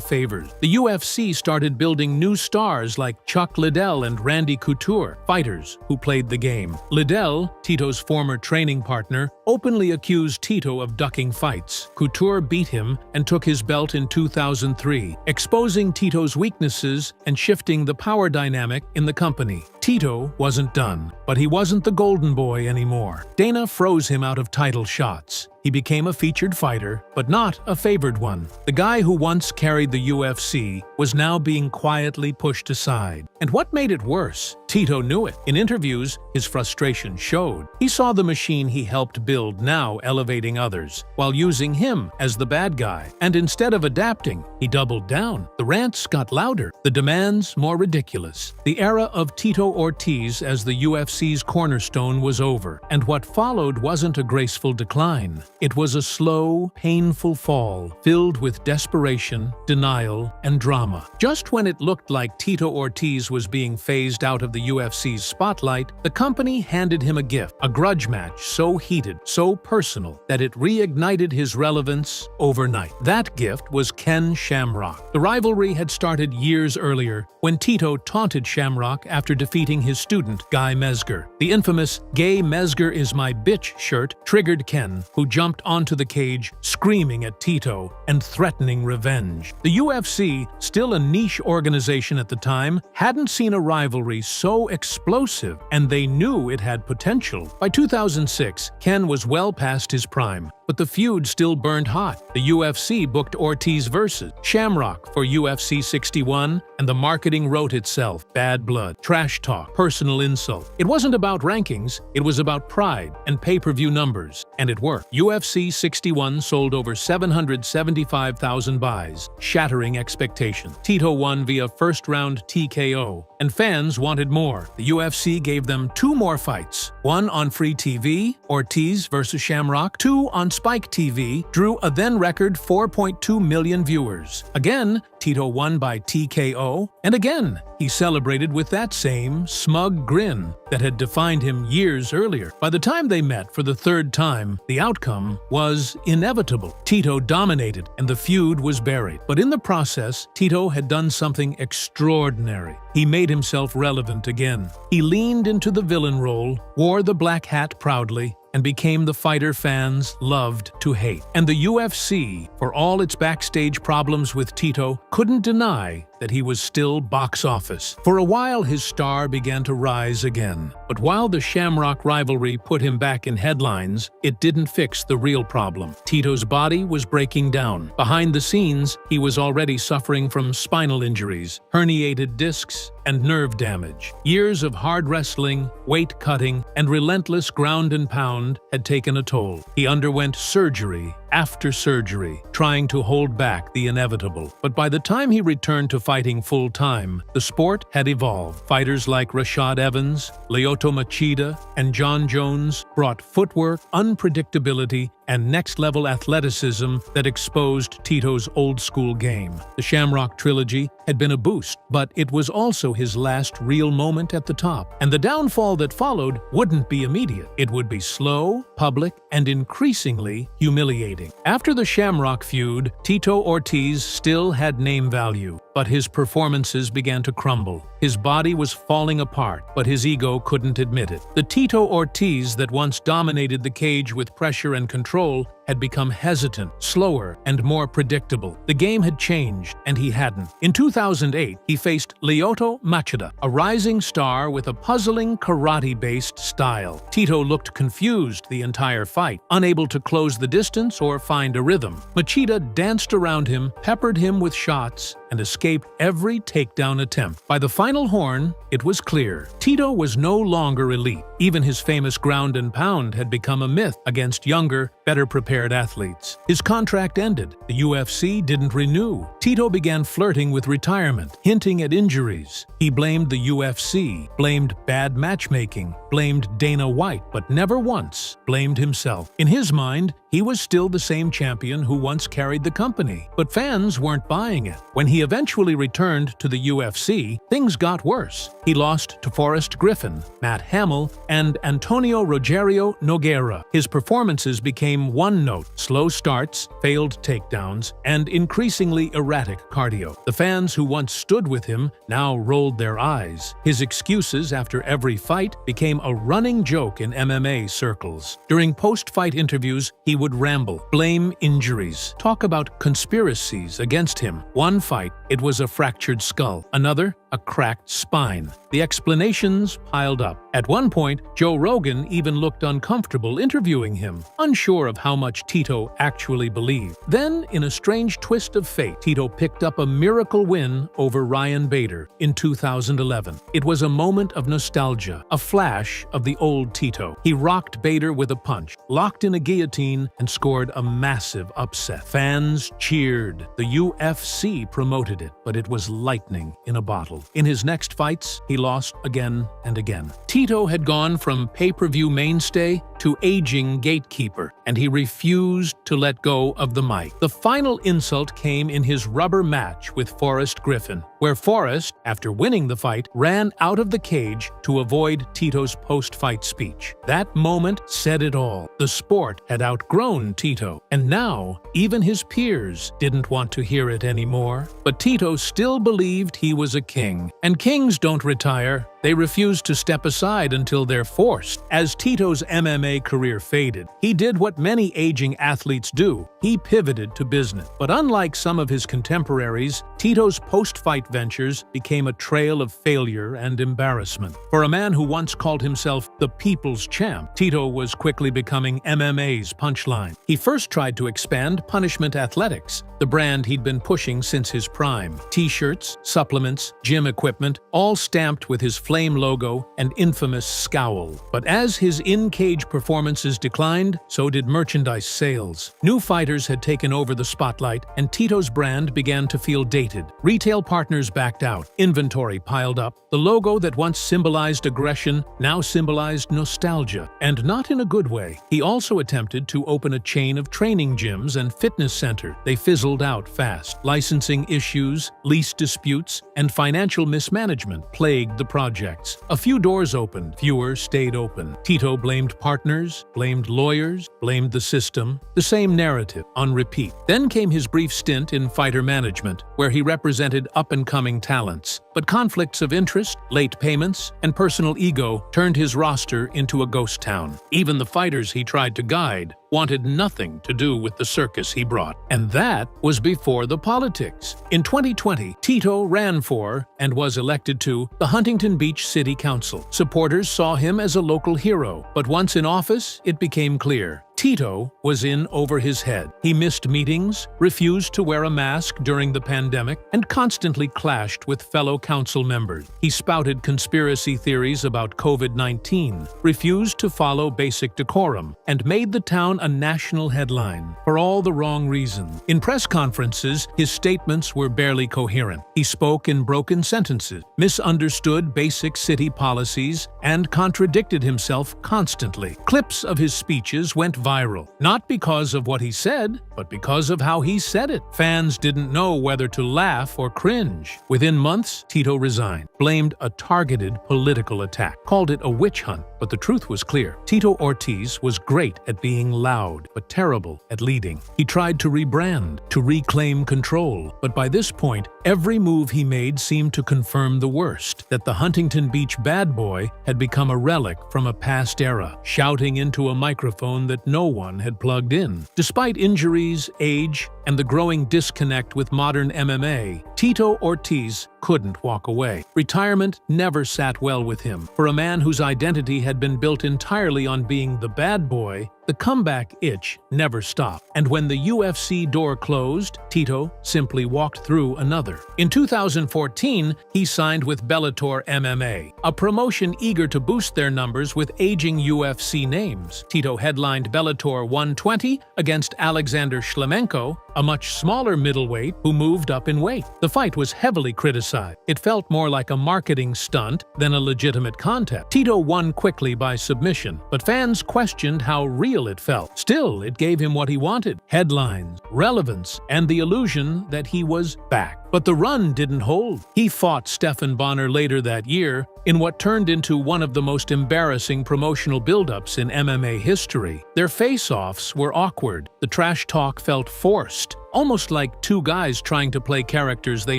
favors. The UFC started building new stars like Chuck Liddell and Randy Couture, fighters who played the game. Liddell, Tito's former training partner, openly accused Tito of ducking fights. Couture beat him and took his belt in 2003, exposing Tito's weaknesses and shifting the power dynamic in the company. Tito wasn't done, but he wasn't the golden boy anymore. Dana froze him out of title shots. He became a featured fighter, but not a favored one. The guy who once carried the UFC was now being quietly pushed aside. And what made it worse? Tito knew it. In interviews, his frustration showed. He saw the machine he helped build now elevating others, while using him as the bad guy. And instead of adapting, he doubled down. The rants got louder, the demands more ridiculous. The era of Tito Ortiz as the UFC's cornerstone was over, and what followed wasn't a graceful decline. It was a slow, painful fall, filled with desperation, denial, and drama. Just when it looked like Tito Ortiz was being phased out of the UFC's spotlight, the company handed him a gift, a grudge match so heated, so personal, that it reignited his relevance overnight. That gift was Ken Shamrock. The rivalry had started years earlier, when Tito taunted Shamrock after defeating his student, Guy Mezger. The infamous "Gay Mezger is my bitch" shirt triggered Ken, who jumped onto the cage, screaming at Tito and threatening revenge. The UFC, still a niche organization at the time, hadn't seen a rivalry so explosive, and they knew it had potential. By 2006, Ken was well past his prime, but the feud still burned hot. The UFC booked Ortiz versus Shamrock for UFC 61, and the marketing wrote itself: bad blood, trash talk, personal insult. It wasn't about rankings, it was about pride and pay-per-view numbers, and it worked. UFC 61 sold over 775,000 buys, shattering expectations. Tito won via first-round TKO, and fans wanted more. The UFC gave them 2 more fights, one on free TV, Ortiz versus Shamrock, 2 on Spike TV, drew a then-record 4.2 million viewers. Again, Tito won by TKO, and again, he celebrated with that same smug grin that had defined him years earlier. By the time they met for the 3rd time, the outcome was inevitable. Tito dominated, and the feud was buried. But in the process, Tito had done something extraordinary. He made himself relevant again. He leaned into the villain role, wore the black hat proudly, and became the fighter fans loved to hate. And the UFC, for all its backstage problems with Tito, couldn't deny that he was still box office. For a while, his star began to rise again. But while the Shamrock rivalry put him back in headlines, it didn't fix the real problem. Tito's body was breaking down. Behind the scenes, he was already suffering from spinal injuries, herniated discs, and nerve damage. Years of hard wrestling, weight cutting, and relentless ground and pound had taken a toll. He underwent surgery after surgery, trying to hold back the inevitable. But by the time he returned to fighting full-time, the sport had evolved. Fighters like Rashad Evans, Lyoto Machida, and John Jones brought footwork, unpredictability, and next-level athleticism that exposed Tito's old-school game. The Shamrock trilogy had been a boost, but it was also his last real moment at the top. And the downfall that followed wouldn't be immediate. It would be slow, public, and increasingly humiliating. After the Shamrock feud, Tito Ortiz still had name value, but his performances began to crumble. His body was falling apart, but his ego couldn't admit it. The Tito Ortiz that once dominated the cage with pressure and control had become hesitant, slower, and more predictable. The game had changed, and he hadn't. In 2008, he faced Lyoto Machida, a rising star with a puzzling karate-based style. Tito looked confused the entire fight, unable to close the distance or find a rhythm. Machida danced around him, peppered him with shots, and escaped every takedown attempt. By the final horn, it was clear. Tito was no longer elite. Even his famous ground and pound had become a myth against younger, better-prepared athletes. His contract ended. The UFC didn't renew. Tito began flirting with retirement, hinting at injuries. He blamed the UFC, blamed bad matchmaking, blamed Dana White, but never once blamed himself. In his mind, he was still the same champion who once carried the company. But fans weren't buying it. When he eventually returned to the UFC, things got worse. He lost to Forrest Griffin, Matt Hamill, and Antonio Rogerio Nogueira. His performances became one-note: slow starts, failed takedowns, and increasingly erratic cardio. The fans who once stood with him now rolled their eyes. His excuses after every fight became a running joke in MMA circles. During post-fight interviews, he would ramble, blame injuries, talk about conspiracies against him. One fight, it was a fractured skull. Another, a cracked spine. The explanations piled up. At one point, Joe Rogan even looked uncomfortable interviewing him, unsure of how much Tito actually believed. Then, in a strange twist of fate, Tito picked up a miracle win over Ryan Bader in 2011. It was a moment of nostalgia, a flash of the old Tito. He rocked Bader with a punch, locked in a guillotine, and scored a massive upset. Fans cheered. The UFC promoted it, but it was lightning in a bottle. In his next fights, he lost again and again. Tito had gone from pay-per-view mainstay to aging gatekeeper, and he refused to let go of the mic. The final insult came in his rubber match with Forrest Griffin, where Forrest, after winning the fight, ran out of the cage to avoid Tito's post-fight speech. That moment said it all. The sport had outgrown Tito, and now even his peers didn't want to hear it anymore. But Tito still believed he was a king, and kings don't retire. They refuse to step aside until they're forced. As Tito's MMA career faded, he did what many aging athletes do. He pivoted to business. But unlike some of his contemporaries, Tito's post-fight ventures became a trail of failure and embarrassment. For a man who once called himself the people's champ, Tito was quickly becoming MMA's punchline. He first tried to expand Punishment Athletics, the brand he'd been pushing since his prime. T-shirts, supplements, gym equipment, all stamped with his flame logo and infamous scowl. But as his in-cage performances declined, so did merchandise sales. New fighters had taken over the spotlight, and Tito's brand began to feel dated. Retail partners backed out, inventory piled up. The logo that once symbolized aggression now symbolized nostalgia, and not in a good way. He also attempted to open a chain of training gyms and fitness centers. They fizzled out fast. Licensing issues, lease disputes, and financial mismanagement plagued the project. A few doors opened, fewer stayed open. Tito blamed partners, blamed lawyers, blamed the system. The same narrative, on repeat. Then came his brief stint in fighter management, where he represented up-and-coming talents. But conflicts of interest, late payments, and personal ego turned his roster into a ghost town. Even the fighters he tried to guide wanted nothing to do with the circus he brought. And that was before the politics. In 2020, Tito ran for, and was elected to, the Huntington Beach City Council. Supporters saw him as a local hero, but once in office, it became clear. Tito was in over his head. He missed meetings, refused to wear a mask during the pandemic, and constantly clashed with fellow council members. He spouted conspiracy theories about COVID-19, refused to follow basic decorum, and made the town a national headline for all the wrong reasons. In press conferences, his statements were barely coherent. He spoke in broken sentences, misunderstood basic city policies, and contradicted himself constantly. Clips of his speeches went viral, not because of what he said, but because of how he said it. Fans didn't know whether to laugh or cringe. Within months, Tito resigned, blamed a targeted political attack, called it a witch hunt. But the truth was clear. Tito Ortiz was great at being loud, but terrible at leading. He tried to rebrand, to reclaim control, but by this point, every move he made seemed to confirm the worst, that the Huntington Beach bad boy had become a relic from a past era, shouting into a microphone that no one had plugged in. Despite injuries, age, and the growing disconnect with modern MMA, Tito Ortiz couldn't walk away. Retirement never sat well with him. For a man whose identity had been built entirely on being the bad boy, the comeback itch never stopped. And when the UFC door closed, Tito simply walked through another. In 2014, he signed with Bellator MMA, a promotion eager to boost their numbers with aging UFC names. Tito headlined Bellator 120 against Alexander Shlemenko, a much smaller middleweight who moved up in weight. The fight was heavily criticized. It felt more like a marketing stunt than a legitimate contest. Tito won quickly by submission, but fans questioned how real it felt. Still, it gave him what he wanted: headlines, relevance, and the illusion that he was back. But the run didn't hold. He fought Stephan Bonner later that year in what turned into one of the most embarrassing promotional buildups in MMA history. Their face-offs were awkward. The trash talk felt forced, almost like two guys trying to play characters they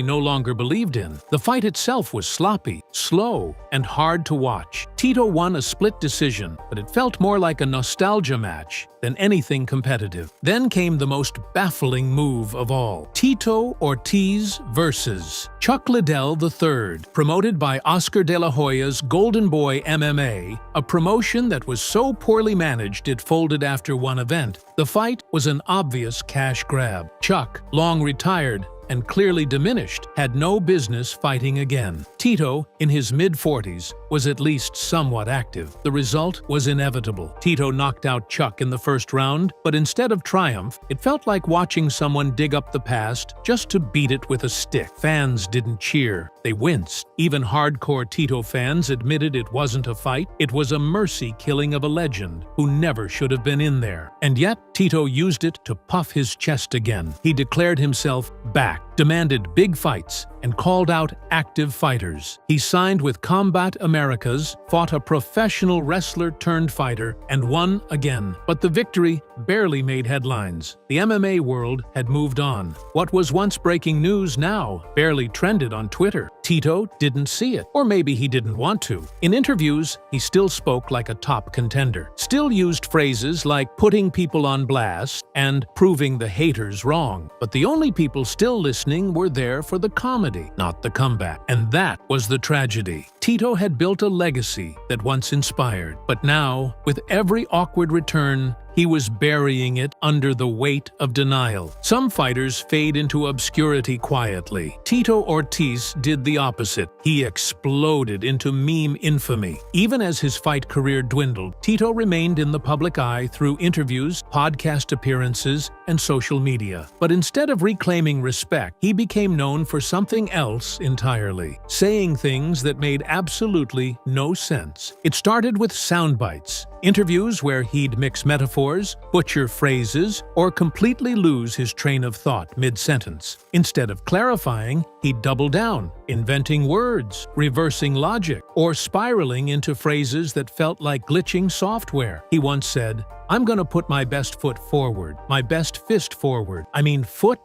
no longer believed in. The fight itself was sloppy, slow, and hard to watch. Tito won a split decision, but it felt more like a nostalgia match than anything competitive. Then came the most baffling move of all. Tito Ortiz versus Chuck Liddell III, promoted by Oscar de la Hoya's Golden Boy MMA, a promotion that was so poorly managed it folded after one event. The fight was an obvious cash grab. Chuck, long retired and clearly diminished, had no business fighting again. Tito, in his mid-40s, was at least somewhat active. The result was inevitable. Tito knocked out Chuck in the first round, but instead of triumph, it felt like watching someone dig up the past just to beat it with a stick. Fans didn't cheer. They winced. Even hardcore Tito fans admitted it wasn't a fight. It was a mercy killing of a legend who never should have been in there. And yet, Tito used it to puff his chest again. He declared himself back, demanded big fights, and called out active fighters. He signed with Combat Americas, fought a professional wrestler-turned-fighter, and won again. But the victory barely made headlines. The MMA world had moved on. What was once breaking news now barely trended on Twitter. Tito didn't see it, or maybe he didn't want to. In interviews, he still spoke like a top contender, still used phrases like putting people on blast and proving the haters wrong. But the only people still listening were there for the comedy, not the comeback. And that was the tragedy. Tito had built a legacy that once inspired, but now, with every awkward return, he was burying it under the weight of denial. Some fighters fade into obscurity quietly. Tito Ortiz did the opposite. He exploded into meme infamy. Even as his fight career dwindled, Tito remained in the public eye through interviews, podcast appearances, and social media. But instead of reclaiming respect, he became known for something else entirely, saying things that made absolutely no sense. It started with sound bites. Interviews where he'd mix metaphors, butcher phrases, or completely lose his train of thought mid-sentence. Instead of clarifying, he'd double down, inventing words, reversing logic, or spiraling into phrases that felt like glitching software. He once said, "I'm gonna put my best foot forward, my best fist forward.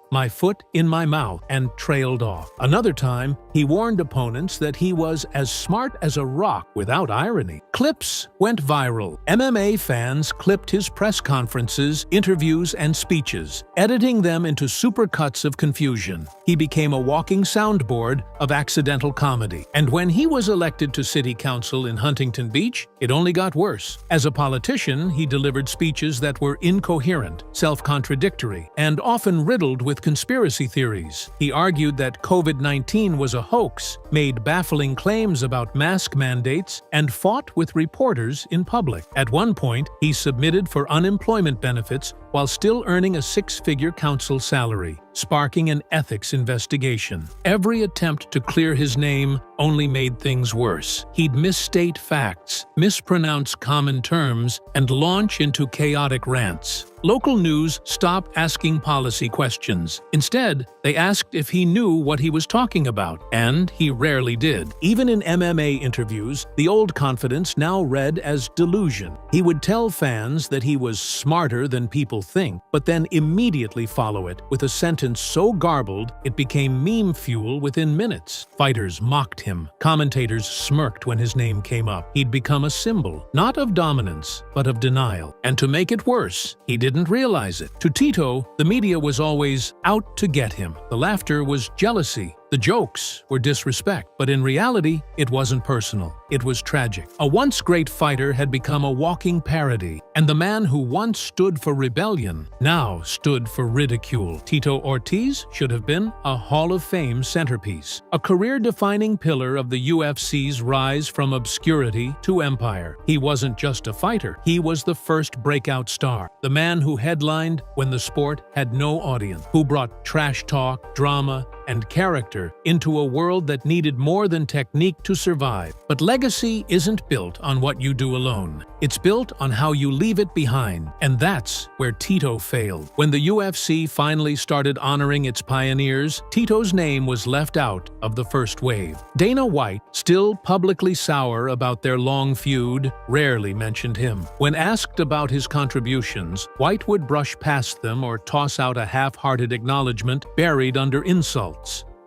My foot in my mouth," and trailed off. Another time, he warned opponents that he was as smart as a rock without irony. Clips went viral. MMA fans clipped his press conferences, interviews, and speeches, editing them into supercuts of confusion. He became a walking soundboard of accidental comedy. And when he was elected to city council in Huntington Beach, it only got worse. As a politician, he delivered speeches that were incoherent, self-contradictory, and often riddled with conspiracy theories. He argued that COVID-19 was a hoax, made baffling claims about mask mandates, and fought with reporters in public. At one point, he submitted for unemployment benefits while still earning a six-figure council salary, sparking an ethics investigation. Every attempt to clear his name only made things worse. He'd misstate facts, mispronounce common terms, and launch into chaotic rants. Local news stopped asking policy questions. Instead, they asked if he knew what he was talking about, and he rarely did. Even in MMA interviews, the old confidence now read as delusion. He would tell fans that he was smarter than people think, but then immediately follow it with a sentence so garbled it became meme fuel within minutes. Fighters mocked him. Commentators smirked when his name came up. He'd become a symbol, not of dominance, but of denial. And to make it worse, he didn't realize it. To Tito, the media was always out to get him. The laughter was jealousy. The jokes were disrespect, but in reality, it wasn't personal. It was tragic. A once great fighter had become a walking parody, and the man who once stood for rebellion now stood for ridicule. Tito Ortiz should have been a Hall of Fame centerpiece, a career-defining pillar of the UFC's rise from obscurity to empire. He wasn't just a fighter, he was the first breakout star, the man who headlined when the sport had no audience, who brought trash talk, drama, and character into a world that needed more than technique to survive. But legacy isn't built on what you do alone. It's built on how you leave it behind, and that's where Tito failed. When the UFC finally started honoring its pioneers, Tito's name was left out of the first wave. Dana White, still publicly sour about their long feud, rarely mentioned him. When asked about his contributions, White would brush past them or toss out a half-hearted acknowledgement buried under insults.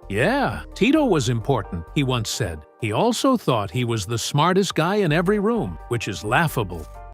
"Yeah, Tito was important," he once said. He also thought he was the smartest guy in every room, which is laughable.